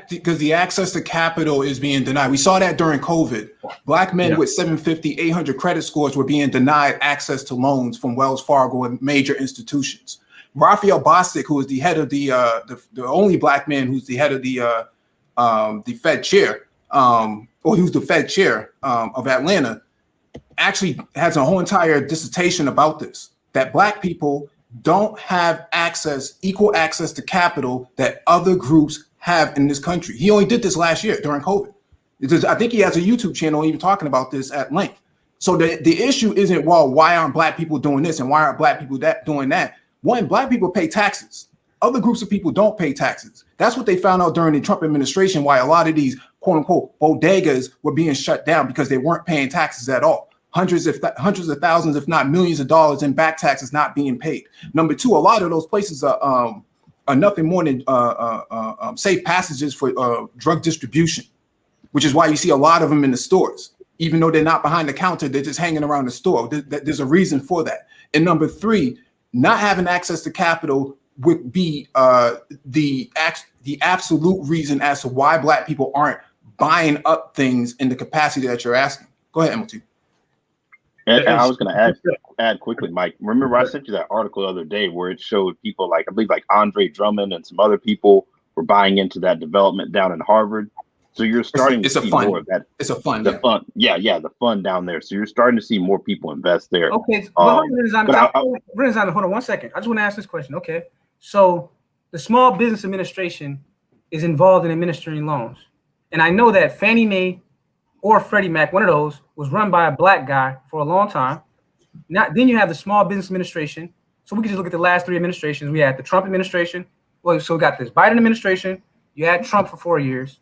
Because the access to capital is being denied. We saw that during COVID. Black men with 750, 800 credit scores were being denied access to loans from Wells Fargo and major institutions. Raphael Bostic, who is the head of the only Black man who's the head of the Fed chair, or he was the Fed chair of Atlanta, actually has a whole entire dissertation about this, that Black people don't have equal access to capital that other groups have in this country. He only did this last year during COVID. I think he has a YouTube channel even talking about this at length. So the issue isn't, well, why aren't Black people doing this and why aren't Black people doing that? One, Black people pay taxes. Other groups of people don't pay taxes. That's what they found out during the Trump administration, why a lot of these quote unquote bodegas were being shut down, because they weren't paying taxes at all. Hundreds of thousands, if not millions of dollars in back taxes not being paid. Number 2, a lot of those places are nothing more than safe passages for drug distribution, which is why you see a lot of them in the stores. Even though they're not behind the counter, they're just hanging around the store. There's a reason for that. And number 3, not having access to capital would be the absolute reason as to why Black people aren't buying up things in the capacity that you're asking. Go ahead, MLT. And I was going to add quickly, Mike. Remember, I sent you that article the other day where it showed people like, I believe, like Andre Drummond and some other people were buying into that development down in Harvard. So you're starting to see more of that. It's a fund. The fund, the fund down there. So you're starting to see more people invest there. Okay, hold on 1 second. I just want to ask this question. Okay, so the Small Business Administration is involved in administering loans. And I know that Fannie Mae or Freddie Mac, one of those, was run by a black guy for a long time. Now, then you have the Small Business Administration. So we can just look at the last 3 administrations. We had the Trump administration. Well, so we got this Biden administration. You had Trump for 4 years.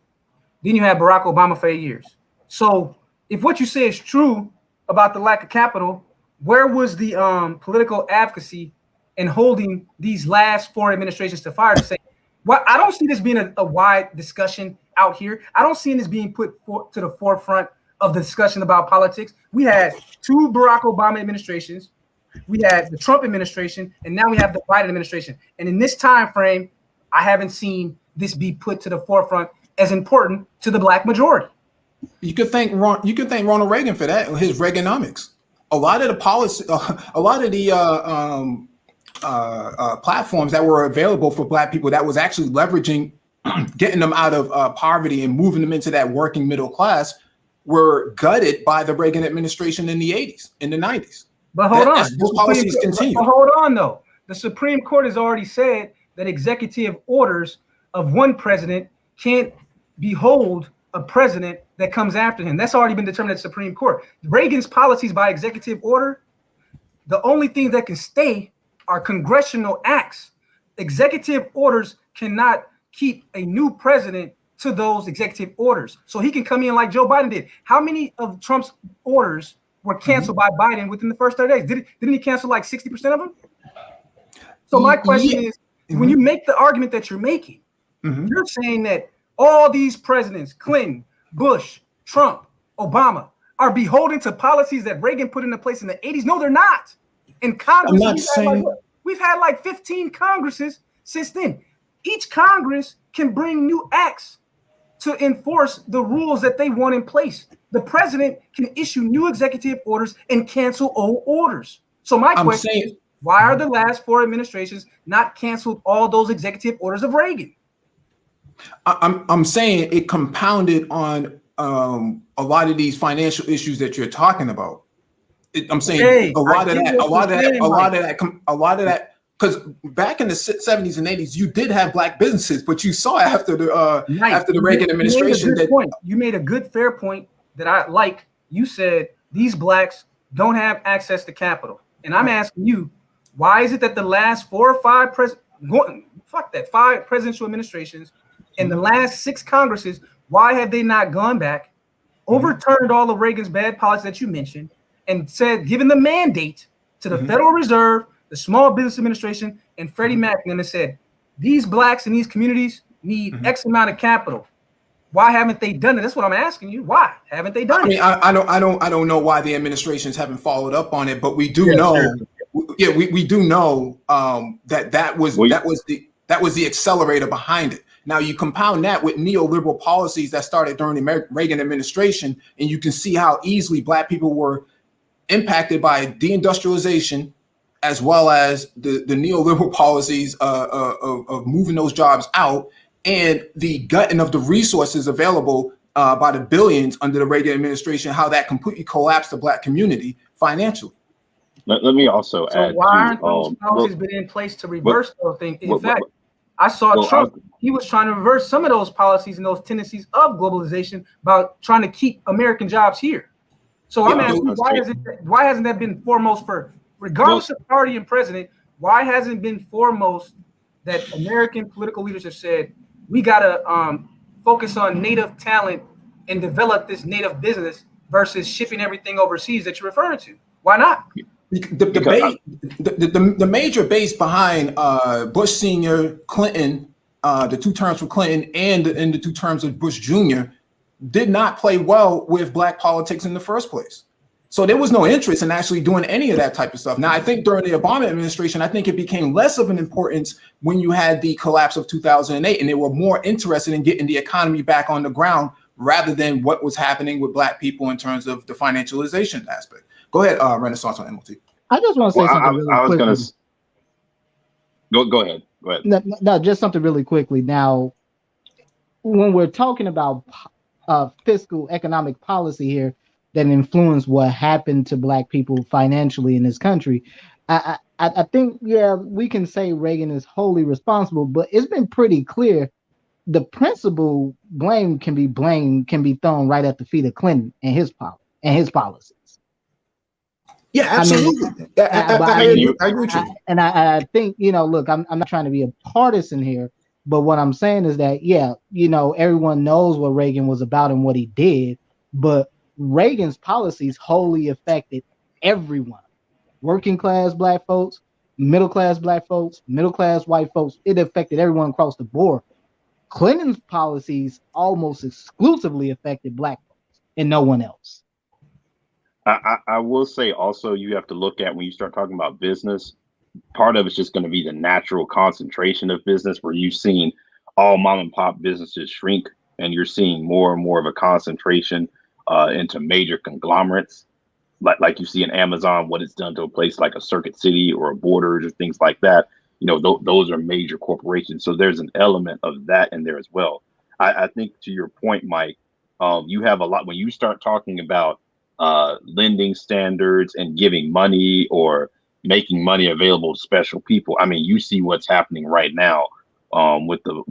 Then you had Barack Obama for 8 years. So if what you say is true about the lack of capital, where was the political advocacy in holding these last 4 administrations to fire to say, well, I don't see this being a wide discussion out here. I don't see this being put to the forefront of the discussion about politics. We had 2 Barack Obama administrations. We had the Trump administration, and now we have the Biden administration. And in this time frame, I haven't seen this be put to the forefront as important to the black majority. You could thank Ronald Reagan for that. His Reaganomics. A lot of the policy, a lot of the platforms that were available for black people that was actually leveraging, getting them out of poverty and moving them into that working middle class were gutted by the Reagan administration in the 80s, in the 90s. But hold on, those policies continue. But hold on, though. The Supreme Court has already said that executive orders of one president can't behold a president that comes after him. That's already been determined at the Supreme Court. Reagan's policies by executive order, the only things that can stay are congressional acts. Executive orders cannot keep a new president to those executive orders. So he can come in like Joe Biden did. How many of Trump's orders were canceled by Biden within the first 30 days? Didn't he cancel like 60% of them? So my question is, when you make the argument that you're making, you're saying that all these presidents, Clinton, Bush, Trump, Obama, are beholden to policies that Reagan put into place in the 80s. No, they're not. In Congress, we've had like 15 Congresses since then. Each Congress can bring new acts to enforce the rules that they want in place. The president can issue new executive orders and cancel old orders. So my question is, why are the last 4 administrations not canceled all those executive orders of Reagan? I'm saying it compounded on a lot of these financial issues that you're talking about. I'm saying a lot of that, because back in the 70s and 80s, you did have black businesses, but you saw after the Reagan administration you made a good, fair point that I like. You said these blacks don't have access to capital, and I'm asking you, why is it that the last 4 or 5 5 presidential administrations and the last 6 Congresses, why have they not gone back, overturned all of Reagan's bad policies that you mentioned, and said, given the mandate to the Federal Reserve, the Small Business Administration, and Freddie Mac, and they said, these blacks in these communities need X amount of capital. Why haven't they done it? That's what I'm asking you. Why haven't they done it? I don't know why the administrations haven't followed up on it, but we do know. Sure. We do know that was the accelerator behind it. Now you compound that with neoliberal policies that started during the Reagan administration, and you can see how easily black people were impacted by deindustrialization, as well as the neoliberal policies of moving those jobs out and the gutting of the resources available by the billions under the Reagan administration, how that completely collapsed the black community financially. Let me also add. Why aren't those policies been in place to reverse those things? In fact, I saw Trump. He was trying to reverse some of those policies and those tendencies of globalization about trying to keep American jobs here. So I'm asking, why hasn't that been foremost for, regardless of party and president, why hasn't it been foremost that American political leaders have said, we got to focus on native talent and develop this native business versus shipping everything overseas that you're referring to? Why not? The major base behind Bush Sr., Clinton, the 2 terms for Clinton, and in the 2 terms of Bush Jr. did not play well with black politics in the first place. So there was no interest in actually doing any of that type of stuff. Now, I think during the Obama administration, I think it became less of an importance when you had the collapse of 2008, and they were more interested in getting the economy back on the ground rather than what was happening with black people in terms of the financialization aspect. Go ahead, Renaissance on MLT. I just want to say something really quickly. Go ahead. Go ahead. No, just something really quickly. Now, when we're talking about fiscal economic policy here that influence what happened to black people financially in this country, I think, we can say Reagan is wholly responsible, but it's been pretty clear the principal blame can be thrown right at the feet of Clinton and his policies. Yeah, absolutely. I agree with you. And I think, look, I'm not trying to be a partisan here, but what I'm saying is that, yeah, everyone knows what Reagan was about and what he did, but Reagan's policies wholly affected everyone. Working class black folks, middle class black folks, middle class white folks. It affected everyone across the board. Clinton's policies almost exclusively affected black folks and no one else. I will say also, you have to look at when you start talking about business, part of it's just going to be the natural concentration of business where you've seen all mom and pop businesses shrink and you're seeing more and more of a concentration into major conglomerates. Like you see in Amazon, what it's done to a place like a Circuit City or a Borders or things like that. Those are major corporations. So there's an element of that in there as well. I think to your point, Mike, you have a lot when you start talking about lending standards and giving money or making money available to special people. I mean, you see what's happening right now with the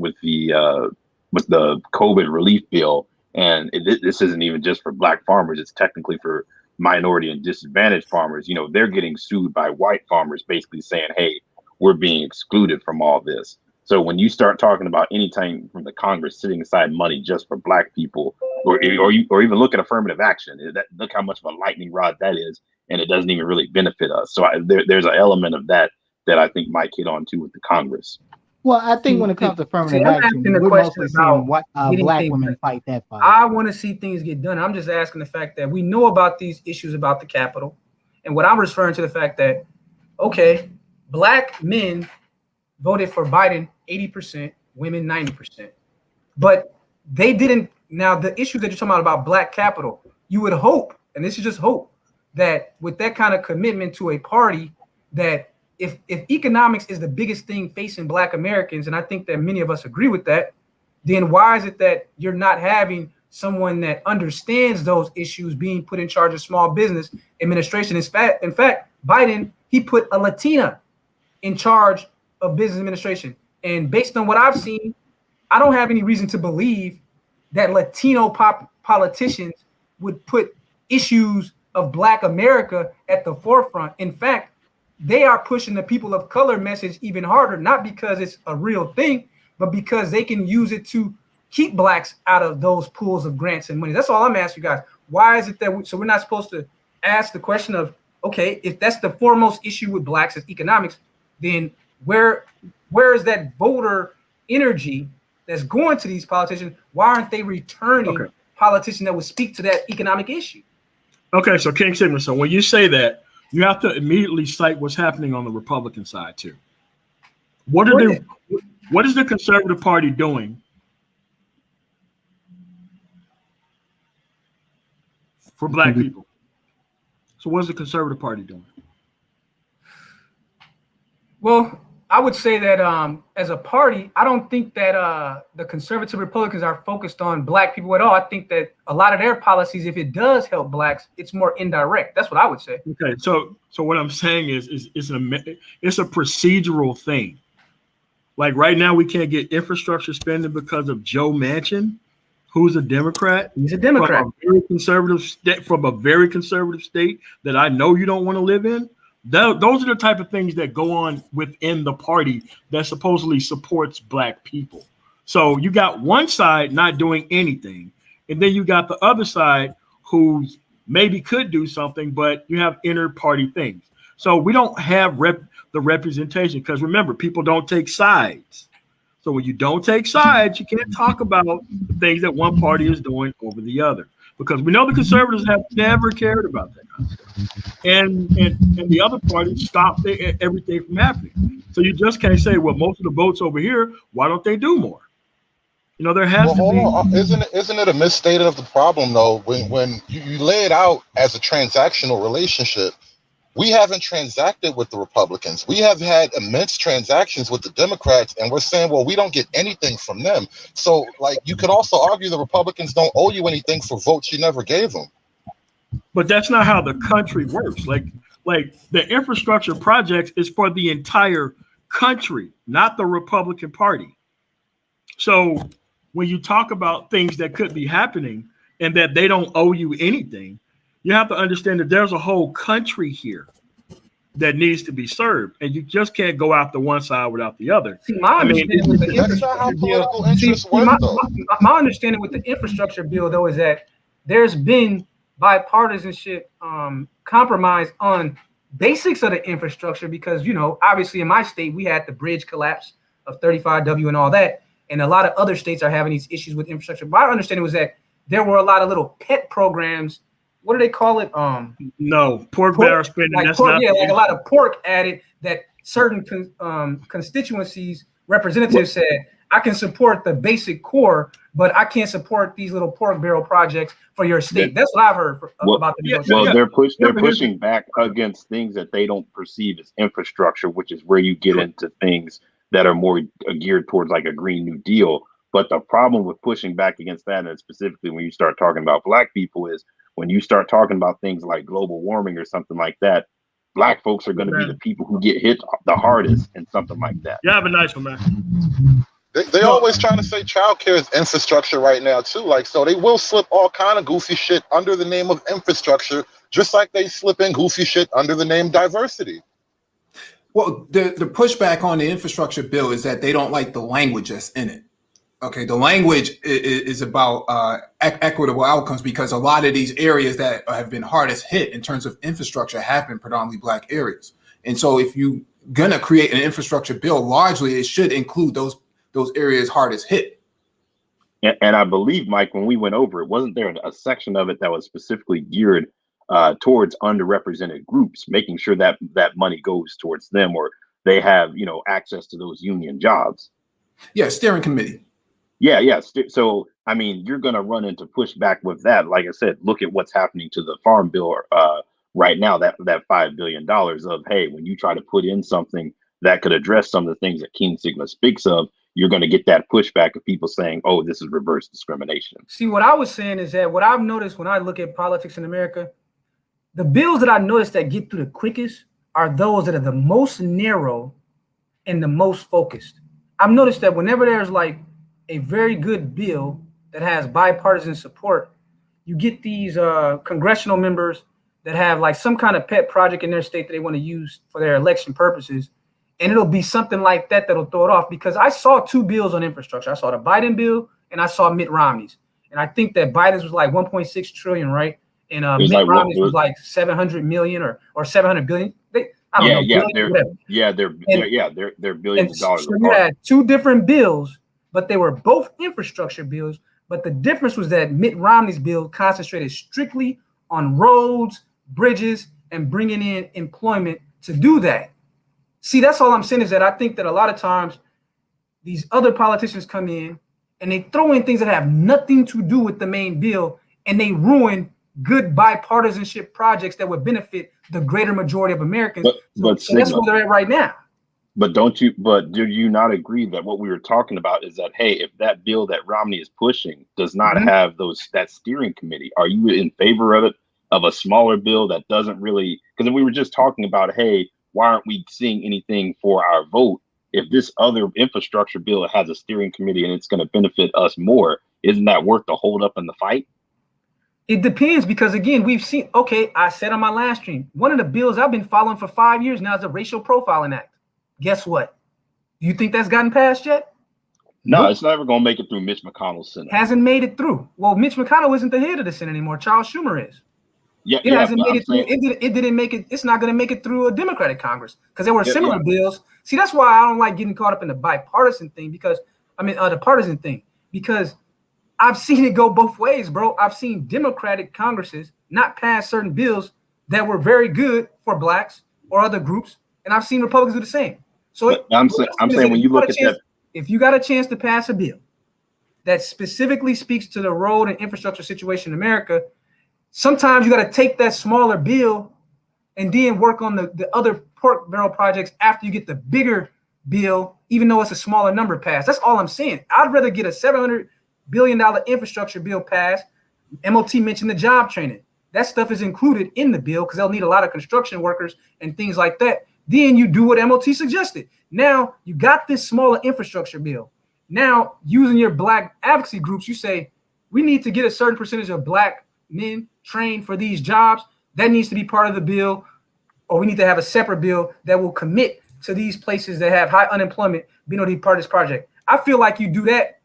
COVID relief bill, and this isn't even just for black farmers. It's technically for minority and disadvantaged farmers. They're getting sued by white farmers, basically saying, "Hey, we're being excluded from all this." So when you start talking about any time from the Congress sitting aside money just for black people, or even look at affirmative action, look how much of a lightning rod that is, and it doesn't even really benefit us. So there's an element of that I think Mike hit on too with the Congress. Well, I think when it comes to affirmative action, we're mostly seeing black women fight that fight. I want to see things get done. I'm just asking the fact that we know about these issues about the Capitol, and what I'm referring to the fact that, okay, black men voted for Biden 80%, women 90%. But they didn't. Now, the issue that you're talking about black capital, you would hope, and this is just hope, that with that kind of commitment to a party, that if economics is the biggest thing facing black Americans, and I think that many of us agree with that, then why is it that you're not having someone that understands those issues being put in charge of small business administration? In fact, Biden, he put a Latina in charge of business administration. And based on what I've seen, I don't have any reason to believe that Latino politicians would put issues of black America at the forefront. In fact, they are pushing the people of color message even harder, not because it's a real thing, but because they can use it to keep blacks out of those pools of grants and money. That's all I'm asking you guys. Why is it that so we're not supposed to ask the question of, okay, if that's the foremost issue with blacks is economics, then where is that voter energy that's going to these politicians? Why aren't they returning politicians that would speak to that economic issue? Okay, so King Sigmund, so when you say that, you have to immediately cite what's happening on the Republican side too. What is the Conservative Party doing for black people? So what is the Conservative Party doing? Well, I would say that as a party, I don't think that the conservative Republicans are focused on black people at all. I think that a lot of their policies, if it does help blacks, it's more indirect. That's what I would say. Okay, so what I'm saying is it's a procedural thing. Like right now, we can't get infrastructure spending because of Joe Manchin, who's a Democrat. He's a Democrat from a very conservative state that I know you don't want to live in. Those are the type of things that go on within the party that supposedly supports black people. So you got one side not doing anything, and then you got the other side who maybe could do something, but you have inner party things. So we don't have the representation because remember, people don't take sides. So when you don't take sides, you can't talk about the things that one party is doing over the other, because we know the conservatives have never cared about that kind of stuff. And the other party stopped everything from happening. So you just can't say, well, most of the votes over here, why don't they do more? There has to be. Isn't it a misstatement of the problem though? When you lay it out as a transactional relationship, we haven't transacted with the Republicans. We have had immense transactions with the Democrats, and we're saying, well, we don't get anything from them. So, like, you could also argue the Republicans don't owe you anything for votes you never gave them. But that's not how the country works. Like the infrastructure projects is for the entire country, not the Republican Party. So when you talk about things that could be happening and that they don't owe you anything, you have to understand that there's a whole country here that needs to be served, and you just can't go after one side without the other. See, my understanding with the That's not how infrastructure bill. political interests work, though. My understanding with the infrastructure bill, though, is that there's been bipartisanship compromise on basics of the infrastructure because, you know, obviously in my state, we had the bridge collapse of 35W and all that. And a lot of other states are having these issues with infrastructure. My understanding was that there were a lot of little pet programs. What do they call it? No, pork barrel spending. Like that's pork, not. yeah, like a lot of pork added that certain constituencies representatives said, I can support the basic core, but I can't support these little pork barrel projects for your state. That's what I've heard about the negotiation. Well, they're pushing back against things that they don't perceive as infrastructure, which is where you get into things that are more geared towards like a Green New Deal. But the problem with pushing back against that, and specifically when you start talking about Black people, is when you start talking about things like global warming or something like that, Black folks are going to be the people who get hit the hardest in something like that. You have a nice one, man. They always trying to say childcare is infrastructure right now too. Like, so they will slip all kind of goofy shit under the name of infrastructure, just like they slip in goofy shit under the name diversity. Well, the pushback on the infrastructure bill is that they don't like the language that's in it. Okay, the language is about equitable outcomes because a lot of these areas that have been hardest hit in terms of infrastructure have been predominantly Black areas. And so if you're going to create an infrastructure bill, largely it should include those areas hardest hit. And I believe, Mike, when we went over it, wasn't there a section of it that was specifically geared towards underrepresented groups, making sure that that money goes towards them or they have, you know, access to those union jobs? Yeah, steering committee. Yeah. So, I mean, you're going to run into pushback with that. Like I said, look at what's happening to the farm bill right now, that $5 billion of, hey, when you try to put in something that could address some of the things that King Sigma speaks of, you're going to get that pushback of people saying, oh, this is reverse discrimination. See, what I was saying is that what I've noticed when I look at politics in America, the bills that I notice that get through the quickest are those that are the most narrow and the most focused. I've noticed that whenever there's like a very good bill that has bipartisan support, you get these congressional members that have like some kind of pet project in their state that they want to use for their election purposes. And it'll be something like that that'll throw it off, because I saw two bills on infrastructure. I saw the Biden bill and I saw Mitt Romney's. And I think that Biden's was like 1.6 trillion, right? And Mitt Romney's was like 700 million or 700 billion. I don't know. They're billions of dollars. So you had two different bills, but they were both infrastructure bills. But the difference was that Mitt Romney's bill concentrated strictly on roads, bridges, and bringing in employment to do that. See, that's all I'm saying is that I think that a lot of times these other politicians come in and they throw in things that have nothing to do with the main bill, and they ruin good bipartisanship projects that would benefit the greater majority of Americans. So that's where they're at right now. But do you not agree that what we were talking about is that, hey, if that bill that Romney is pushing does not have that steering committee, are you in favor of it, of a smaller bill that doesn't really, because we were just talking about, hey, why aren't we seeing anything for our vote? If this other infrastructure bill has a steering committee and it's going to benefit us more, isn't that worth the hold up in the fight? It depends, because again, we've seen, okay, I said on my last stream, one of the bills I've been following for 5 years now is the Racial Profiling Act. Guess what? Do you think that's gotten passed yet? No, It's never going to make it through Mitch McConnell's Senate. Hasn't made it through. Well, Mitch McConnell isn't the head of the Senate anymore. Charles Schumer is. It hasn't made it through. It didn't make it. It's not going to make it through a Democratic Congress, because there were similar bills. See, that's why I don't like getting caught up in the bipartisan thing, the partisan thing, because I've seen it go both ways, bro. I've seen Democratic Congresses not pass certain bills that were very good for blacks or other groups, and I've seen Republicans do the same. So I'm saying when you look at that, if you got a chance to pass a bill that specifically speaks to the road and infrastructure situation in America, sometimes you got to take that smaller bill and then work on the other pork barrel projects after you get the bigger bill, even though it's a smaller number passed. That's all I'm saying. I'd rather get a $700 billion infrastructure bill passed. MOT mentioned the job training. That stuff is included in the bill because they'll need a lot of construction workers and things like that. Then you do what MOT suggested. Now you got this smaller infrastructure bill. Now, using your black advocacy groups, you say, we need to get a certain percentage of black men trained for these jobs. That needs to be part of the bill, or we need to have a separate bill that will commit to these places that have high unemployment being able to be part of this project. I feel like you do that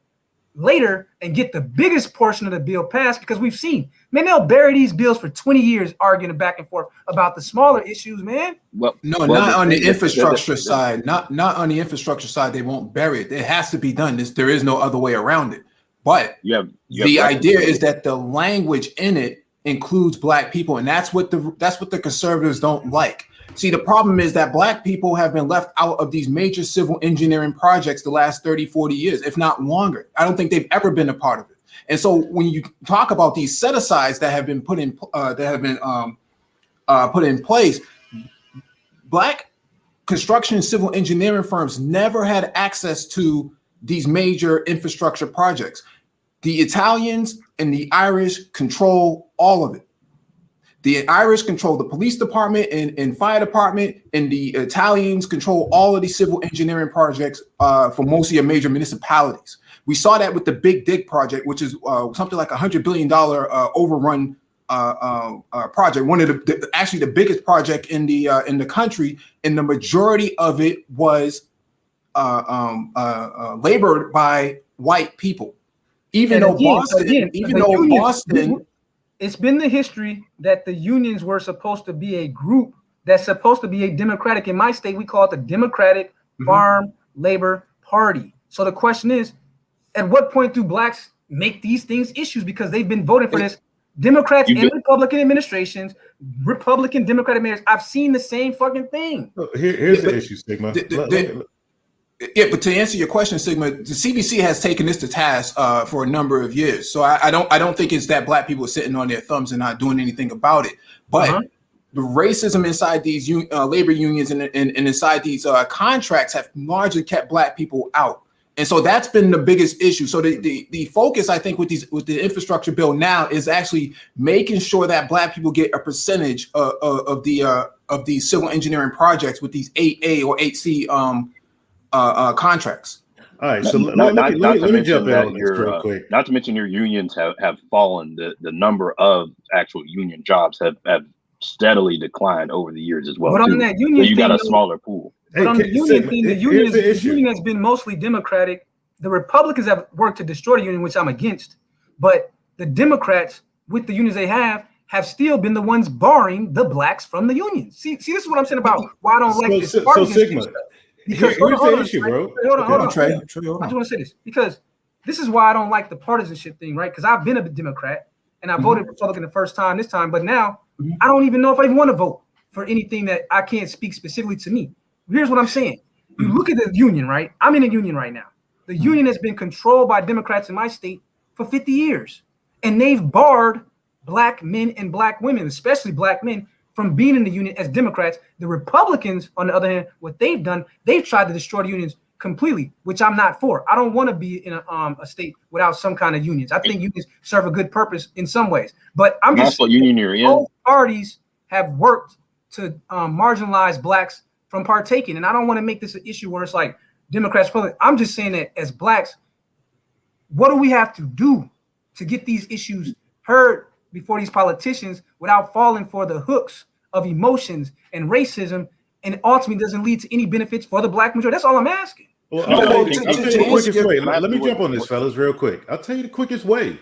later and get the biggest portion of the bill passed, because we've seen, man, they'll bury these bills for 20 years arguing back and forth about the smaller issues, man. Not on the infrastructure side. Not on the infrastructure side. They won't bury it. It has to be done. There is no other way around it. But the idea is that the language in it includes black people, and that's what the conservatives don't like. See, the problem is that black people have been left out of these major civil engineering projects the last 30, 40 years, if not longer. I don't think they've ever been a part of it. And so when you talk about these set-asides that have been put in place, black construction and civil engineering firms never had access to these major infrastructure projects. The Italians and the Irish control all of it. The Irish control the police department and fire department, and the Italians control all of these civil engineering projects for most of your major municipalities. We saw that with the Big Dig project, which is something like $100 billion overrun project. One of actually the biggest project in the country, and the majority of it was labored by white people. Even though Boston. It's been the history that the unions were supposed to be a group that's supposed to be a democratic. In my state, we call it the Democratic Farm Labor Party. So the question is, at what point do blacks make these things issues? Because they've been voting for this. Democrats and Republican administrations, Republican Democratic mayors. I've seen the same fucking thing. Here's the issue, Sigma. But to answer your question, Sigma, the CBC has taken this to task for a number of years. So I don't think it's that black people are sitting on their thumbs and not doing anything about it. But the racism inside these labor unions and inside these contracts have largely kept black people out. And so that's been the biggest issue. So the focus, I think, with the infrastructure bill now is actually making sure that black people get a percentage of these civil engineering projects with these 8A or 8C contracts. All right, so let me jump in on this real quick. Not to mention your unions have fallen. The number of actual union jobs have steadily declined over the years as well. But on that union, so you got a smaller pool. But on the union thing, the union has been mostly Democratic. The Republicans have worked to destroy the union, which I'm against. But the Democrats, with the unions they have still been the ones barring the blacks from the unions. See, this is what I'm saying about why I don't like this. So Sigma. Because here's the issue, bro. Hold on. I just want to say this, because this is why I don't like the partisanship thing, right? Because I've been a Democrat and I voted Republican the first time this time, but now I don't even know if I even want to vote for anything that I can't speak specifically to me. Here's what I'm saying. You look at the union, right? I'm in a union right now. The union has been controlled by Democrats in my state for 50 years, and they've barred black men and black women, especially black men, from being in the union as Democrats. The Republicans, on the other hand, what they've done, they've tried to destroy the unions completely, which I'm not for. I don't want to be in a state without some kind of unions. I think unions serve a good purpose in some ways, but I'm just what union you're in. Both parties have worked to marginalize blacks from partaking, and I don't want to make this an issue where it's like Democrats, Republicans. I'm just saying that as blacks, what do we have to do to get these issues heard before these politicians without falling for the hooks of emotions and racism, and ultimately doesn't lead to any benefits for the black majority? That's all I'm asking. Well, I'll tell you the quickest way. Let me jump on this, fellas, real quick. I'll tell you the quickest way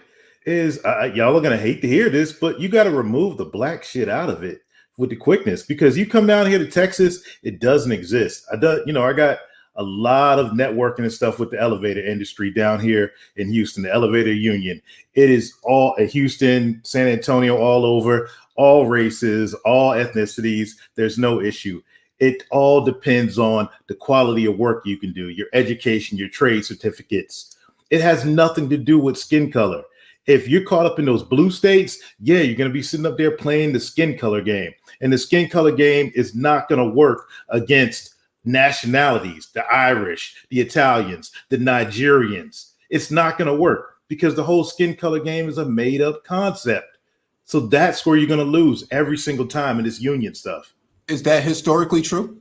is y'all are going to hate to hear this, but you got to remove the black shit out of it with the quickness, because you come down here to Texas, it doesn't exist. I got a lot of networking and stuff with the elevator industry down here in Houston, the elevator union. It is all a Houston, San Antonio, all over, all races, all ethnicities. There's no issue. It all depends on the quality of work you can do, your education, your trade certificates. It has nothing to do with skin color. If you're caught up in those blue states, you're going to be sitting up there playing the skin color game. And the skin color game is not going to work against nationalities, the Irish, the Italians, the Nigerians. It's not going to work because the whole skin color game is a made up concept. So that's where you're going to lose every single time in this union stuff. Is that historically true?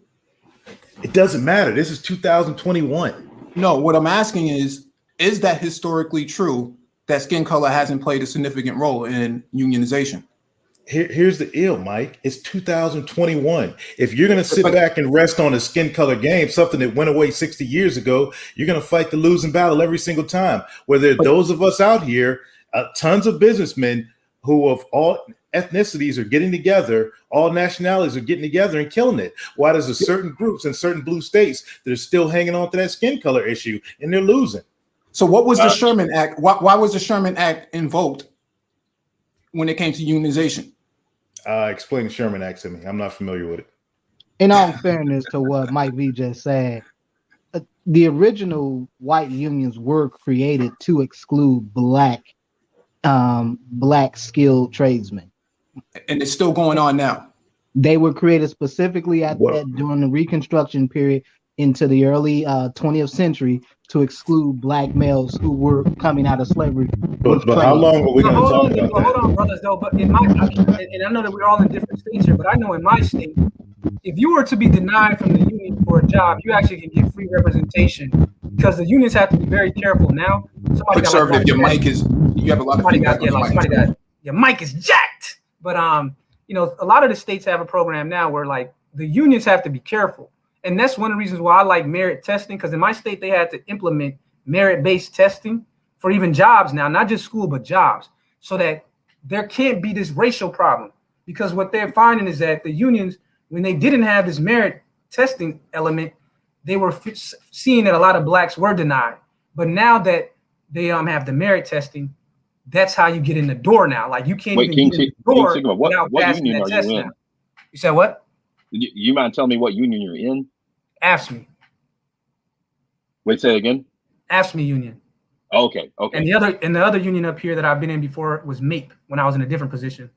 It doesn't matter. This is 2021. No, what I'm asking is is that historically true that skin color hasn't played a significant role in unionization? Here's the ill, Mike. It's 2021. If you're going to sit back and rest on a skin color game, something that went away 60 years ago, you're going to fight the losing battle every single time. Whether those of us out here, tons of businessmen who of all ethnicities are getting together, all nationalities are getting together and killing it. Why there's a certain groups in certain blue states that are still hanging on to that skin color issue and they're losing. So what was the Sherman Act? Why was the Sherman Act invoked when it came to unionization? Explain the Sherman Act to me. I'm not familiar with it. In all fairness to what Mike V just said, the original white unions were created to exclude black skilled tradesmen. And it's still going on now. They were created specifically during the Reconstruction period into the early 20th century to exclude black males who were coming out of slavery. But how long are we going to talk about that? Hold on, brothers, though. But and I know that we're all in different states here, but I know in my state, if you were to be denied from the union for a job, you actually can get free representation because the unions have to be very careful now. Conservative, your mic is. You have a lot of feedback. Your mic is jacked. But you know, a lot of the states have a program now where like the unions have to be careful. And that's one of the reasons why I like merit testing, because in my state, they had to implement merit-based testing for even jobs now, not just school, but jobs, so that there can't be this racial problem. Because what they're finding is that the unions, when they didn't have this merit testing element, they were seeing that a lot of blacks were denied. But now that they have the merit testing, that's how you get in the door now. Like you can't even get in the door without passing that test now. You said what? You mind telling me what union you're in? AFSCME. Wait, say it again. AFSCME union. Okay. And the other union up here that I've been in before was MAPE when I was in a different position.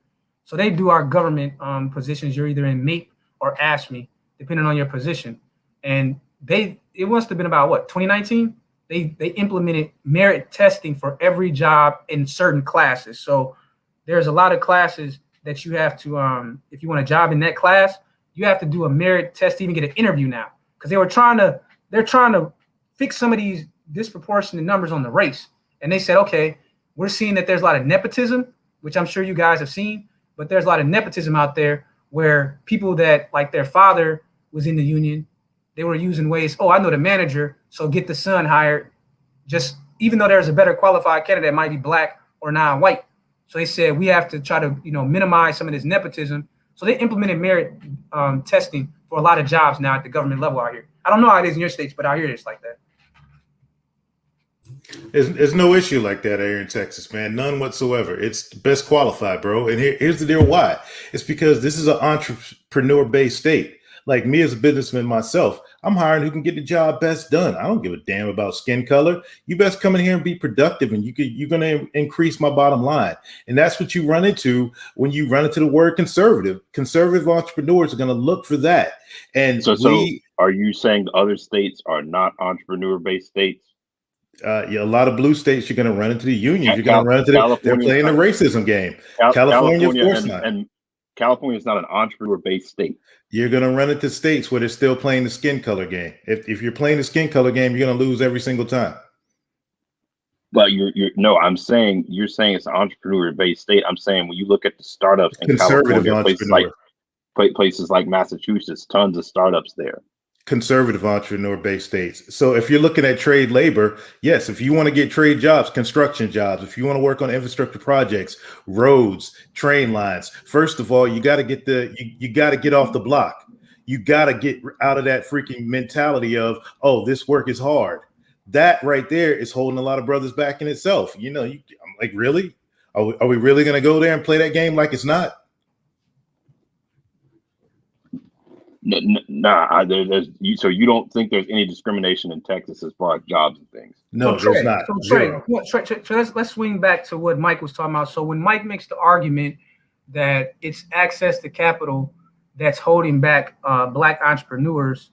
So they do our government positions. You're either in MAPE or AFSCME, depending on your position. And it must have been about 2019. They implemented merit testing for every job in certain classes. So there's a lot of classes that you have to, if you want a job in that class, you have to do a merit test to even get an interview now, because they're trying to fix some of these disproportionate numbers on the race. And they said, okay, we're seeing that there's a lot of nepotism, which I'm sure you guys have seen, but there's a lot of nepotism out there where people that like their father was in the union, they were using ways, I know the manager, so get the son hired, just even though there's a better qualified candidate that might be black or non-white. So they said we have to try to, minimize some of this nepotism. So they implemented merit testing for a lot of jobs now at the government level out here. I don't know how it is in your states, but out here it's like that. There's no issue like that here in Texas, man. None whatsoever. It's best qualified, bro. And here's the deal why. It's because this is an entrepreneur-based state. Like me as a businessman myself, I'm hiring who can get the job best done. I don't give a damn about skin color. You best come in here and be productive, and you're going to increase my bottom line. And that's what you run into when you run into the word conservative. Conservative entrepreneurs are going to look for that. And so are you saying the other states are not entrepreneur-based states? Yeah, a lot of blue states, you're going to run into the unions. You're going to run into they're playing the racism game. California, of course not. And California is not an entrepreneur-based state. You're going to run into states where they're still playing the skin color game. If you're playing the skin color game, you're going to lose every single time. But I'm saying you're saying it's an entrepreneur-based state. I'm saying when you look at the startups in California, places like Massachusetts, tons of startups there. Conservative entrepreneur-based states. So if you're looking at trade labor, yes, if you want to get trade jobs, construction jobs, if you want to work on infrastructure projects, roads, train lines, first of all, you got to you got to get off the block. You got to get out of that freaking mentality of, this work is hard. That right there is holding a lot of brothers back in itself. I'm like, really? Are we really going to go there and play that game like it's not? Nah, so you don't think there's any discrimination in Texas as far as jobs and things? No, there's not. So let's swing back to what Mike was talking about. So when Mike makes the argument that it's access to capital that's holding back black entrepreneurs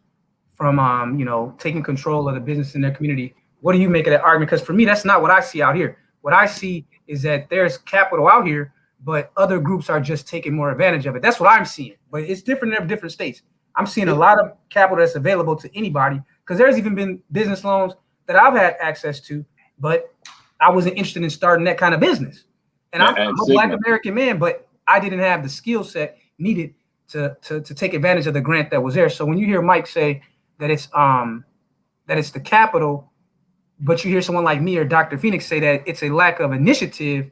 from taking control of the business in their community, what do you make of that argument? Because for me, that's not what I see out here. What I see is that there's capital out here, but other groups are just taking more advantage of it. That's what I'm seeing. But it's different in different states. I'm seeing a lot of capital that's available to anybody, because there's even been business loans that I've had access to but I wasn't interested in starting that kind of business. And I'm a Black American man, but I didn't have the skill set needed to take advantage of the grant that was there. So when you hear Mike say that it's the capital, but you hear someone like me or Dr. Phoenix say that it's a lack of initiative,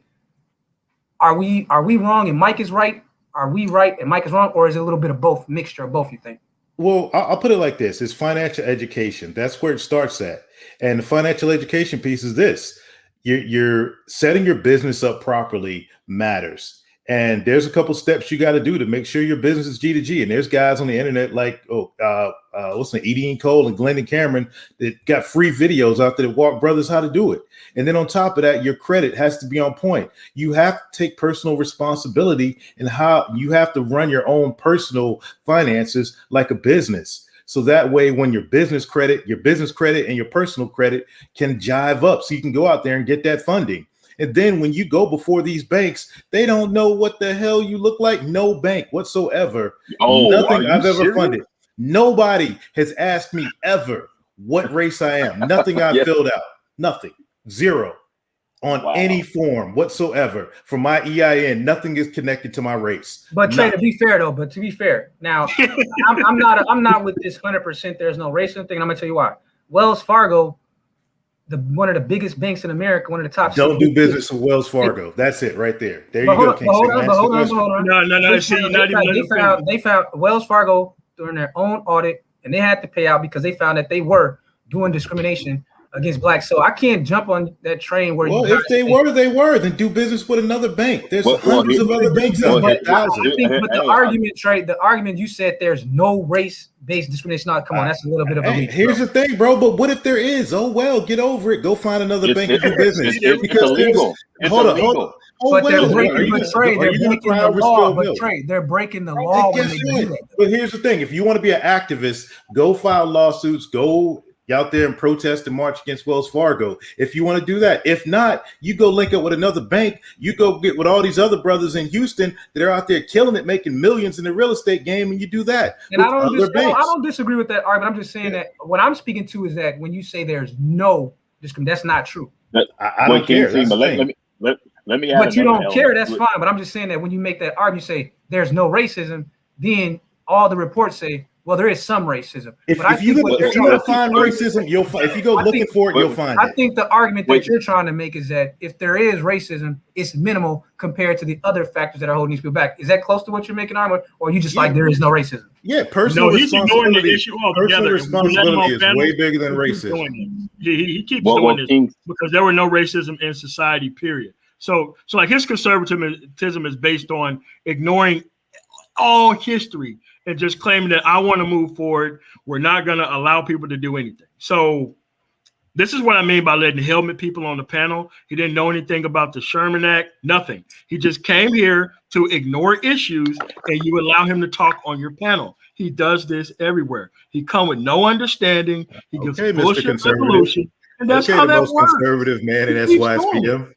are we wrong and Mike is right? Are we right and Mike is wrong, or is it a little bit of both, mixture of both, you think? Well, I'll put it like this. It's financial education. That's where it starts at. And the financial education piece is this. You're setting your business up properly matters. And there's a couple steps you got to do to make sure your business is G to G. And there's guys on the internet like, what's the Edie and Cole and Glenn and Cameron that got free videos out there that walk brothers how to do it. And then on top of that, your credit has to be on point. You have to take personal responsibility in how you have to run your own personal finances like a business. So that way, when your business credit and your personal credit can jive up, so you can go out there and get that funding. And then when you go before these banks, they don't know what the hell you look like. No bank whatsoever. Nothing I've ever funded. Nobody has asked me ever what race I am. Nothing I've filled out. Nothing. Zero. On any form whatsoever. For my EIN, nothing is connected to my race. But Trey, to be fair, now I'm not with this 100% there's no racism thing. And I'm gonna tell you why. Wells Fargo, one of the biggest banks in America, one of the top. Don't do business with Wells Fargo. That's it right there. There you go. Hold on. No. They found Wells Fargo during their own audit, and they had to pay out because they found that they were doing discrimination against blacks. So I can't jump on that train where. Well, if they were, then do business with another bank. There's hundreds of other banks. But the argument, Trey, the argument you said there's no race-based discrimination. No, come on, that's a little bit of a leap. Here's the thing, bro. But what if there is? Oh well, get over it. Go find another bank and do business. It's illegal. Hold on. But they're breaking the law. But Trey, they're breaking the law when they do that. But here's the thing: if you want to be an activist, go file lawsuits. Go out there and protest and march against Wells Fargo if you want to do that. If not, you go link up with another bank. You go get with all these other brothers in Houston that are out there killing it, making millions in the real estate game, and you do that. And I don't disagree with that argument. I'm just saying that what I'm speaking to is that when you say there's no discrimination, that's not true. I don't care. Let me add. But you don't care. That's fine. But I'm just saying that when you make that argument, you say there's no racism, then all the reports say, well, there is some racism. If you go find racism, you'll find. If you go looking for it, you'll find it. I think the argument that you're trying to make is that if there is racism, it's minimal compared to the other factors that are holding these people back. Is that close to what you're making argument, or are you just like there is no racism? Yeah, personal responsibility. The issue altogether. Personal responsibility is way bigger than racism. He keeps doing this because there were no racism in society. Period. So like his conservatism is based on ignoring all history and just claiming that I want to move forward. We're not going to allow people to do anything. So this is what I mean by letting helmet people on the panel. He didn't know anything about the Sherman Act, nothing. He just came here to ignore issues and you allow him to talk on your panel. He does this everywhere. He come with no understanding. He gives bullshit resolution. And that's how that works. Most conservative man in SYSPM.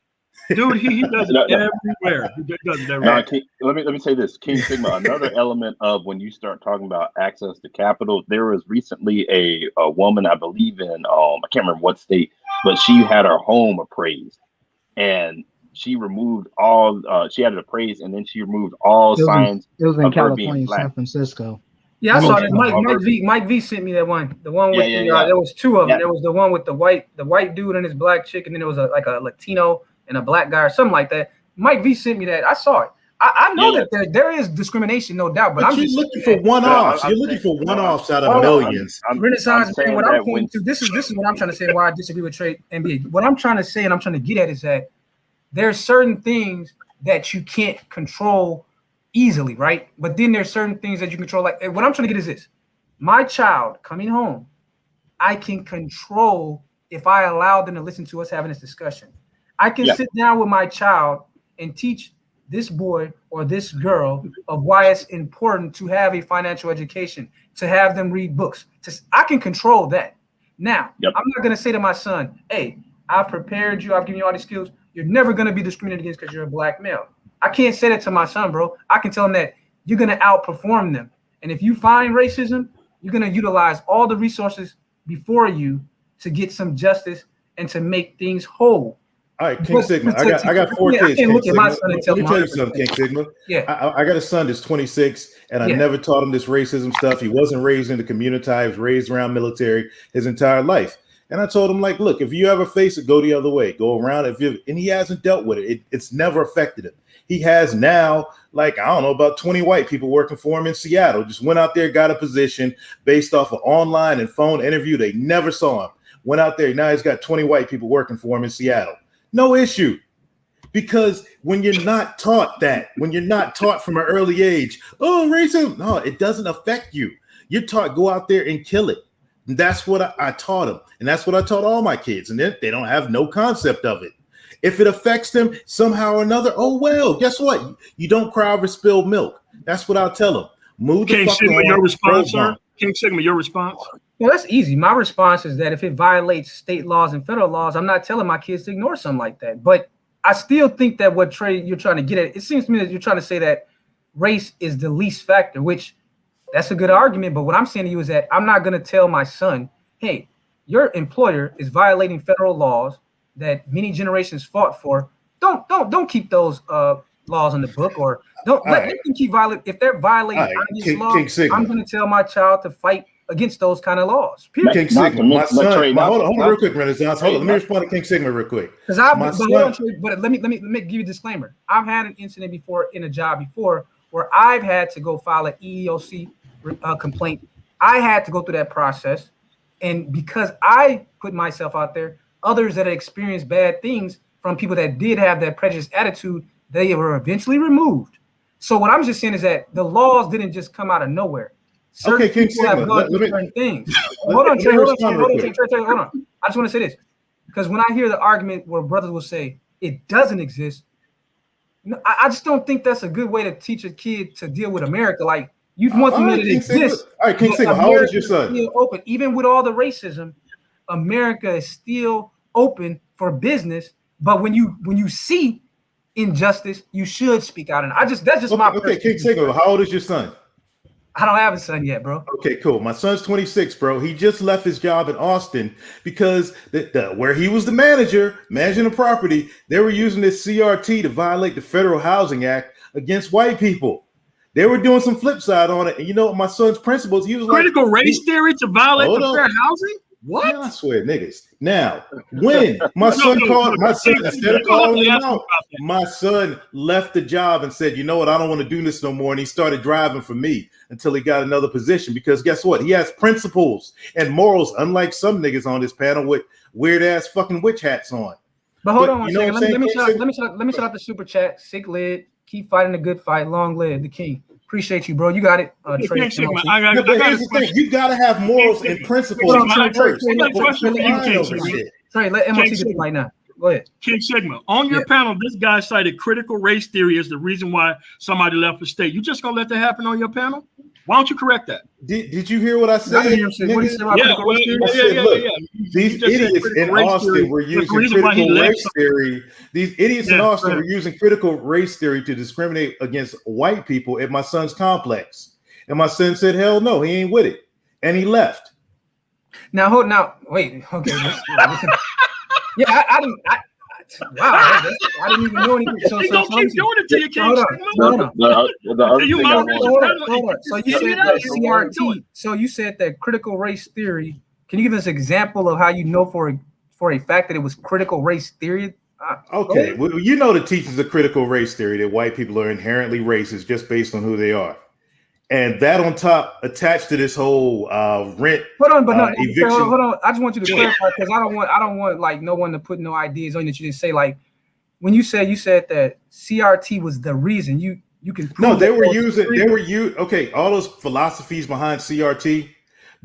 Dude, he does it everywhere. He does it everywhere. Let me say this, King Sigma. Another element of when you start talking about access to capital, there was recently a woman, I believe in I can't remember what state, but she had her home appraised, and she removed all. She had it appraised, and then she removed all signs. It was in California, San Francisco. Yeah, I saw that. Mike V sent me that one. The one with there was two of them. There was the one with the white dude and his black chick, and then there was like a Latino and a black guy or something like that. Mike V sent me that. I saw it. I know that there is discrimination, no doubt, but I'm just looking for one-offs. You're looking for one-offs out of millions. Renaissance man, what I'm pointing to, this is what I'm trying to say why I disagree with Trey NBA. What I'm trying to say and I'm trying to get at is that there's certain things that you can't control easily, right? But then there's certain things that you control. Like what I'm trying to get is this: my child coming home, I can control if I allow them to listen to us having this discussion. I can sit down with my child and teach this boy or this girl of why it's important to have a financial education, to have them read books. I can control that. Now, I'm not going to say to my son, hey, I've prepared you. I've given you all these skills. You're never going to be discriminated against because you're a black male. I can't say that to my son, bro. I can tell him that you're going to outperform them. And if you find racism, you're going to utilize all the resources before you to get some justice and to make things whole. All right, King Sigma. I got 4 kids. I can't look at my son and tell Let him me tell you something, King Sigma. Yeah. I got a son that's 26, and I never taught him this racism stuff. He wasn't raised in the community. He was raised around military his entire life. And I told him, like, look, if you ever face it, go the other way. Go around. And he hasn't dealt with it. It's never affected him. He has now, like, I don't know, about 20 white people working for him in Seattle. Just went out there, got a position based off of online and phone interview. They never saw him. Went out there. Now he's got 20 white people working for him in Seattle. No issue. Because when you're not taught that, when you're not taught from an early age, oh, racism, no, it doesn't affect you. You're taught, go out there and kill it. And that's what I taught them. And that's what I taught all my kids. And they don't have no concept of it. If it affects them somehow or another, oh, well, guess what? You don't cry over spilled milk. That's what I'll tell them. Move the fuck on. Your response, sir? King Sigma, your response? Well, that's easy. My response is that if it violates state laws and federal laws, I'm not telling my kids to ignore something like that. But I still think that what Trey you're trying to get at, it seems to me that you're trying to say that race is the least factor, which that's a good argument. But what I'm saying to you is that I'm not going to tell my son, hey, your employer is violating federal laws that many generations fought for. Don't keep those laws in the book, or don't let them keep violating. If they're violating these laws, I'm going to tell my child to fight against those kind of laws. Period. King Sigma, my son. Hold on real quick, Renaissance. Hold on, let me respond to King Sigma real quick. Because but let me give you a disclaimer. I've had an incident before in a job before where I've had to go file an EEOC complaint. I had to go through that process, and because I put myself out there, others that had experienced bad things from people that did have that prejudiced attitude, they were eventually removed. So what I'm just saying is that the laws didn't just come out of nowhere. Certain King people have gone through certain things. Hold on, Trey. Hold on. I just want to say this, because when I hear the argument where brothers will say it doesn't exist, I just don't think that's a good way to teach a kid to deal with America. Like, you want them to exist. All right, King Sigma, how old is your son? Still open, even with all the racism, America is still open for business. But when you see injustice, you should speak out. And that's just my okay. King Sigma, how old is your son? I don't have a son yet, bro. Okay, cool. My son's 26, bro. He just left his job in Austin because where he was the manager, managing the property, they were using this CRT to violate the Federal Housing Act against white people. They were doing some flip side on it. And you know what my son's principles, he was critical race theory to violate the fair housing? What? Yeah, I swear, niggas. Now, when my son instead of calling him out, my son left the job and said, you know what, I don't want to do this no more. And he started driving for me until he got another position, because guess what? He has principles and morals, unlike some niggas on this panel with weird ass fucking witch hats on. But hold on one second. Let me shout out the super chat. Sick lid. Keep fighting the good fight. Long live the king. Appreciate you, bro. You got it. Trey, here's the thing. You gotta have morals and principles. Trey, let MOT get it right now. Go ahead. King Sigma, on your panel, this guy cited critical race theory as the reason why somebody left the state. You just gonna let that happen on your panel? Why don't you correct that? Did you hear what I said? What he said about critical race theory? These idiots in Austin were using critical race theory. These idiots in Austin were using critical race theory to discriminate against white people at my son's complex. And my son said, hell no, he ain't with it. And he left. Wait, okay. Yeah, I didn't. Wow, I didn't even know anything. So keep doing it to you, King. Hold on. So you said that CRT. So you said that critical race theory. Can you give us an example of how you know for a fact that it was critical race theory? Okay, well, you know the teachings of critical race theory that white people are inherently racist just based on who they are, and that on top attached to this whole rent. Hold on. I just want you to clarify, because I don't want like no one to put no ideas on that you didn't say. Like when you said that CRT was the reason you can prove. No, they were using all those philosophies behind CRT.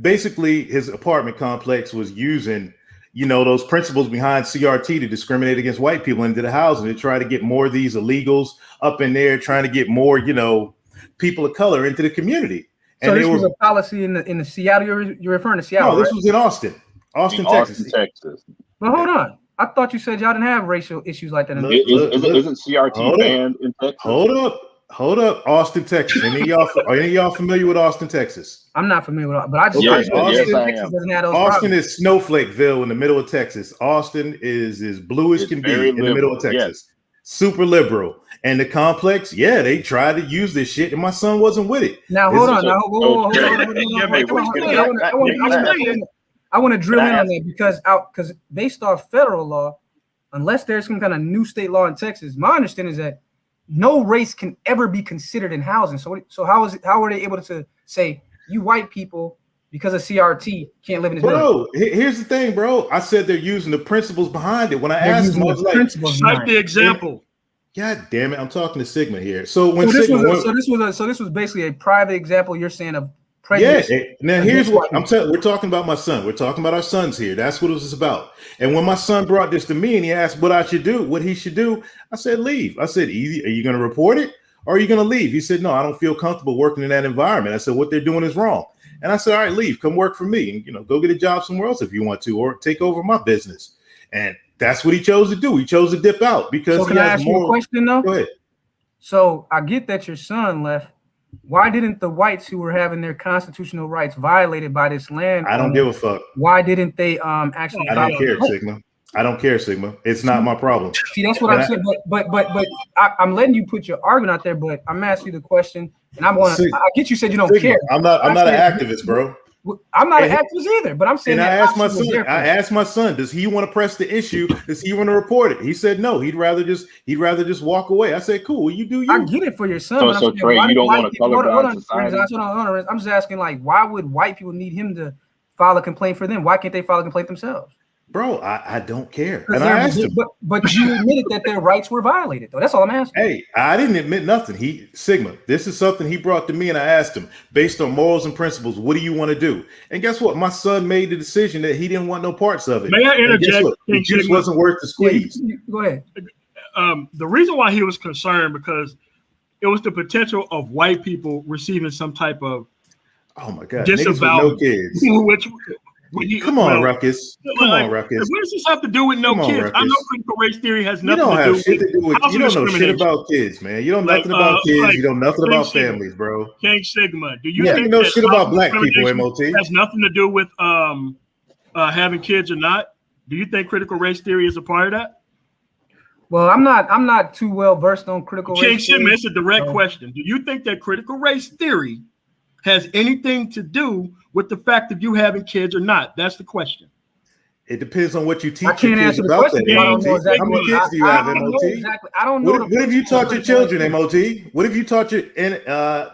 Basically, his apartment complex was using, those principles behind CRT to discriminate against white people into the housing, to try to get more of these illegals up in there, trying to get more, people of color into the community. And so this was a policy in the Seattle. You're referring to Seattle? No, this was in Austin, Texas. But hold on, I thought you said y'all didn't have racial issues like that. Isn't CRT banned in Texas? Hold up. Hold up, Austin, Texas. Any of y'all familiar with Austin, Texas? I'm not familiar with it, but I just Yes, Texas I am. doesn't have those Austin problems. is Snowflakeville in the middle of Texas. Austin is as blue as It's can be very in the middle of liberal, Texas. Super liberal. And the complex, yeah, they tried to use this shit, and my son wasn't with it. Now hold on. Now hold on. I want to drill in on that because based off federal law, unless there's some kind of new state law in Texas, my understanding is that no race can ever be considered in housing. So how are they able to say you white people because of CRT can't live in this building? Here's the thing, bro. I said they're using the principles behind it. When I asked them, I was like, cite the example. God damn it, I'm talking to Sigma here. So when this was basically a private example you're saying of prejudice. Yeah. Now here's what I'm telling. We're talking about my son. We're talking about our sons here. That's what it was about. And when my son brought this to me and he asked what he should do, I said leave. I said, either are you going to report it or are you going to leave? He said, no, I don't feel comfortable working in that environment. I said, what they're doing is wrong. And I said, all right, leave. Come work for me, and go get a job somewhere else if you want to, or take over my business. And that's what he chose to do. He chose to dip out because can I ask you a question though? Go ahead. So I get that your son left. Why didn't the whites who were having their constitutional rights violated by this land? I don't give a fuck. Why didn't they actually? I don't care, Sigma. I don't care, Sigma. It's not my problem. See, that's what I'm saying. But I'm letting you put your argument out there. But I'm asking you the question, and I get you said you don't Sigma, care. I'm not an activist, bro. I'm not an activist either. But I'm saying. And I asked my son, does he want to press the issue? Does he want to report it? He said no. He'd rather just walk away. I said, cool. Well, you do you. I get it for your son. So Trey, you don't want to colorblind society. I'm just asking, like, why would white people need him to file a complaint for them? Why can't they file a complaint themselves? Bro, I don't care. And I asked him. But you admitted that their rights were violated, though. That's all I'm asking. Hey, I didn't admit nothing. Sigma, this is something he brought to me, and I asked him, based on morals and principles, what do you want to do? And guess what? My son made the decision that he didn't want no parts of it. May I interject? It just wasn't worth the squeeze. Go ahead. The reason why he was concerned because it was the potential of white people receiving some type of disavowal, no kids. Come on, Ruckus. What does this have to do with no kids? Ruckus. I know critical race theory has nothing to do with you don't know shit about kids, man. You don't know nothing about kids. You don't know nothing about families, bro. King Sigma. Do you think know shit about black people, MOT? Has nothing to do with having kids or not? Do you think critical race theory is a part of that? Well, I'm not too well versed on critical race theory. King Sigma, it's a direct question. Do you think that critical race theory has anything to do with the fact of you having kids or not? That's the question. It depends on what you teach. I can't answer the question. How many kids do you have, MOT? I don't know. What have you taught your children, MOT? What have you taught your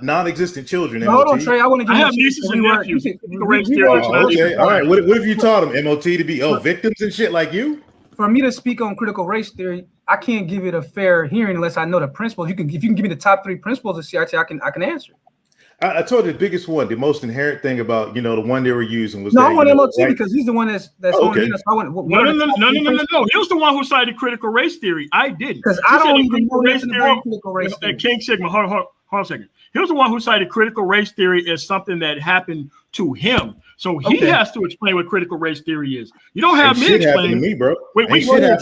non-existent children, MOT? Hold on, Trey. I want to give have nieces and nephews. Okay, all right. What have you taught them, MOT, to be victims and shit like you? For me to speak on critical race theory, I can't give it a fair hearing unless I know the principles. If you can give me the top 3 principles of CRT, I can answer. I told you the biggest one, the most inherent thing about the one they were using was I want MOT because he's the one that's okay. No. He was the one who cited critical race theory. I didn't. Because I don't even know nothing about critical race theory. King Sigma, hold on a second. He was the one who cited critical race theory as something that happened to him. So he has to explain what critical race theory is. You don't have me explain to me, bro. Wait, hold on a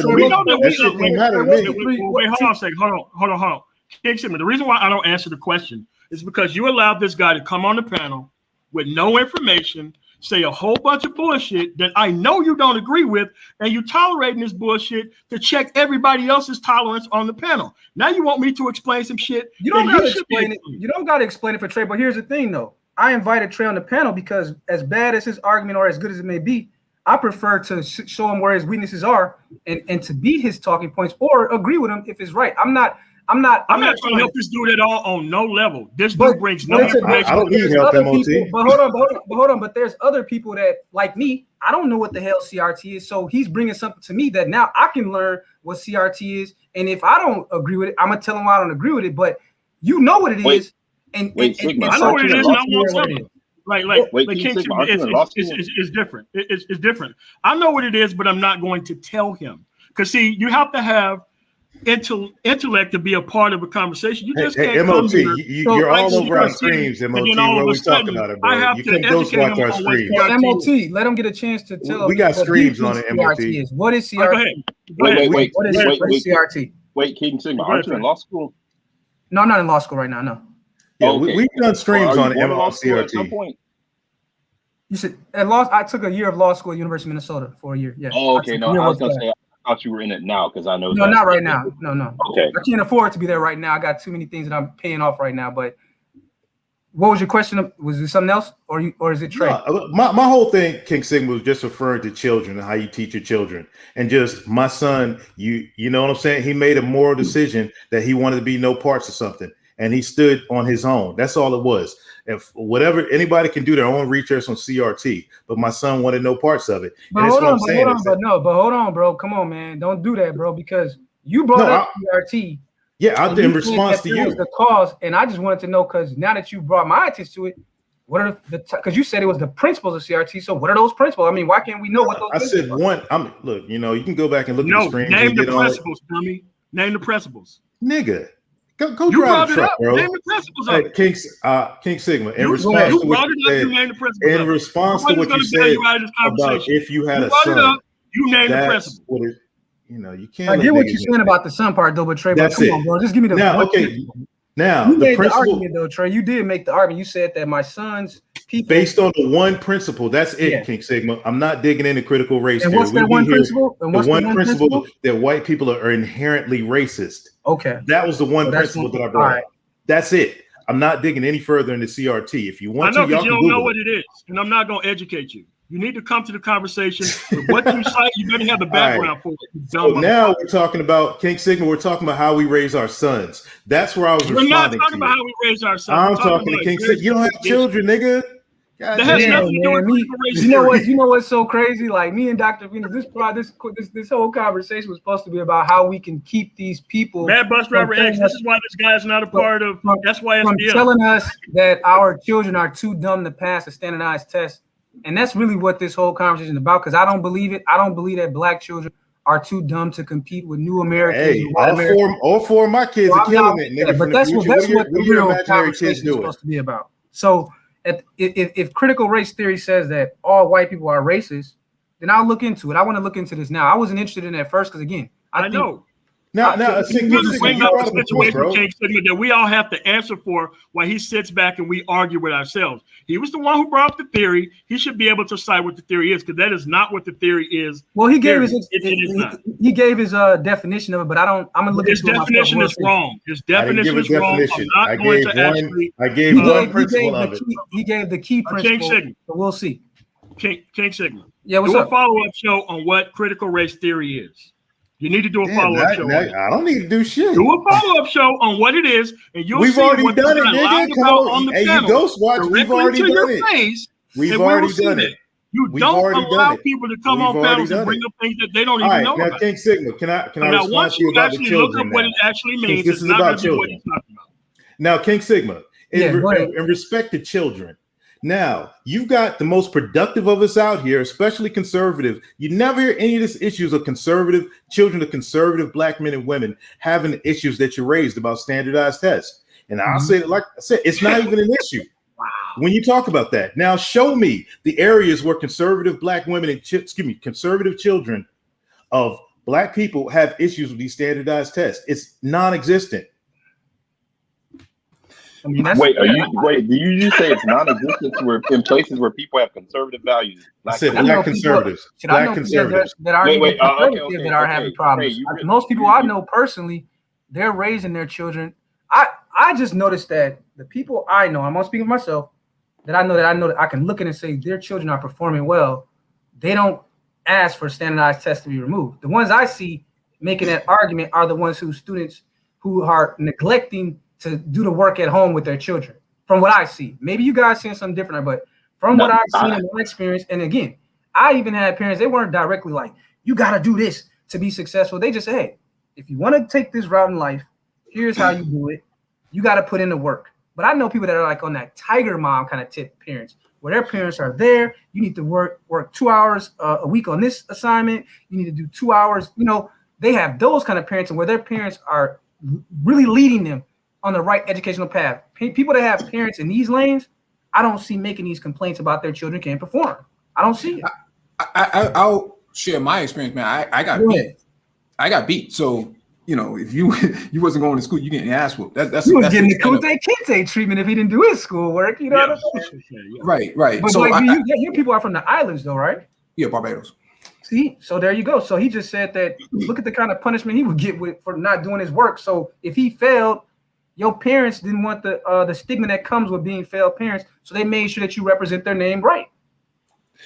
second. Hold on. King Sigma, the reason why I don't answer the question is because you allowed this guy to come on the panel with no information, say a whole bunch of bullshit that I know you don't agree with, and you tolerating this bullshit to check everybody else's tolerance on the panel. Now you want me to explain some shit. You don't gotta explain it. You don't gotta explain it for Trey. But here's the thing, though. I invited Trey on the panel because as bad as his argument or as good as it may be, I prefer to show him where his weaknesses are and to beat his talking points or agree with him if it's right. I'm not trying to help this dude at all on no level. This dude brings no information. I don't need help, MOT. But hold on. But there's other people that, like me, I don't know what the hell CRT is. So he's bringing something to me that now I can learn what CRT is. And if I don't agree with it, I'm gonna tell him I don't agree with it. But you know what it is. I know what it is. And I want something. It's different. It's different. I know what it is, but I'm not going to tell him. Because see, you have to have intellect to be a part of a conversation. You just can't MOT, you're all over our streams, MOT. What are we talking about it, bro? You can ghost watch our streams. MOT, let him get a chance to tell. We got streams on it, MOT. What is CRT? Wait. What is CRT? Wait, King Sigma, aren't you in law school? No, I'm not in law school right now. No. Yeah, Okay. we've done streams Are on you going to law school at some MRCRT. point? You said at law. I took a year of law school at University of Minnesota for a year. Yeah. Oh, okay. No, I was going to that. say, I thought you were in it now because I know No, that. not right now. No. Okay. I can't afford to be there right now. I got too many things that I'm paying off right now. But what was your question? Was it something else, or is it Trey? No, my whole thing, King Sigma, was just referring to children and how you teach your children. And just my son, you know what I'm saying? He made a moral decision that he wanted to be no parts of something. And he stood on his own. That's all it was. If whatever, anybody can do their own research on CRT, but my son wanted no parts of it. But hold on, bro. Come on, man. Don't do that, bro, because you brought up CRT. Yeah, I did in response to you. Was the cause, and I just wanted to know, because now that you brought my attention to it, what are because you said it was the principles of CRT. So what are those principles? I mean, why can't we know what those? I said are? One. Look, you know, you can go back and look at the screen. Name the principles, dummy. Name the principles, nigga. Go drive the truck, bro. Name the principles of it. King Sigma. In You response to brought what it up. You named the principles. In response to what you said about if you had a son, you named the principles. You know, you can't. I get what you're saying about the son part, though, but Trey, that's come it. on, bro. Just give me the Now, you the made principle, the argument, though, Trey. You did make the argument. You said that my son's people, based on the one principle. That's it, King Sigma. I'm not digging into critical race and theory. what's that one principle? And what's the one principle that white people are inherently racist. Okay, that was the one principle that I brought up. That's it. I'm not digging any further into CRT. If you want to, y'all you don't know what it is, and I'm not going to educate you. You need to come to the conversation. What you cite, you better have the background for it. So now we're talking about King Sigma. We're talking about how we raise our sons. That's where I was responding. We're not talking about how we raise our sons. I'm talking to King Sigma. You don't have children, nigga. That has nothing to do with race. You know what's so crazy? Like me and Dr. Venus, this whole conversation was supposed to be about how we can keep these people. Mad Bus Driver X. This is why this guy is not a part of. That's why it's telling us that our children are too dumb to pass a standardized test. And that's really what this whole conversation is about, because I don't believe it. I don't believe that black children are too dumb to compete with new Americans. Hey, all four of my kids are killing it, nigga. But that's what the real conversation is supposed to be about. So if critical race theory says that all white people are racist, then I'll look into it. I want to look into this now. I wasn't interested in it at first because, again, I know. Now, situation, King Sigma, that we all have to answer for while he sits back and we argue with ourselves. He was the one who brought up the theory. He should be able to cite what the theory is, because that is not what the theory is. Well, he gave he gave his definition of it, but I'm gonna look at his definition is wrong. His definition is wrong. I gave one principle of it. He gave the key principle. King Sigma. So we'll see. King Sigma. Yeah, what's do up? A follow-up show on what critical race theory is. You need to do a follow-up show. I don't need to do shit. Do a follow-up show on what it is, and you'll We've see already what done it, nigga. Come on the panel. You ghost watch. We've already done it. We've already done it. You don't allow people to come on panels and bring up things that they don't even know about. King Sigma, can I now, respond to you about the children? Look up what it actually means. This is about children. Now, King Sigma, in respect to children, now, you've got the most productive of us out here, especially conservative. You never hear any of these issues of conservative children of conservative black men and women having issues that you raised about standardized tests. And I'll say, like I said, it's not even an issue. When you talk about that. Now, show me the areas where conservative black women and conservative children of black people have issues with these standardized tests. It's non-existent. I mean, do you just say it's non-existent in places where people have conservative values? Black conservatives. Black conservatives that are having problems. Most people I know personally, they're raising their children. I just noticed that the people I know, I'm not speaking for myself, that I know that I can look at and say their children are performing well. They don't ask for standardized tests to be removed. The ones I see making that argument are the ones whose students who are neglecting to do the work at home with their children. From what I see, maybe you guys seeing something different, but from what I've seen in my experience, and again, I even had parents, they weren't directly like, you got to do this to be successful. They just say, hey, if you want to take this route in life, here's how you do it. You got to put in the work. But I know people that are like on that tiger mom kind of tip parents, where their parents are there. You need to work 2 hours a week on this assignment. You need to do 2 hours. You know, they have those kind of parents, and where their parents are really leading them on the right educational path. People that have parents in these lanes, I don't see making these complaints about their children can't perform. I don't see it. I'll share my experience, man. I got beat. So you know, if you wasn't going to school, you getting ass whooped. That's he was that's getting the the extent of- Kute Kinte treatment if he didn't do his schoolwork. You know what I'm saying? Right. But So like, your people are from the islands, though, right? yeah, Barbados. See, so there you go. So he just said that. Look at the kind of punishment he would get for not doing his work. So if he failed, your parents didn't want the stigma that comes with being failed parents, so they made sure that you represent their name right.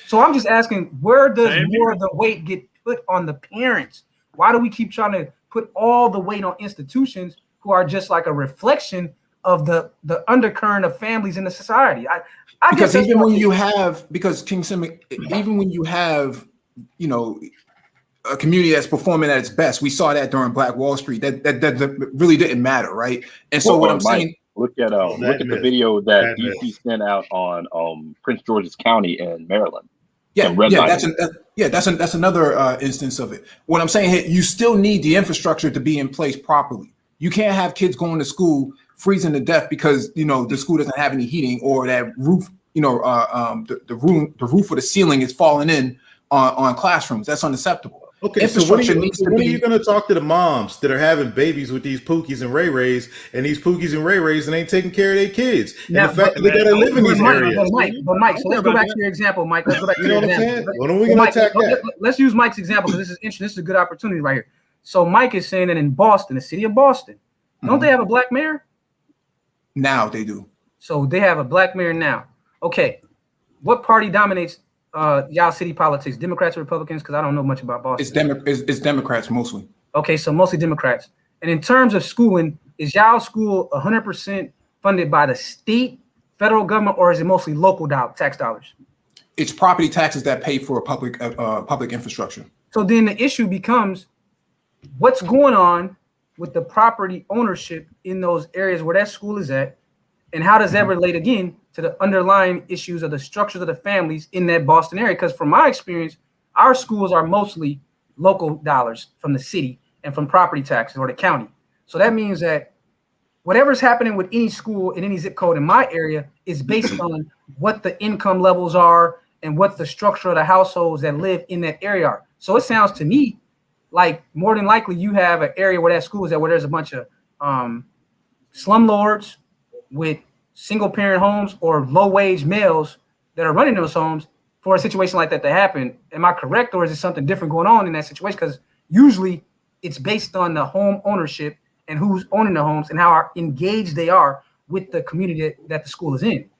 So I'm just asking, where does more of the weight get put on the parents? Why do we keep trying to put all the weight on institutions who are just like a reflection of the undercurrent of families in the society? Because even when you have, because King Simic, even when you have, you know, a community that's performing at its best, we saw that during Black Wall Street. That really didn't matter, right? And so what I'm saying, look at the video that DC sent out on Prince George's County in Maryland. That's another instance of it. What I'm saying here, you still need the infrastructure to be in place properly. You can't have kids going to school freezing to death because, you know, the school doesn't have any heating, or that roof, you know, the roof or the ceiling is falling in on classrooms. That's unacceptable. Okay, so when are you going to talk to the moms that are having babies with these Pookies and Ray Rays, and these Pookies and Ray Rays, and ain't taking care of their kids? And the fact that they got to live in these areas. But Mike, so let's go back to your example, Mike. Let's go back to your example. When are we going to attack that? Let's use Mike's example, because this is interesting. This is a good opportunity right here. So Mike is saying that in Boston, the city of Boston, don't they have a black mayor? Now they do. So they have a black mayor now. Okay, what party dominates y'all city politics? Democrats or Republicans? Because I don't know much about Boston. It's Democrats mostly. Okay, so mostly Democrats. And in terms of schooling, is y'all school 100% funded by the state, federal government, or is it mostly local tax dollars? It's property taxes that pay for public infrastructure. So then the issue becomes, what's going on with the property ownership in those areas where that school is at, and how does that relate again to the underlying issues of the structures of the families in that Boston area? Because from my experience, our schools are mostly local dollars from the city and from property taxes or the county. So that means that whatever's happening with any school in any zip code in my area is based on what the income levels are and what the structure of the households that live in that area are. So it sounds to me like more than likely you have an area where that school is at, where there's a bunch of slumlords with single parent homes or low wage males that are running those homes for a situation like that to happen. Am I correct, or is it something different going on in that situation? Because usually it's based on the home ownership and who's owning the homes and how engaged they are with the community that the school is in.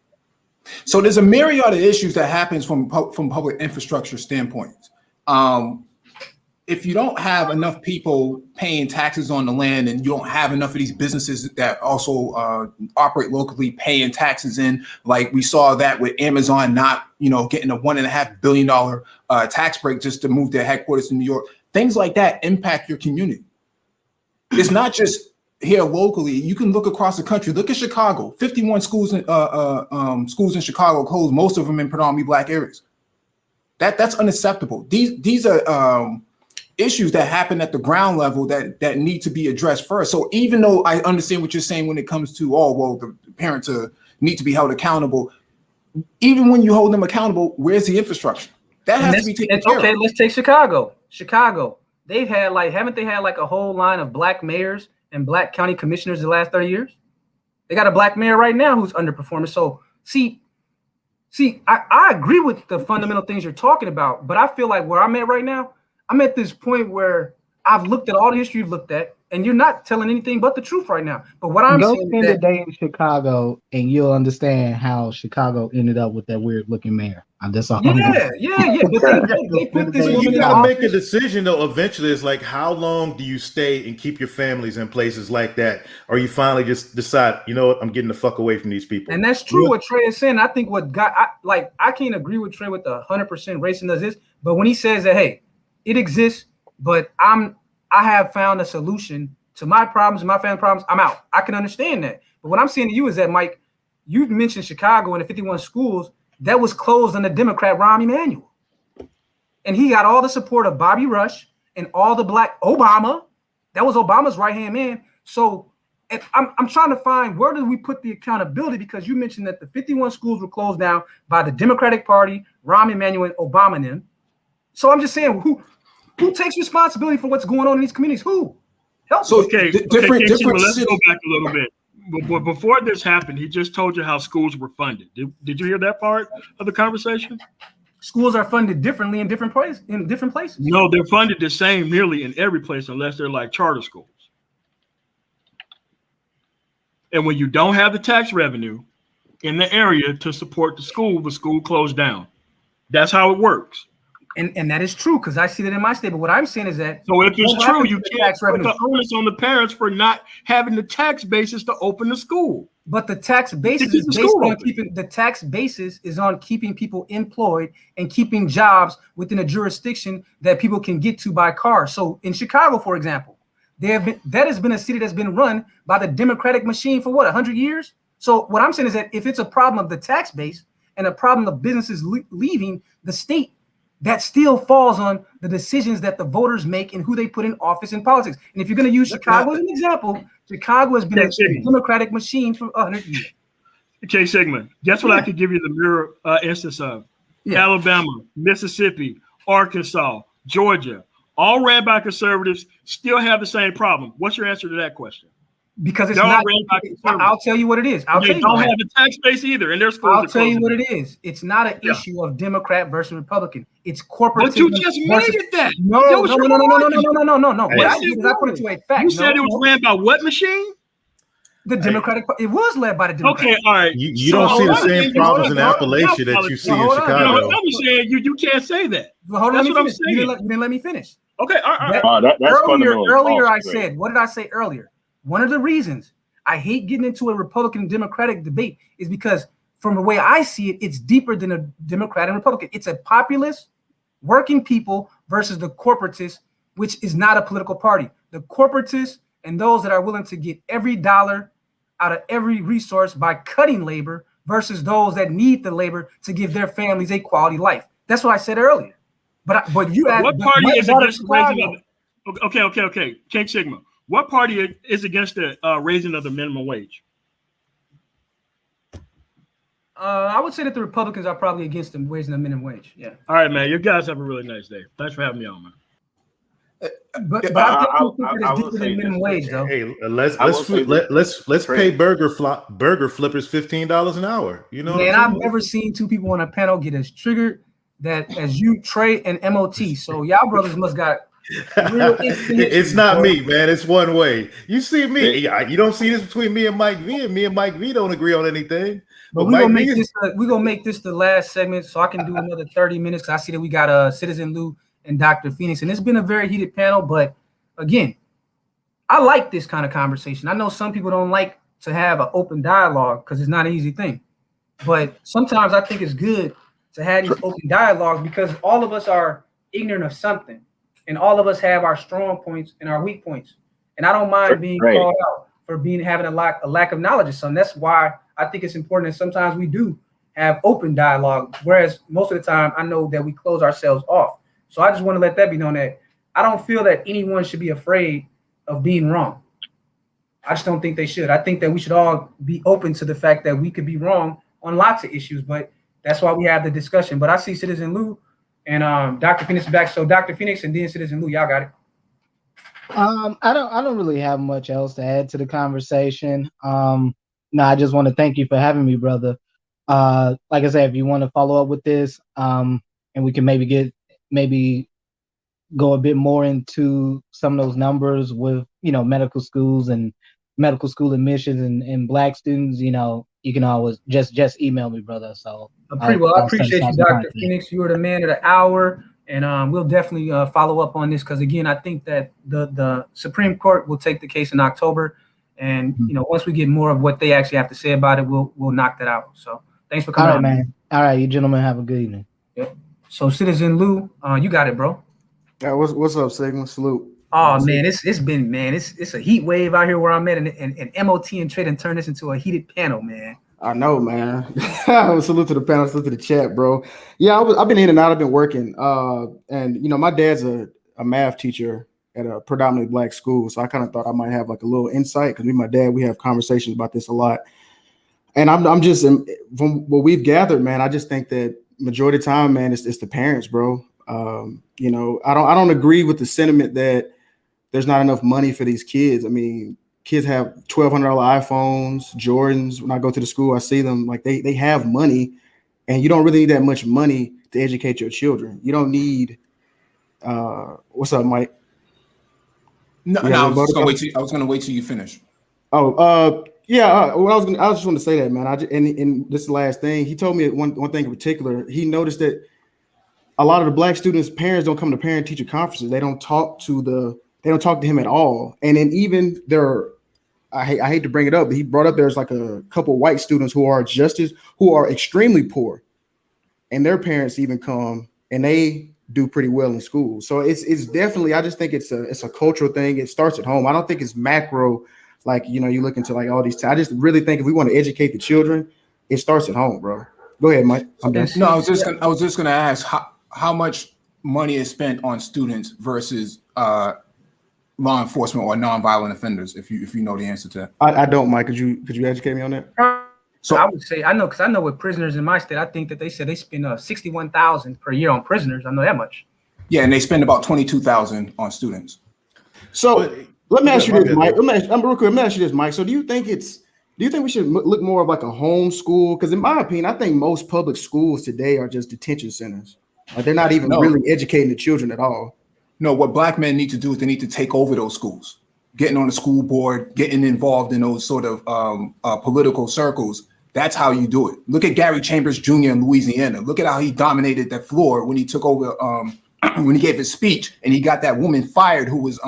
So there's a myriad of issues that happens from public infrastructure standpoint. If you don't have enough people paying taxes on the land, and you don't have enough of these businesses that also operate locally paying taxes in, like we saw that with Amazon not, getting a $1.5 billion tax break just to move their headquarters to New York, things like that impact your community. It's not just here locally. You can look across the country. Look at Chicago. 51 schools in Chicago closed, most of them in predominantly Black areas. That's unacceptable. These are issues that happen at the ground level that need to be addressed first. So even though I understand what you're saying when it comes to, the parents need to be held accountable, even when you hold them accountable, where's the infrastructure? That has to be taken care of. Okay, let's take Chicago. They've had haven't they had a whole line of Black mayors and Black county commissioners the last 30 years? They got a Black mayor right now who's underperforming. So see, I agree with the fundamental things you're talking about, but I feel like where I'm at right now, I'm at this point where I've looked at all the history you've looked at, and you're not telling anything but the truth right now. But what I'm saying spend a day in Chicago, and you'll understand how Chicago ended up with that weird looking mayor. That's all. Yeah. But they put this woman you gotta make a decision though. Eventually, it's like, how long do you stay and keep your families in places like that, or you finally just decide, you know what, I'm getting the fuck away from these people. And that's true. What Trey is saying, I think I can't agree with Trey with the 100% racism does this, but when he says that, hey, it exists, but I have found a solution to my problems and my family problems, I'm out. I can understand that. But what I'm saying to you is that, Mike, you mentioned Chicago and the 51 schools that was closed under Democrat Rahm Emanuel. And he got all the support of Bobby Rush and all the Black Obama. That was Obama's right-hand man. So I'm trying to find, where do we put the accountability? Because you mentioned that the 51 schools were closed down by the Democratic Party, Rahm Emanuel, and Obama and them. So I'm just saying, who takes responsibility for what's going on in these communities? Who? help. So Okay, different let's city. go back a little bit. But before this happened, he just told you how schools were funded. Did you hear that part of the conversation? Schools are funded differently in different places. No, they're funded the same nearly in every place unless they're like charter schools. And when you don't have the tax revenue in the area to support the school closed down. That's how it works. And that is true because I see that in my state. But what I'm saying is that so if it's true, you can't put revenue. the onus on the parents for not having the tax basis to open the school. But the tax basis is based on keeping the tax basis is on keeping people employed and keeping jobs within a jurisdiction that people can get to by car. So in Chicago, for example, that has been a city that's been run by the Democratic machine for what, 100 years? So what I'm saying is that if it's a problem of the tax base and a problem of businesses leaving the state, that still falls on the decisions that the voters make and who they put in office in politics. And if you're going to use Chicago as an example, Chicago has been a Democratic machine for 100 years. Okay, Sigmund, guess what I could give you the mirror instance of? Yeah. Alabama, Mississippi, Arkansas, Georgia, all ran by conservatives, still have the same problem. What's your answer to that question? Because it's not. I'll tell you what it is. They don't have the tax base either, and their schools. I'll tell you what it is. It's not an issue of Democrat versus Republican. It's corporate. But you just made it that. No. What I did is I put it to a fact. You said it was ran by what machine? The Democratic. It was led by the Democratic. Okay, all right. You don't see the same problems in Appalachia that you see in Chicago. I'm saying you can't say that. Well, hold on, that's what I'm saying. You didn't let me finish. Okay, all right. Earlier, I said. What did I say earlier? One of the reasons I hate getting into a Republican and Democratic debate is because from the way I see it, it's deeper than a Democrat and Republican. It's a populist, working people versus the corporatists, which is not a political party. The corporatists and those that are willing to get every dollar out of every resource by cutting labor versus those that need the labor to give their families a quality life. That's what I said earlier. But you asked, what party is against raising of okay. King Sigma. What party is against the raising of the minimum wage? I would say that the Republicans are probably against them raising the minimum wage. Yeah. All right, man. You guys have a really nice day. Thanks for having me on, man. But I will say minimum wage, though. Hey, let's pay burger flippers $15 an hour. You know, man, I've never seen two people on a panel get as triggered as you, Trey, and MOT. So y'all brothers must got. It's not me, man. It's one way. You see me. You don't see this between me and Mike V. And me and Mike V don't agree on anything. But we're gonna make this the last segment, so I can do another 30 minutes. Because I see that we got Citizen Lou and Dr. Phoenix, and it's been a very heated panel. But again, I like this kind of conversation. I know some people don't like to have an open dialogue because it's not an easy thing. But sometimes I think it's good to have these open dialogues because all of us are ignorant of something. And all of us have our strong points and our weak points. And I don't mind being called out for having a lack of knowledge of something. That's why I think it's important that sometimes we do have open dialogue, whereas most of the time I know that we close ourselves off. So I just want to let that be known that I don't feel that anyone should be afraid of being wrong. I just don't think they should. I think that we should all be open to the fact that we could be wrong on lots of issues, but that's why we have the discussion. But I see Citizen Lou and Dr. Phoenix is back. So Dr. Phoenix and then Citizen Lou, y'all got it. I don't really have much else to add to the conversation. No, I just want to thank you for having me, brother. Like I said, if you want to follow up with this, and we can maybe go a bit more into some of those numbers with medical schools and medical school admissions and Black students, you can always just email me, brother. So I appreciate you, Dr. Phoenix. You were the man of the hour, and we'll definitely follow up on this because again, I think that the Supreme Court will take the case in October, and once we get more of what they actually have to say about it, we'll knock that out. So thanks for coming. All right, man. All right, you gentlemen have a good evening. Yep. So Citizen Lou, you got it, bro. Yeah, what's up, Sigma? Salute. Oh man, it's a heat wave out here where I'm at, and MOT and Trey done turned this into a heated panel, man. I know, man. Salute to the panel, salute to the chat, bro. Yeah, I've been in and out. I've been working, and my dad's a math teacher at a predominantly Black school, so I kind of thought I might have like a little insight because me and my dad we have conversations about this a lot, and I'm just from what we've gathered, man. I just think that majority of the time, man, it's the parents, bro. I don't agree with the sentiment that there's not enough money for these kids. I mean, kids have $1,200 iPhones, Jordans. When I go to the school, I see them like they have money, and you don't really need that much money to educate your children. You don't need. What's up, Mike? No, I was just gonna wait. I was gonna wait till you finish. Oh, yeah. Well, I just want to say that, man. In this last thing, he told me one thing in particular. He noticed that a lot of the black students' parents don't come to parent-teacher conferences. They don't talk to him at all. And then even I hate to bring it up, but he brought up there's like a couple white students who are extremely poor, and their parents even come and they do pretty well in school. So it's definitely, I just think it's a cultural thing. It starts at home. I don't think it's macro, like, you look into like all these. I just really think if we want to educate the children, it starts at home, bro. Go ahead, Mike. I'm done. No, I was just gonna ask how much money is spent on students versus law enforcement or nonviolent offenders, if you know the answer to that. I don't, Mike. Could you educate me on that? So I would say, I know with prisoners in my state, I think that they said they spend $61,000 per year on prisoners. I know that much. Yeah, and they spend about $22,000 on students. So let me ask you this, Mike. Let me ask you this, Mike. So do you think we should look more of like a home school? Because in my opinion, I think most public schools today are just detention centers. Like they're not even really educating the children at all. No, what black men need to do is they need to take over those schools, getting on the school board, getting involved in those sort of political circles. That's how you do it. Look at Gary Chambers Jr. in Louisiana. Look at how he dominated that floor when he took over, when he gave his speech, and he got that woman fired who was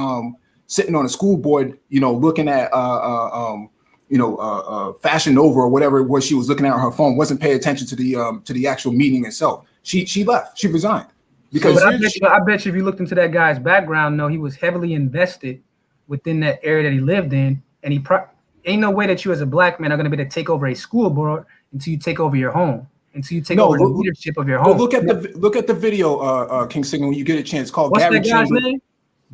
sitting on a school board, looking at Fashion Nova or whatever it was she was looking at on her phone, wasn't paying attention to the actual meeting itself. She left. She resigned. Because I bet you if you looked into that guy's background, he was heavily invested within that area that he lived in, and he ain't no way that you as a black man are going to be able to take over a school board until you take over your home, until you take over the leadership of your home. Look at the video, King Signal, when you get a chance. Called What's Gary that guy's Chambers. name?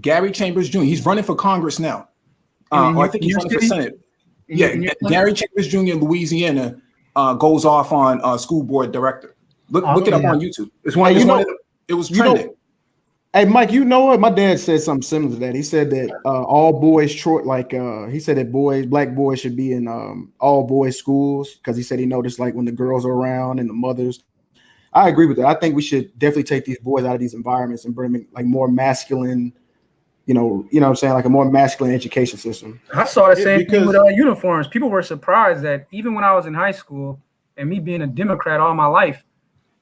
Gary Chambers Jr. He's running for Congress now. I think he's running for Senate. Gary Chambers Jr. in Louisiana goes off on school board director. Look it up on YouTube. It was trending. Hey, Mike, you know what? My dad said something similar to that. He said that all boys, he said that black boys should be in all boys schools because he said he noticed like when the girls are around and the mothers. I agree with that. I think we should definitely take these boys out of these environments and bring them in like more masculine, what I'm saying, like a more masculine education system. I saw the same thing with uniforms. People were surprised that even when I was in high school and me being a Democrat all my life,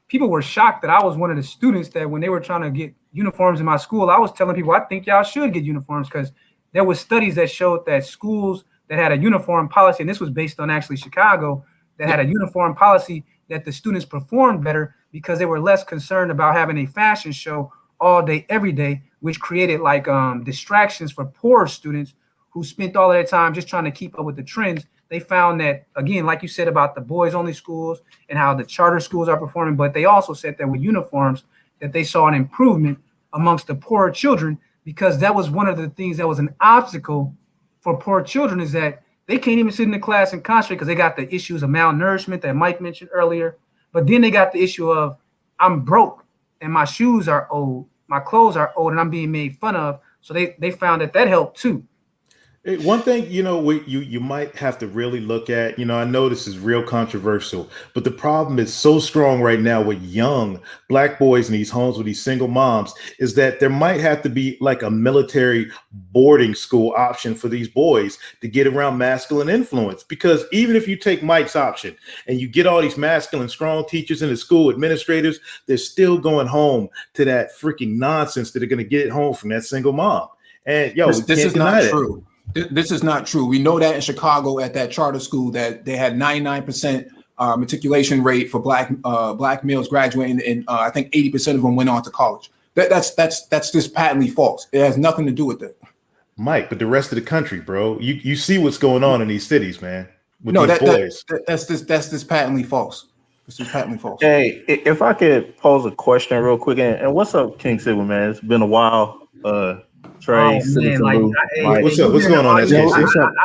people were shocked that I was one of the students that when they were trying to get uniforms in my school, I was telling people, I think y'all should get uniforms because there was studies that showed that schools that had a uniform policy, and this was based on actually Chicago, that had a uniform policy, that the students performed better because they were less concerned about having a fashion show all day, every day, which created like distractions for poorer students who spent all of their time just trying to keep up with the trends. They found that, again, like you said about the boys only schools and how the charter schools are performing, but they also said that with uniforms, that they saw an improvement amongst the poorer children, because that was one of the things that was an obstacle for poor children, is that they can't even sit in the class and concentrate because they got the issues of malnourishment that Mike mentioned earlier. But then they got the issue of I'm broke and my shoes are old, my clothes are old, and I'm being made fun of. So they found that helped too. One thing, you might have to really look at, I know this is real controversial, but the problem is so strong right now with young black boys in these homes with these single moms is that there might have to be like a military boarding school option for these boys to get around masculine influence. Because even if you take Mike's option and you get all these masculine, strong teachers in the school, administrators, they're still going home to that freaking nonsense that they're going to get home from that single mom. And this is not true. This is not true. We know that in Chicago at that charter school that they had 99% matriculation rate for black males graduating, and I think 80% of them went on to college. That's just patently false. It has nothing to do with it. Mike, but the rest of the country, bro, you see what's going on in these cities, man. That's just patently false. This is patently false. Hey, if I could pose a question real quick, and what's up, King Silver, man? It's been a while. Trey, what's up? What's going on? I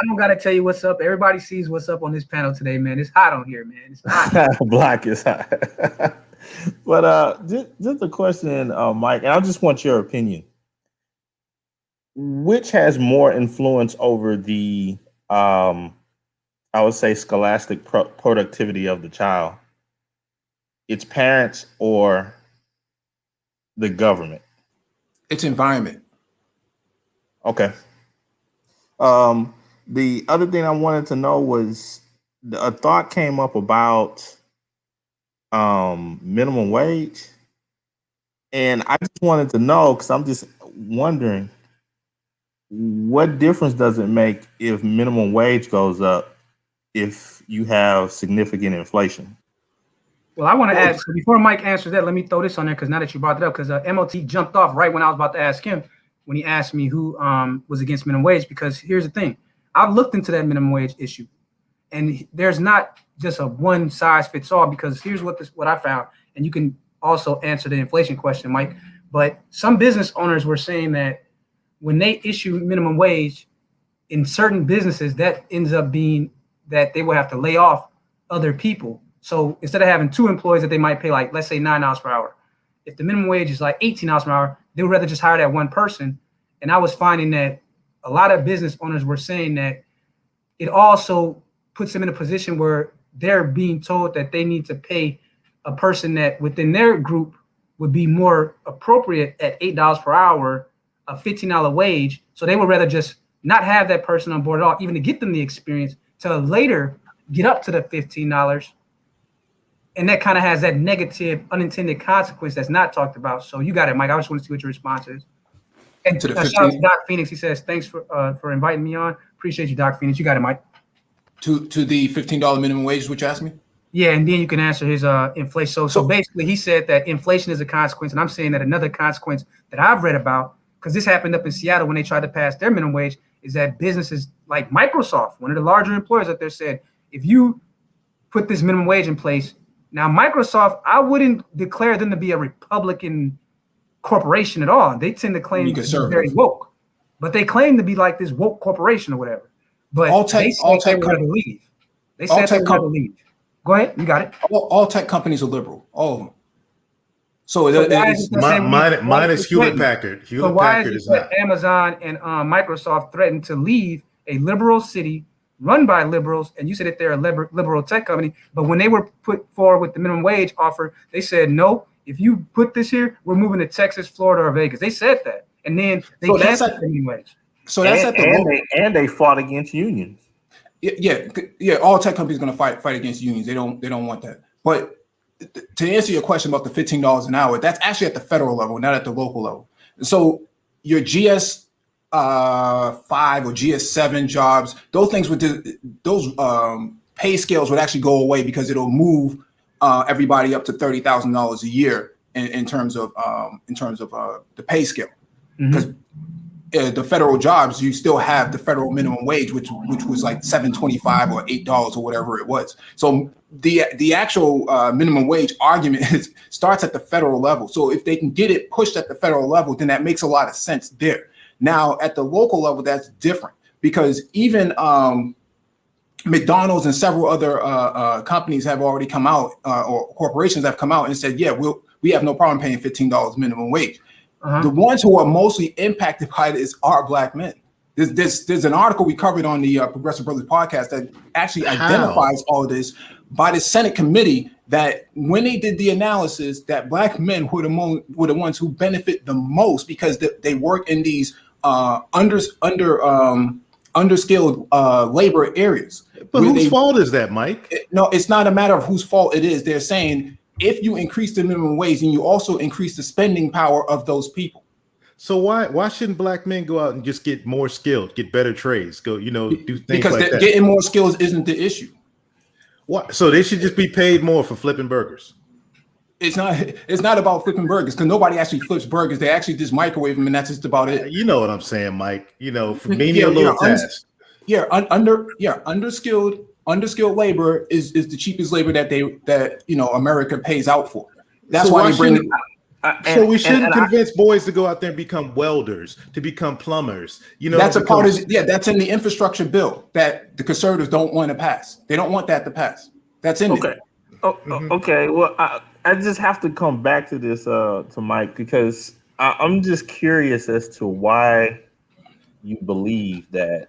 don't gotta tell you what's up. Everybody sees what's up on this panel today, man. It's hot on here, man. It's hot. Black is hot. But just a question, Mike, and I just want your opinion. which has more influence over the, I would say, scholastic productivity of the child? Its parents or the government? It's environment. Okay. The other thing I wanted to know was a thought came up about minimum wage, and I just wanted to know, because I'm just wondering, what difference does it make if minimum wage goes up if you have significant inflation? Well, I want to add, so before Mike answers that, let me throw this on there, because now that you brought it up, because MOT jumped off right when I was about to ask him, when he asked me who was against minimum wage, because here's the thing. I've looked into that minimum wage issue, and there's not just a one size fits all, because here's what I found, and you can also answer the inflation question, Mike. But some business owners were saying that when they issue minimum wage in certain businesses, that ends up being that they will have to lay off other people. So instead of having 2 employees that they might pay, like, let's say $9 per hour, if the minimum wage is like $18 per hour, they would rather just hire that one person. And I was finding that a lot of business owners were saying that it also puts them in a position where they're being told that they need to pay a person that within their group would be more appropriate at $8 per hour, a $15 wage. So they would rather just not have that person on board at all, even to get them the experience, to later get up to the $15. And that kind of has that negative unintended consequence that's not talked about. So you got it, Mike. I just want to see what your response is. And To the shout out to Doc Phoenix. He says, thanks for inviting me on. Appreciate you, Doc Phoenix. You got it, Mike. To the $15 minimum wage is what you asked me? Yeah, and then you can answer his inflation. So basically, he said that inflation is a consequence, and I'm saying that another consequence that I've read about, because this happened up in Seattle when they tried to pass their minimum wage, is that businesses like Microsoft, one of the larger employers out there, said, if you put this minimum wage in place, now Microsoft, I wouldn't declare them to be a Republican corporation at all. They tend to claim to be very woke, but they claim to be like this woke corporation or whatever. But they said they were going to leave. They said they were going to leave. Go ahead, you got it. All tech companies are liberal, all of them. So minus Hewlett Packard. Hewlett Packard is not. Amazon and Microsoft threatened to leave a liberal city run by liberals, and you said that they're a liberal tech company, but when they were put forward with the minimum wage offer, they said, no, if you put this here, we're moving to Texas, Florida, or Vegas. They said that, and then they passed the minimum wage. So that's and they fought against unions. Yeah. All tech companies are going to fight against unions. They don't want that. But to answer your question about the $15 an hour, that's actually at the federal level, not at the local level. So your GS 5 or GS7 jobs, those things those pay scales would actually go away, because it'll move everybody up to $30,000 a year in terms of the pay scale. Because the federal jobs, you still have the federal minimum wage, which was like $7.25 or $8 or whatever it was. So the actual minimum wage argument starts at the federal level. So if they can get it pushed at the federal level, then that makes a lot of sense there. Now at the local level, that's different, because even McDonald's and several other companies have already come out, or corporations have come out and said, yeah, we have no problem paying $15 minimum wage. The ones who are mostly impacted by this are Black men. There's an article we covered on the Progressive Brothers podcast that actually identifies all of this by the Senate committee, that when they did the analysis, that Black men were the ones who benefit the most, because they work in these underskilled labor areas. But whose fault is that, Mike? No, it's not a matter of whose fault it is. They're saying, if you increase the minimum wage, and you also increase the spending power of those people. So why shouldn't Black men go out and just get more skilled, get better trades, do things because like that? Getting more skills isn't the issue. What? So they should just be paid more for flipping burgers? It's not about flipping burgers, because nobody actually flips burgers. They actually just microwave them, and that's just about it. You know what I'm saying, Mike? For menial little tasks. Underskilled labor is the cheapest labor that America pays out for. That's So why they bring it. So we shouldn't convince boys to go out there and become welders, to become plumbers. That's a part of that's in the infrastructure bill that the conservatives don't want to pass. They don't want that to pass. That's in there. Okay. Well, I just have to come back to this to Mike, because I'm just curious as to why you believe that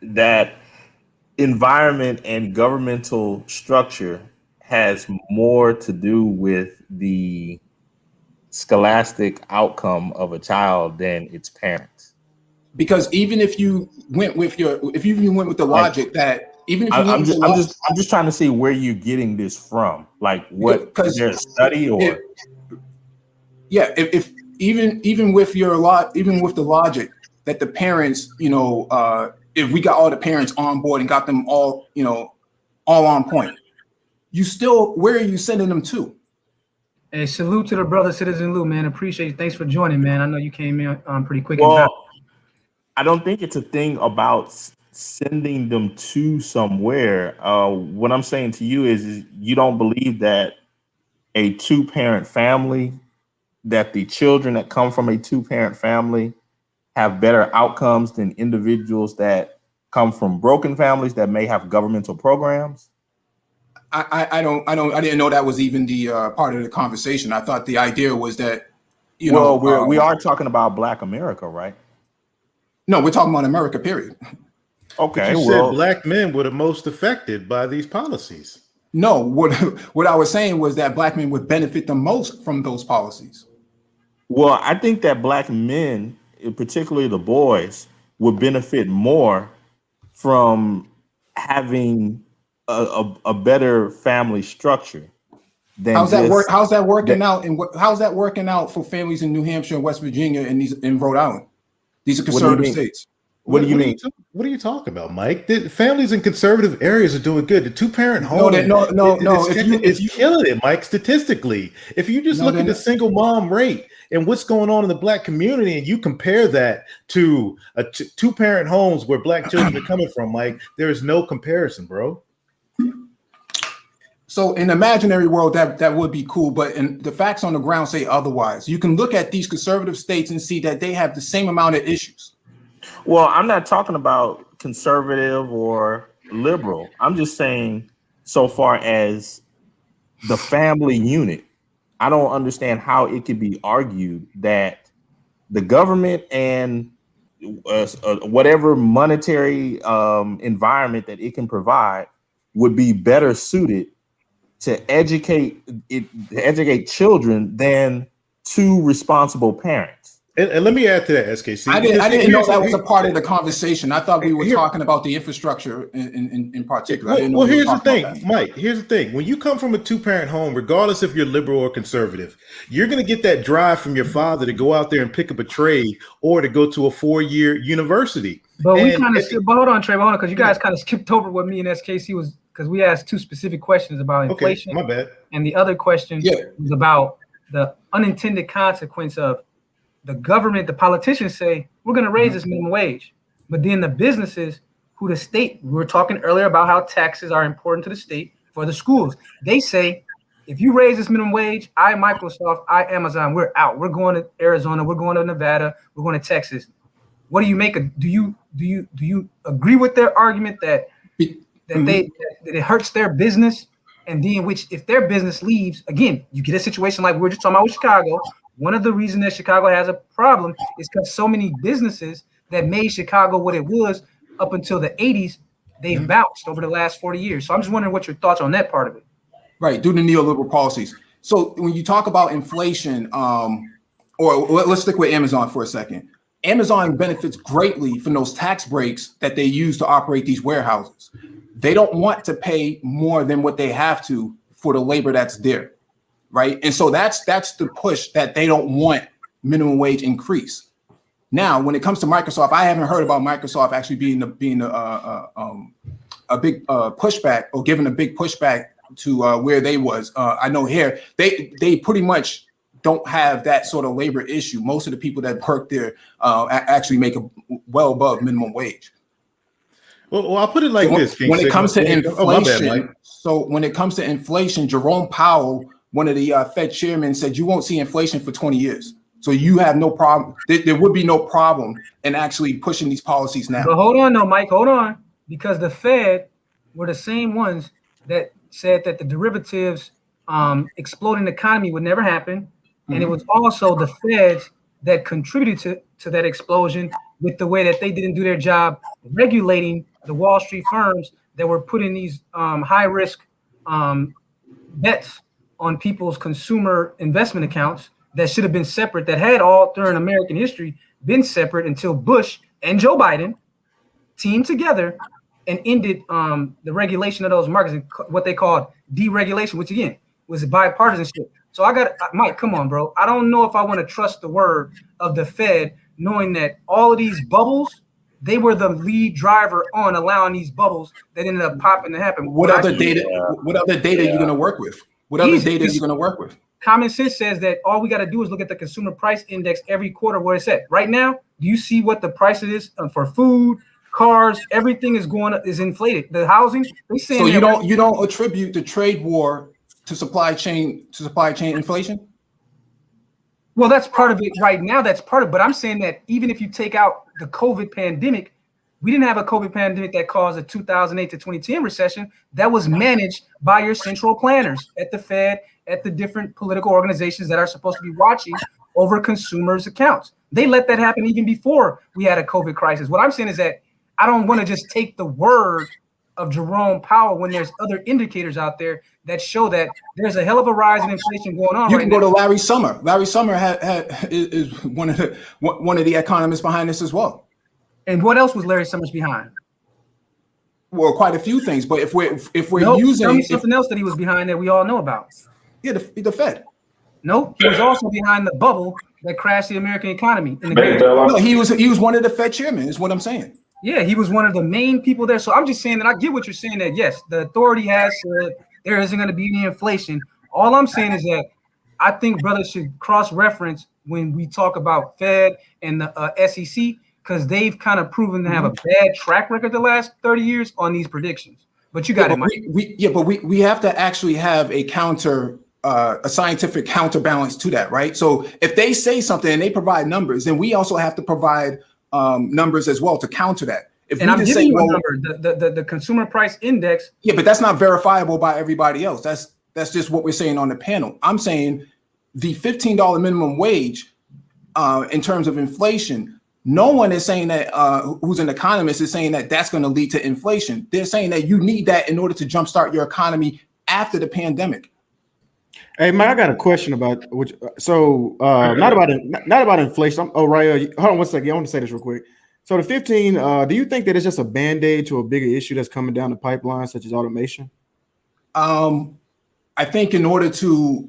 that environment and governmental structure has more to do with the scholastic outcome of a child than its parents? Because even if you went with the logic that even if you went with the logic, I'm just trying to see where you're getting this from. Like, what is there a study or? If even with the logic that the parents, if we got all the parents on board and got them all, all on point, where are you sending them to? Hey, salute to the brother Citizen Lou, man. Appreciate you. Thanks for joining, man. I know you came in pretty quick. Well, I don't think it's a thing about sending them to somewhere. What I'm saying to you is you don't believe that a two-parent family, that the children that come from a two-parent family have better outcomes than individuals that come from broken families that may have governmental programs? I didn't know that was even the part of the conversation. I thought the idea was that, we are talking about Black America, right? No, we're talking about America, period. Okay, but you said Black men were the most affected by these policies. No, what I was saying was that Black men would benefit the most from those policies. Well, I think that Black men, particularly the boys, would benefit more from having a better family structure. How's that working out? And how's that working out for families in New Hampshire and West Virginia and in Rhode Island? These are conservative states. What do you mean? What are you talking about, Mike? The families in conservative areas are doing good. The two-parent home, it's killing it, Mike. Statistically, if you just look at the single mom rate and what's going on in the Black community, and you compare that to two-parent homes where Black children are coming from, Mike, there is no comparison, bro. So in the imaginary world, that would be cool, but the facts on the ground say otherwise. You can look at these conservative states and see that they have the same amount of issues. Well, I'm not talking about conservative or liberal. I'm just saying, so far as the family unit, I don't understand how it could be argued that the government and whatever monetary environment that it can provide would be better suited to educate children than two responsible parents. And let me add to that, SKC. I didn't know that was a part of the conversation. I thought we were talking about the infrastructure in particular. Well, here's the thing, Mike. Here's the thing. When you come from a two-parent home, regardless if you're liberal or conservative, you're going to get that drive from your father to go out there and pick up a trade or to go to a 4-year university. But we kind of, hold on, Trey, because you guys kind of skipped over what me and SKC was, because we asked two specific questions about inflation. Okay, my bad. And the other question was about the unintended consequence of the government. The politicians say, we're going to raise this minimum wage. But then the businesses who the state, we were talking earlier about how taxes are important to the state for the schools. They say, if you raise this minimum wage, Microsoft, Amazon, we're out. We're going to Arizona. We're going to Nevada. We're going to Texas. What do you make of? Do you agree with their argument that it hurts their business, and then which if their business leaves, again, you get a situation like we were just talking about with Chicago. One of the reasons that Chicago has a problem is because so many businesses that made Chicago what it was up until the 80s, they've bounced over the last 40 years. So I'm just wondering what your thoughts on that part of it. Right, due to neoliberal policies. So when you talk about inflation, or let's stick with Amazon for a second. Amazon benefits greatly from those tax breaks that they use to operate these warehouses. They don't want to pay more than what they have to for the labor that's there, right? And so that's the push that they don't want minimum wage increase. Now, when it comes to Microsoft, I haven't heard about Microsoft actually being a big pushback or giving a big pushback to where they was. I know here they pretty much don't have that sort of labor issue. Most of the people that work there actually make well above minimum wage. Well, I'll put it like this. When it comes to inflation, when it comes to inflation, Jerome Powell, one of the Fed chairmen, said you won't see inflation for 20 years. So you have no problem. There would be no problem in actually pushing these policies now. But hold on, though, Mike. Hold on, because the Fed were the same ones that said that the derivatives exploding the economy would never happen. And it was also the Feds that contributed to that explosion with the way that they didn't do their job regulating the Wall Street firms that were putting these high risk bets on people's consumer investment accounts that should have been separate, that had all during American history been separate until Bush and Joe Biden teamed together and ended the regulation of those markets and what they called deregulation, which again was bipartisanship. So I got Mike, come on, bro. I don't know if I want to trust the word of the Fed, knowing that all of these bubbles, they were the lead driver on allowing these bubbles that ended up popping to happen. What other data are you going to work with? What other data are you going to work with? Common sense says that all we got to do is look at the consumer price index every quarter where it's at. Right now, do you see what the price is for food, cars? Everything is inflated. The housing, they saying. So you don't attribute the trade war to supply chain inflation? Well, that's part of it right now. That's part of it. But I'm saying that even if you take out the COVID pandemic, we didn't have a COVID pandemic that caused a 2008 to 2010 recession. That was managed by your central planners at the Fed, at the different political organizations that are supposed to be watching over consumers' accounts. They let that happen even before we had a COVID crisis. What I'm saying is that I don't want to just take the word of Jerome Powell when there's other indicators out there that show that there's a hell of a rise in inflation going on. You can go to Larry Summer. Larry Summer is one of the economists behind this as well. And what else was Larry Summers behind? Well, quite a few things. But if we're tell me something else that he was behind that we all know about. Yeah, the Fed. No, he was also behind the bubble that crashed the American economy. No, he was one of the Fed chairmen, is what I'm saying. Yeah, he was one of the main people there. So I'm just saying that I get what you're saying, that yes, the authority has said there isn't going to be any inflation. All I'm saying is that I think brothers should cross-reference when we talk about Fed and the SEC, because they've kind of proven to have a bad track record the last 30 years on these predictions. But you got it, Mike. We have to actually have a scientific counterbalance to that, right? So if they say something and they provide numbers, then we also have to provide numbers as well to counter that. And I'm giving you a number, the consumer price index. Yeah, but that's not verifiable by everybody else. That's just what we're saying on the panel. I'm saying the $15 minimum wage in terms of inflation. No one is saying that who's an economist is saying that that's going to lead to inflation. They're saying that you need that in order to jumpstart your economy after the pandemic. Hey, Mike, I got a question about which. So not about inflation. Hold on one second. I want to say this real quick. So the 15, do you think that it's just a band-aid to a bigger issue that's coming down the pipeline, such as automation? I think in order to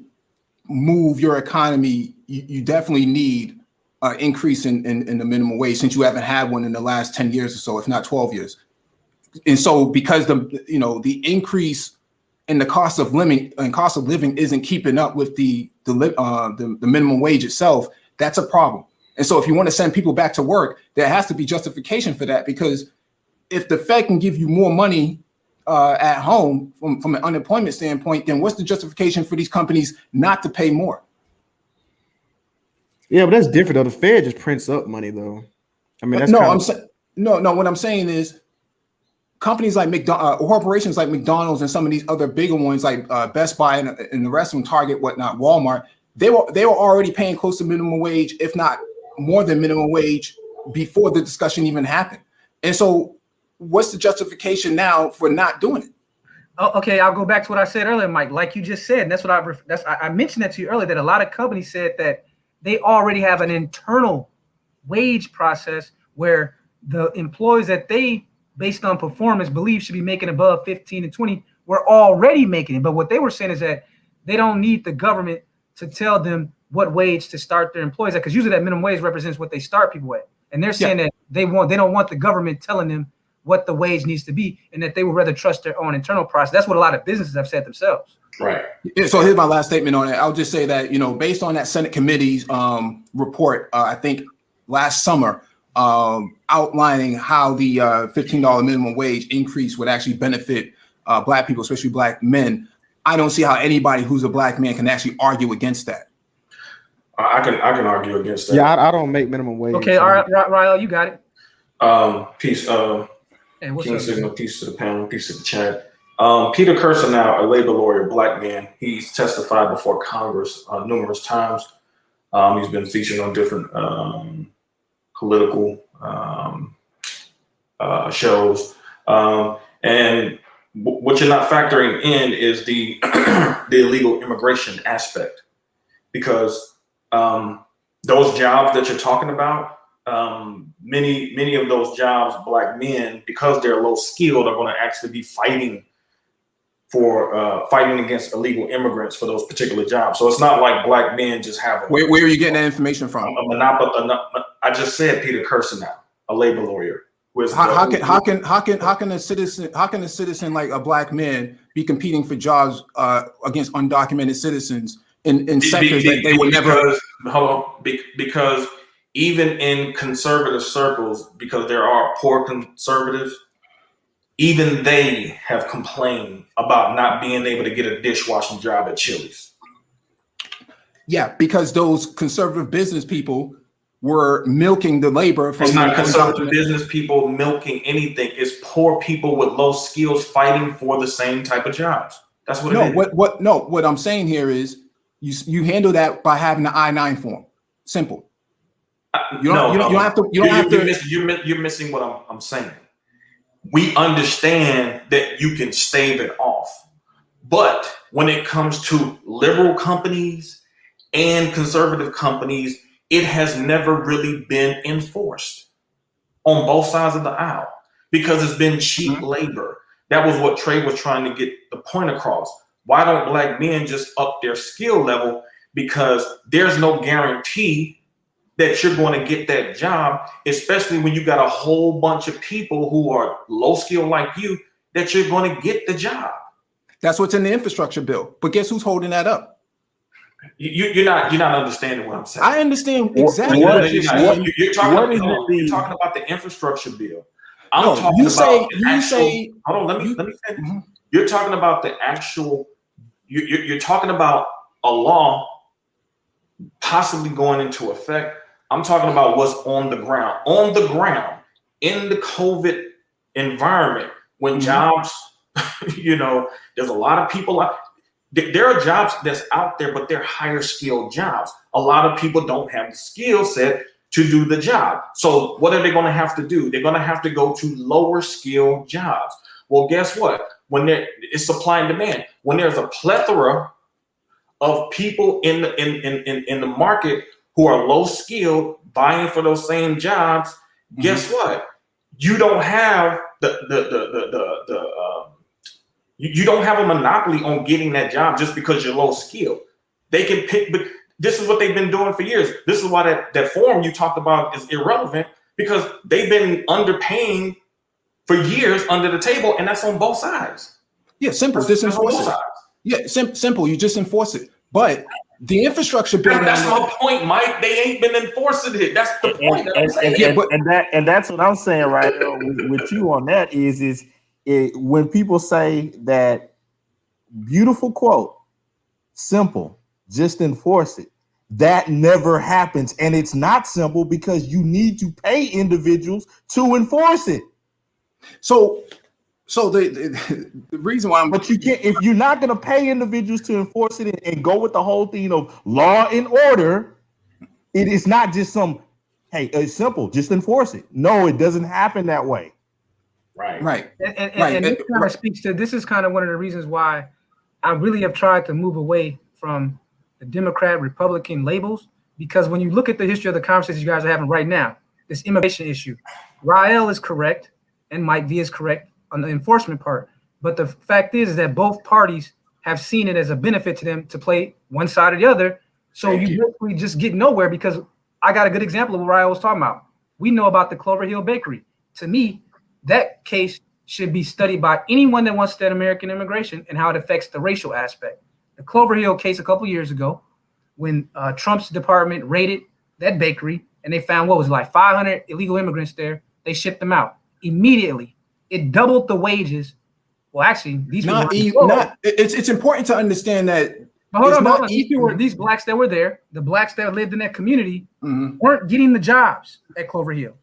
move your economy, you definitely need an increase in the minimum wage, since you haven't had one in the last 10 years or so, if not 12 years. And so because the increase in the cost of living isn't keeping up with the minimum wage itself, that's a problem. And so if you want to send people back to work, there has to be justification for that, because if the Fed can give you more money at home from an unemployment standpoint, then what's the justification for these companies not to pay more? Yeah, but that's different though. The Fed just prints up money though. I mean, that's no. What I'm saying is, companies like corporations like McDonald's and some of these other bigger ones like Best Buy and the rest of them, Target, whatnot, Walmart, they were already paying close to minimum wage, if not more than minimum wage, before the discussion even happened. And so, what's the justification now for not doing it? Oh, okay, I'll go back to what I said earlier, Mike. Like you just said, and that's what I mentioned that to you earlier, that a lot of companies said that they already have an internal wage process where the employees that they, based on performance, believe should be making above 15 and 20 were already making it. But what they were saying is that they don't need the government to tell them what wage to start their employees at, because usually that minimum wage represents what they start people at. And they're saying that they don't want the government telling them what the wage needs to be, and that they would rather trust their own internal process. That's what a lot of businesses have said themselves. Right. So here's my last statement on it. I'll just say that, based on that Senate committee's report, I think last summer, outlining how the $15 minimum wage increase would actually benefit Black people, especially Black men, I don't see how anybody who's a Black man can actually argue against that. I can argue against that. Yeah, I don't make minimum wage. Okay, all right, Ryle, you got it. Peace. Hey, what's King up? Signal, peace to the panel, peace to the chat. Peter Kirsanow, a labor lawyer, Black man, he's testified before Congress numerous times. He's been featured on different political shows. And what you're not factoring in is the the illegal immigration aspect, because those jobs that you're talking about, many of those jobs, Black men, because they're low skilled, are going to actually be fighting against illegal immigrants for those particular jobs. So it's not like Black men just have Where are you getting that information from? a monopoly. I just said Peter Kirsten, a labor lawyer. How can a citizen like a Black man be competing for jobs against undocumented citizens in sectors that they would never? Because even in conservative circles, because there are poor conservatives, even they have complained about not being able to get a dishwashing job at Chili's. Yeah, because those conservative business people were milking the labor from. It's not conservative business people milking anything. It's poor people with low skills fighting for the same type of jobs. That's what it is. What I'm saying here is you handle that by having the I-9 form. Simple. You don't have to. You're missing what I'm saying. We understand that you can stave it off, but when it comes to liberal companies and conservative companies, it has never really been enforced on both sides of the aisle because it's been cheap labor. That was what Trey was trying to get the point across. Why don't Black men just up their skill level? Because there's no guarantee that you're going to get that job, especially when you got a whole bunch of people who are low skill like you, that you're going to get the job. That's what's in the infrastructure bill. But guess who's holding that up? You're not understanding what I'm saying. I understand exactly what you're saying. You're talking about the infrastructure bill. I'm talking about let me finish. You're talking about the actual. You're talking about a law possibly going into effect. I'm talking about what's on the ground. On the ground, in the COVID environment, when jobs, there's a lot of people. There are jobs that's out there, but they're higher skilled jobs. A lot of people don't have the skill set to do the job. So what are they going to have to do? They're going to have to go to lower skilled jobs. Well, guess what? When it's supply and demand, when there's a plethora of people in the market who are low skilled buying for those same jobs, guess what? You don't have you don't have a monopoly on getting that job just because you're low skilled. They can pick, but this is what they've been doing for years. This is why that form you talked about is irrelevant, because they've been underpaying for years under the table, and that's on both sides. Yeah, simple. Just enforce it. Yeah, simple. You just enforce it. But the infrastructure bill. That's my point, Mike. They ain't been enforcing it. That's the point. And that's what I'm saying, right? With you on that is when people say that beautiful quote, simple, just enforce it. That never happens, and it's not simple because you need to pay individuals to enforce it. So the reason why but you can't, if you're not going to pay individuals to enforce it and go with the whole thing of law and order, it is not just hey, it's simple, just enforce it. No, it doesn't happen that way. Right. And this kind of speaks to, this is kind of one of the reasons why I really have tried to move away from the Democrat Republican labels, because when you look at the history of the conversations you guys are having right now, this immigration issue, Rael is correct and Mike V is correct on the enforcement part. But the fact is that both parties have seen it as a benefit to them to play one side or the other. So you basically just get nowhere, because I got a good example of what Rael was talking about. We know about the Clover Hill Bakery. To me, that case should be studied by anyone that wants to study American immigration and how it affects the racial aspect. The Clover Hill case a couple of years ago, when Trump's department raided that bakery and they found what was like 500 illegal immigrants there, they shipped them out immediately. It doubled the wages. Well, actually, these it's important to understand that. But hold on. These blacks that were there, the blacks that lived in that community, weren't getting the jobs at Clover Hill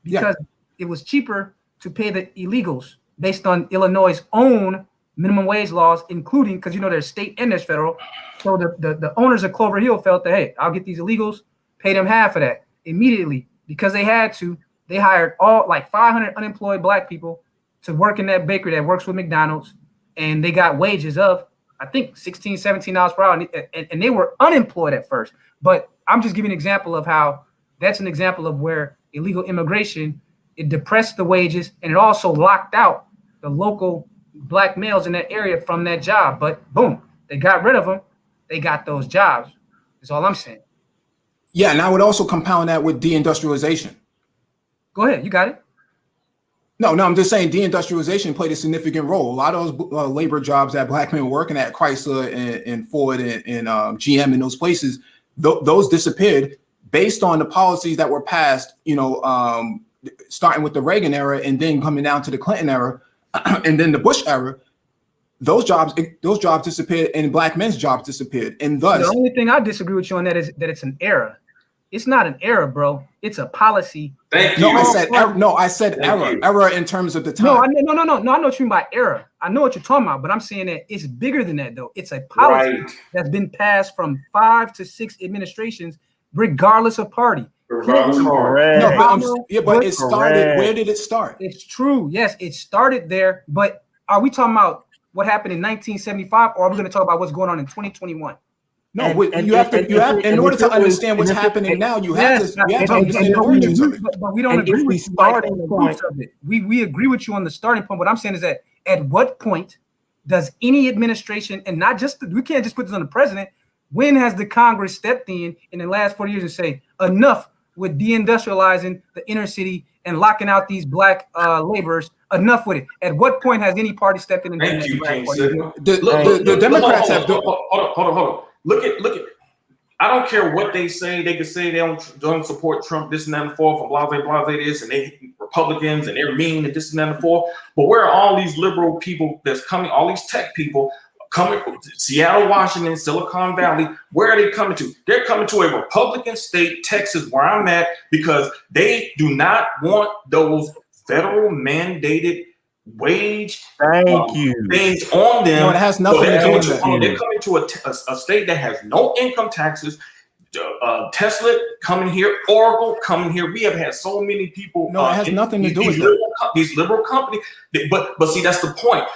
because it was cheaper to pay the illegals based on Illinois' own minimum wage laws, including, because there's state and there's federal. So the owners of Clover Hill felt that, hey, I'll get these illegals, pay them half of that immediately, because they had to. They hired all like 500 unemployed black people to work in that bakery that works with McDonald's, and they got wages of, I think, $16, $17 per hour, and they were unemployed at first. But I'm just giving an example of how that's an example of where illegal immigration, it depressed the wages, and it also locked out the local black males in that area from that job. But boom, they got rid of them. They got those jobs. That's all I'm saying. Yeah, and I would also compound that with deindustrialization. Go ahead, you got it. No, I'm just saying deindustrialization played a significant role. A lot of those labor jobs that black men were working at, Chrysler and Ford and GM and those places, those disappeared based on the policies that were passed, starting with the Reagan era and then coming down to the Clinton era and then the Bush era. Those jobs disappeared and black men's jobs disappeared. And thus, the only thing I disagree with you on that is that it's an era. It's not an era, bro. It's a policy. Thank you. I said error. Error in terms of the time. No, I know what you mean by error. I know what you're talking about, but I'm saying that it's bigger than that, though. It's a policy that's been passed from 5 to 6 administrations, regardless of party. Regardless of party. No, but it started. Where did it start? It's true. Yes, it started there. But are we talking about what happened in 1975, or are we going to talk about what's going on in 2021? No, in order to understand what's happening now, you have to understand the origins of it. But we don't agree with you on the roots of it. We agree with you on the starting point. What I'm saying is that at what point does any administration, and not just, we can't just put this on the president, when has the Congress stepped in the last 40 years and say, enough with deindustrializing the inner city and locking out these black laborers, enough with it? At what point has any party stepped in and Thank you, King. The Democrats have... Hold on. Look at. I don't care what they say. They could say they don't support Trump, this and that and the fourth, and blase this, and they Republicans and they're mean and this and that and the fourth. But where are all these liberal people that's coming? All these tech people coming from Seattle, Washington, Silicon Valley. Where are they coming to? They're coming to a Republican state, Texas, where I'm at, because they do not want those federal mandated wage things on them. No, it has nothing to do with that. They're coming to a state that has no income taxes. Tesla coming here, Oracle coming here. We have had so many people. No, it has nothing to do with that. These liberal companies. But see, that's the point.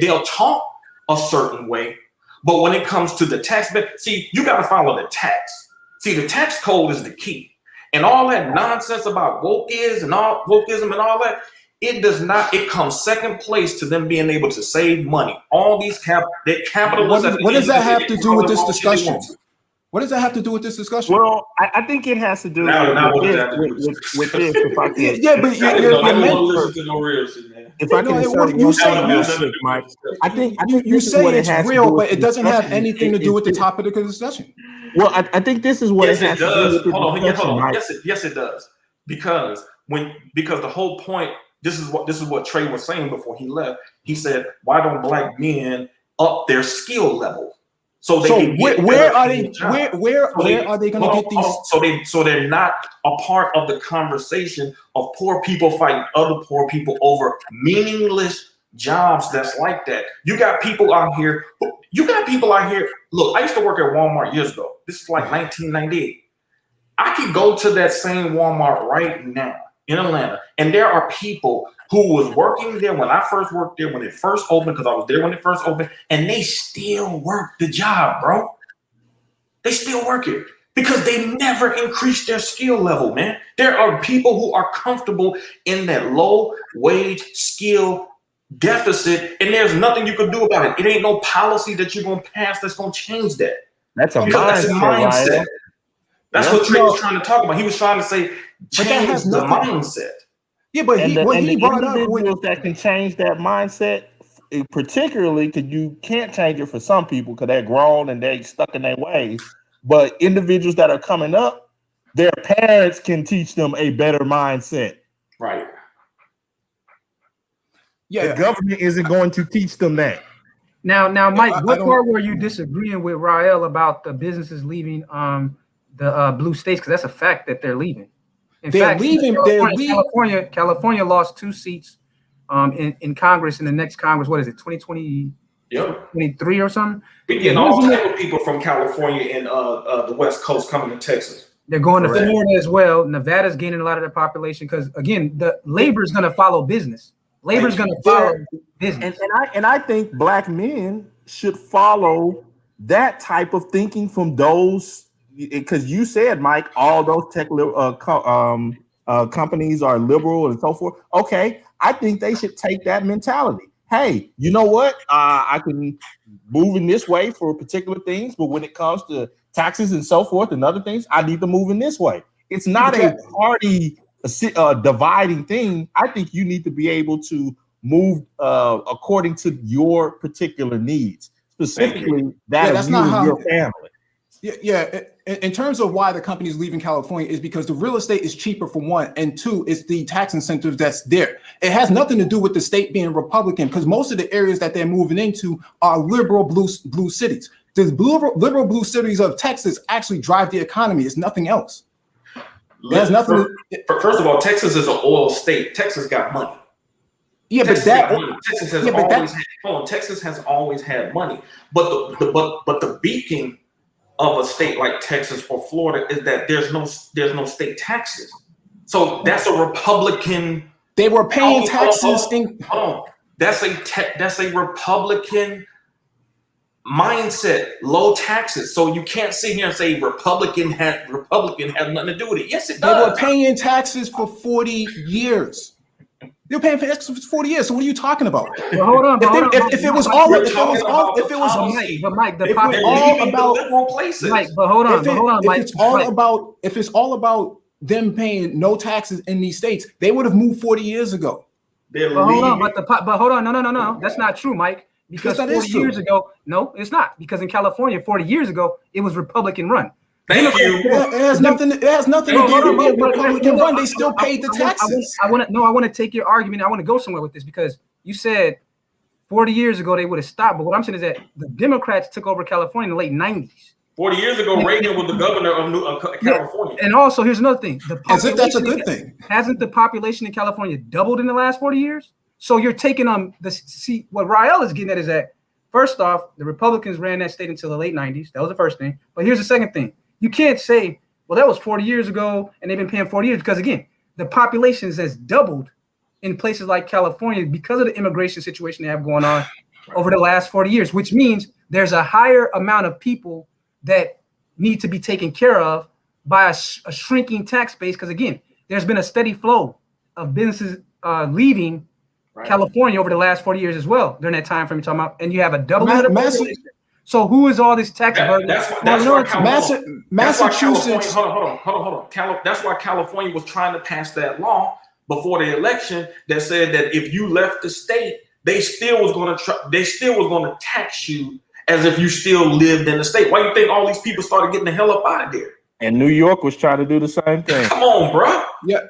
They'll talk a certain way, but when it comes to the tax, see, you got to follow the tax. See, the tax code is the key, and all that nonsense about wokeism and all that. It does not. It comes second place to them being able to save money. All these capitalists. What does that have to do with this discussion? What does that have to do with this discussion? Well, I think it has to do with this. If I can, yeah, but if I can, you say Mike. I think you say it's real, but it doesn't have anything to do with the topic of the discussion. Well, I think this is what yes, it has it does. to do with Hold on. Mike. Yes, it does. Because the whole point. This is what Trey was saying before he left. He said, "Why don't black men up their skill level so they can get where are they going to get these? So they're not a part of the conversation of poor people fighting other poor people over meaningless jobs. That's like that. You got people out here. Look, I used to work at Walmart years ago. This is like 1998. I could go to that same Walmart right now in Atlanta, and there are people who was working there when I first worked there, when it first opened, because I was there when it first opened, and they still work the job, bro. They still work it because they never increased their skill level, man. There are people who are comfortable in that low wage skill deficit, and there's nothing you can do about it. It ain't no policy that you're going to pass that's going to change that. That's a mindset. That's what Trey was trying to talk about. He was trying to say, change the mindset. Yeah, but he brought up individuals that can change that mindset, particularly because you can't change it for some people because they're grown and they're stuck in their ways. But individuals that are coming up, their parents can teach them a better mindset. Right. Yeah, the government isn't going to teach them that. Now, Mike, what part were you disagreeing with Rael about the businesses leaving the blue states? Because that's a fact that they're leaving. In fact, California lost 2 seats in Congress, in the next Congress. What is it, 2020? Yep. 23 or something? We getting all type of people from California and the West Coast coming to Texas. They're going to Florida as well. Nevada's gaining a lot of their population because, again, the labor is going to follow business. Labor is going to follow business. And I think black men should follow that type of thinking from those, because you said, Mike, all those tech companies are liberal and so forth. Okay, I think they should take that mentality. Hey, you know what? I can move in this way for particular things, but when it comes to taxes and so forth and other things, I need to move in this way. It's not a party dividing thing. I think you need to be able to move according to your particular needs, specifically that of you and your family. Yeah. In terms of why the company is leaving California is because the real estate is cheaper for one, and two, it's the tax incentives that's there. It has nothing to do with the state being Republican, because most of the areas that they're moving into are liberal blue cities. The liberal blue cities of Texas actually drive the economy. It's nothing else. There's nothing. First of all, Texas is an oil state. Texas got money. Yeah, Texas has always had money. But the beacon of a state like Texas or Florida is that there's no state taxes. So that's a Republican. They were paying taxes. That's a Republican mindset, low taxes. So you can't sit here and say Republican has nothing to do with it. Yes, it does. They were paying taxes for 40 years. They're paying for taxes for 40 years. So what are you talking about? Well, hold on. If it was all about if it's all about them paying no taxes in these states, they would have moved 40 years ago. Hold on, no, that's not true, Mike. Because 40 years ago, no, it's not. Because in California, 40 years ago, it was Republican run. Thank you. It has nothing to do with Republican run. They still paid the taxes. I want to take your argument. I want to go somewhere with this because you said 40 years ago they would have stopped. But what I'm saying is that the Democrats took over California in the late 90s. 40 years ago, Reagan was the governor of California. And also, here's another thing. As if that's a good thing. Hasn't the population in California doubled in the last 40 years? So you're taking what Rael is getting at is that, first off, the Republicans ran that state until the late 90s. That was the first thing. But here's the second thing. You can't say, well, that was 40 years ago and they've been paying 40 years because, again, the population has doubled in places like California because of the immigration situation they have going on over the last 40 years, which means there's a higher amount of people that need to be taken care of by a shrinking tax base because, again, there's been a steady flow of businesses leaving California over the last 40 years as well during that time frame you're talking about, and you have a doubling of the population. So who is all this tax burden? That's Massachusetts. Hold on. That's why California was trying to pass that law before the election that said that if you left the state, they still was going to tax you as if you still lived in the state. Why do you think all these people started getting the hell up out of there? And New York was trying to do the same thing. Come on, bro. Yeah.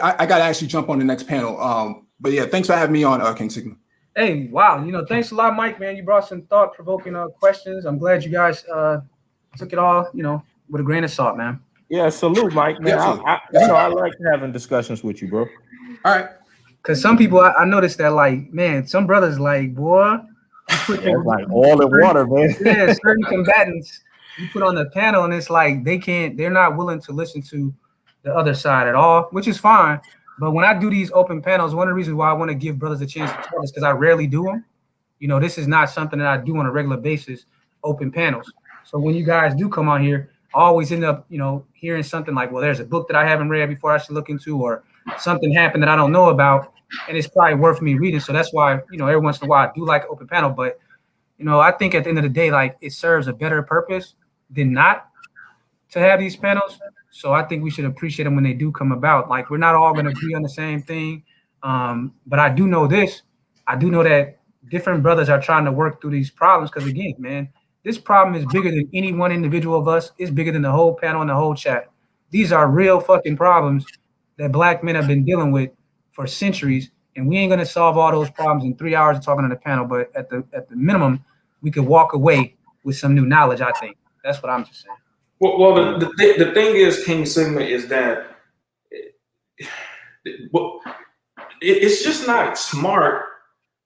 I got to actually jump on the next panel. But yeah, thanks for having me on, King Sigma. Hey, wow. Thanks a lot, Mike, man. You brought some thought-provoking questions. I'm glad you guys took it all, with a grain of salt, man. Yeah, salute, Mike, man. I like having discussions with you, bro. All right. Because some people, I noticed that, like, man, some brothers, like, boy. It's like oil and water, man. Yeah, certain combatants you put on the panel, and it's like they're not willing to listen to the other side at all, which is fine. But when I do these open panels, one of the reasons why I want to give brothers a chance to talk is because I rarely do them. This is not something that I do on a regular basis, open panels. So when you guys do come on here, I always end up, hearing something like, well, there's a book that I haven't read before I should look into, or something happened that I don't know about, and it's probably worth me reading. So that's why, every once in a while I do like open panel. But, I think at the end of the day, like, it serves a better purpose than not to have these panels. So I think we should appreciate them when they do come about. Like, we're not all going to agree on the same thing. But I do know this. I do know that different brothers are trying to work through these problems because, again, man, this problem is bigger than any one individual of us. It's bigger than the whole panel and the whole chat. These are real fucking problems that black men have been dealing with for centuries. And we ain't going to solve all those problems in 3 hours of talking on the panel. But at the minimum, we could walk away with some new knowledge, I think. That's what I'm just saying. Well, the thing is, King Sigma, is that it's just not smart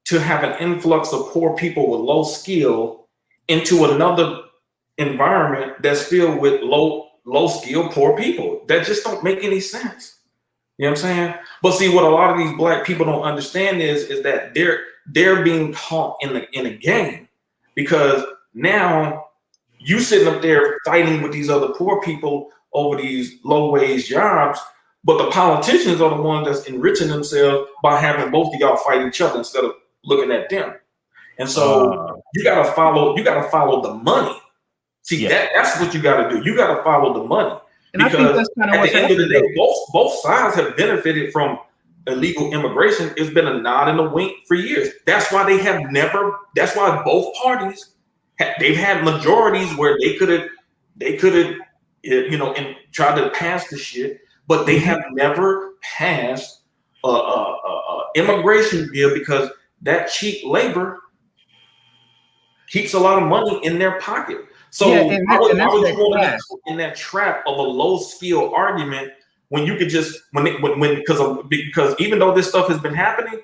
to have an influx of poor people with low skill into another environment that's filled with low skill poor people. That just don't make any sense. You know what I'm saying? But see, what a lot of these black people don't understand is that they're being taught in a game, because now you sitting up there fighting with these other poor people over these low wage jobs, but the politicians are the ones that's enriching themselves by having both of y'all fight each other instead of looking at them. And so you gotta follow the money. See, that's what you gotta do. You gotta follow the money. And because I think that's kind of at the end of the day, both sides have benefited from illegal immigration. It's been a nod and a wink for years. That's why that's why both parties they've had majorities where they could have and tried to pass the shit, but they have never passed a immigration bill, because that cheap labor keeps a lot of money in their pocket. So why would you want to be in that trap of a low skill argument when you could just because even though this stuff has been happening,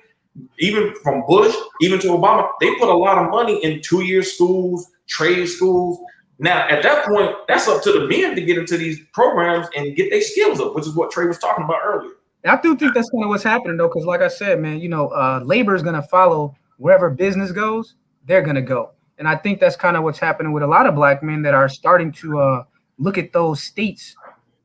even from Bush, even to Obama, they put a lot of money in 2-year schools, trade schools. Now, at that point, that's up to the men to get into these programs and get their skills up, which is what Trey was talking about earlier. I do think that's kind of what's happening, though, because like I said, man, labor is going to follow wherever business goes, they're going to go. And I think that's kind of what's happening with a lot of black men that are starting to look at those states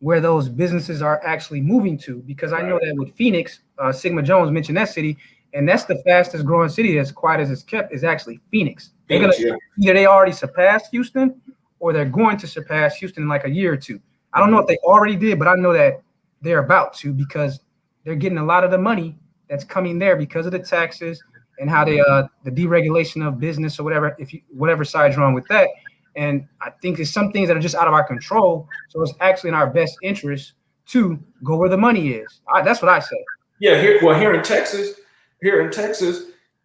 where those businesses are actually moving to. Because I know that with Phoenix, Sigma Jones mentioned that city, and that's the fastest growing city as quiet as it's kept is actually Phoenix. Either they already surpassed Houston or they're going to surpass Houston in like a year or two. I don't know if they already did, but I know that they're about to, because they're getting a lot of the money that's coming there because of the taxes and how they the deregulation of business or whatever, whatever side you're on with that. And I think there's some things that are just out of our control. So it's actually in our best interest to go where the money is. That's what I say. Yeah, here in Texas,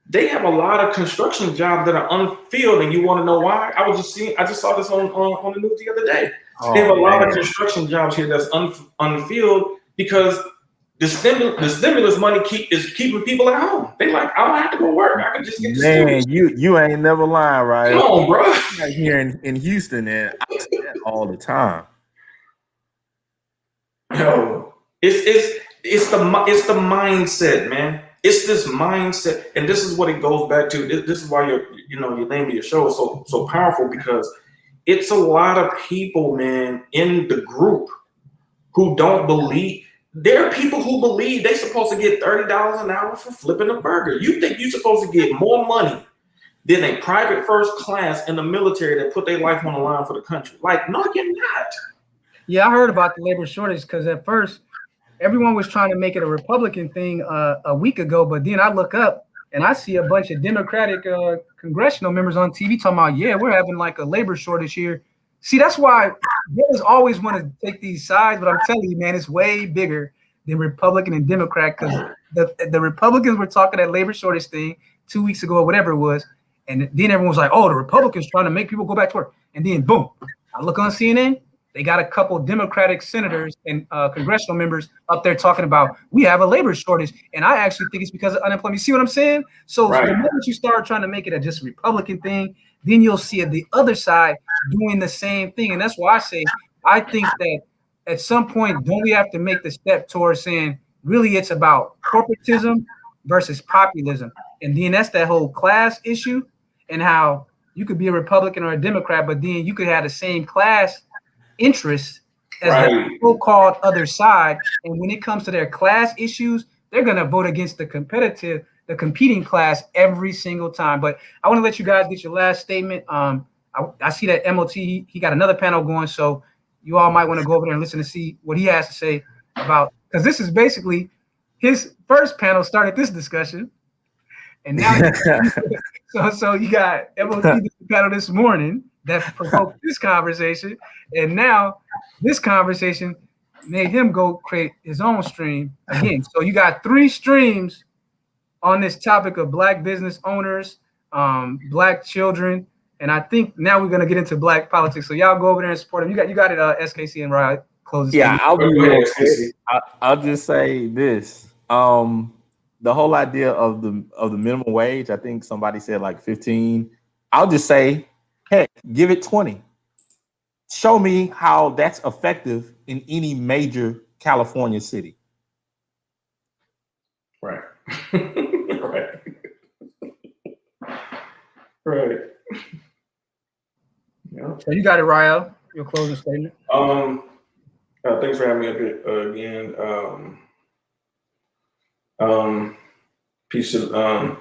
they have a lot of construction jobs that are unfilled, and you want to know why? I just saw this on the news the other day. They have a lot of construction jobs here that's unfilled because the stimulus money is keeping people at home. They like, I don't have to go work. I can just get the stimulus. You ain't never lying, right? Come on, bro. Here in Houston, and I see that all the time. Yo, it's the mindset, man. It's this mindset, and this is what it goes back to. This is why your name of your show is so powerful, because it's a lot of people, man, in the group who don't believe. There are people who believe they're supposed to get $30 an hour for flipping a burger. You think you're supposed to get more money than a private first class in the military that put their life on the line for the country? Like, no, you're not. Yeah, I heard about the labor shortage because at first everyone was trying to make it a Republican thing a week ago, but then I look up and I see a bunch of Democratic congressional members on TV talking about, yeah, we're having like a labor shortage here. See, that's why brothers always want to take these sides, but I'm telling you, man, it's way bigger than Republican and Democrat, because the Republicans were talking that labor shortage thing 2 weeks ago or whatever it was, and then everyone was like, oh, the Republicans trying to make people go back to work. And then boom, I look on CNN, they got a couple Democratic senators and congressional members up there talking about we have a labor shortage, and I actually think it's because of unemployment. You see what I'm saying? So the moment you start trying to make it a just Republican thing, then you'll see the other side doing the same thing. And that's why I say I think that at some point, don't we have to make the step towards saying really it's about corporatism versus populism? And then that's that whole class issue, and how you could be a Republican or a Democrat, but then you could have the same class interests as the so-called other side. And when it comes to their class issues, they're going to vote against the competing class every single time. But I want to let you guys get your last statement. I see that MOT, he got another panel going, so you all might want to go over there and listen to see what he has to say about, because this is basically his first panel started this discussion. And now so you got MOT panel this morning that provoked this conversation, and now this conversation made him go create his own stream again. So you got 3 streams on this topic of black business owners, black children, and I think now we're gonna get into black politics. So y'all go over there and support him. You got it, SKC and Rod. Close. Yeah, I'll be real quick. I'll just say this. the whole idea of the minimum wage, I think somebody said like 15. I'll just say, heck, give it 20. Show me how that's effective in any major California city. Right. Right. Right. Yeah. So you got it, Rael. Your closing statement. Thanks for having me up here again. Peace to the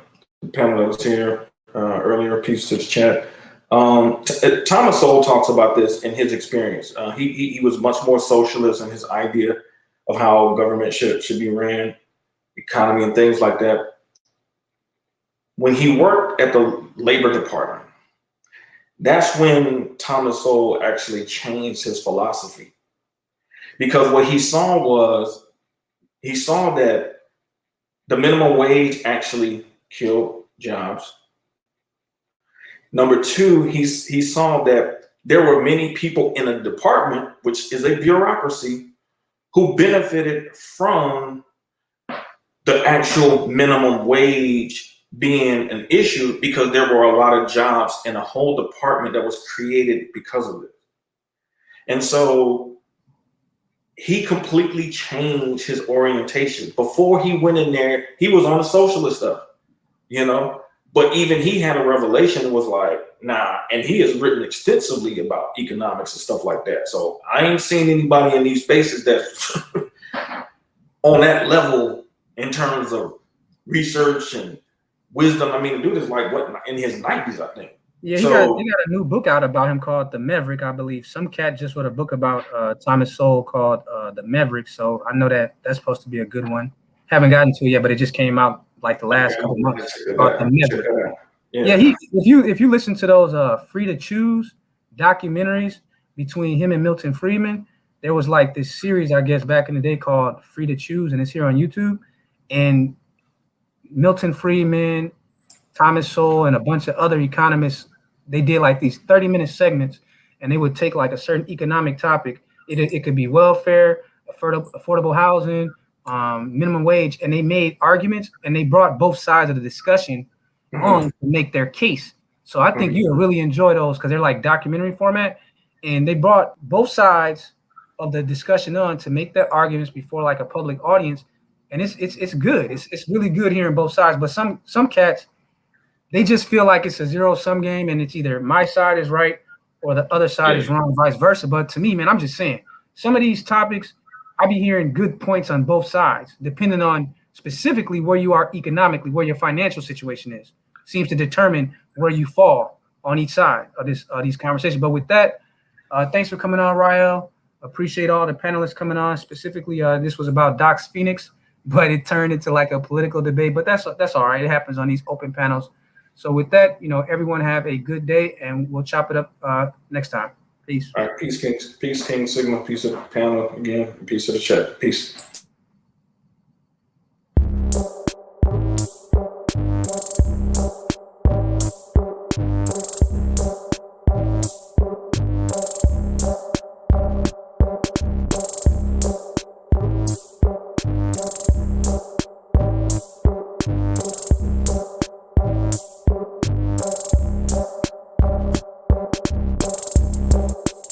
panel that was here earlier. Peace to the chat. Thomas Sowell talks about this in his experience. He was much more socialist in his idea of how government should be ran, economy and things like that. When he worked at the Labor Department, that's when Thomas Sowell actually changed his philosophy. Because what he saw that the minimum wage actually killed jobs. Number two, he saw that there were many people in a department, which is a bureaucracy, who benefited from the actual minimum wage being an issue because there were a lot of jobs in a whole department that was created because of it. And so he completely changed his orientation. Before he went in there, he was on the socialist stuff, but even he had a revelation that was like, nah, and he has written extensively about economics and stuff like that. So I ain't seen anybody in these spaces that's on that level in terms of research and wisdom. I mean, the dude is like in his 90s, I think. Yeah, he got a new book out about him called The Maverick, I believe. Some cat just wrote a book about Thomas Sowell called The Maverick. So I know that's supposed to be a good one. Haven't gotten to it yet, but it just came out like the last couple months about The Maverick. Yeah, if you listen to those Free to Choose documentaries between him and Milton Friedman, there was like this series, I guess, back in the day called Free to Choose, and it's here on YouTube. And Milton Friedman, Thomas Sowell, and a bunch of other economists, they did like these 30-minute segments, and they would take like a certain economic topic. It could be welfare, affordable housing, minimum wage, and they made arguments, and they brought both sides of the discussion on to make their case. So I think you'll really enjoy those because they're like documentary format, and they brought both sides of the discussion on to make their arguments before like a public audience, and it's good. It's really good hearing both sides. But some cats, they just feel like it's a zero-sum game, and it's either my side is right or the other side is wrong, vice versa. But to me, man, I'm just saying, some of these topics, I be hearing good points on both sides, depending on specifically where you are economically, where your financial situation is, seems to determine where you fall on each side of these conversations. But with that, thanks for coming on, Rael. Appreciate all the panelists coming on. Specifically, this was about Doc's Phoenix, but it turned into like a political debate. But that's all right. It happens on these open panels. So with that, everyone have a good day, and we'll chop it up next time. Peace. All right, peace, Kings. Peace, King Sigma. Peace to the panel again. Peace to the chat. Peace.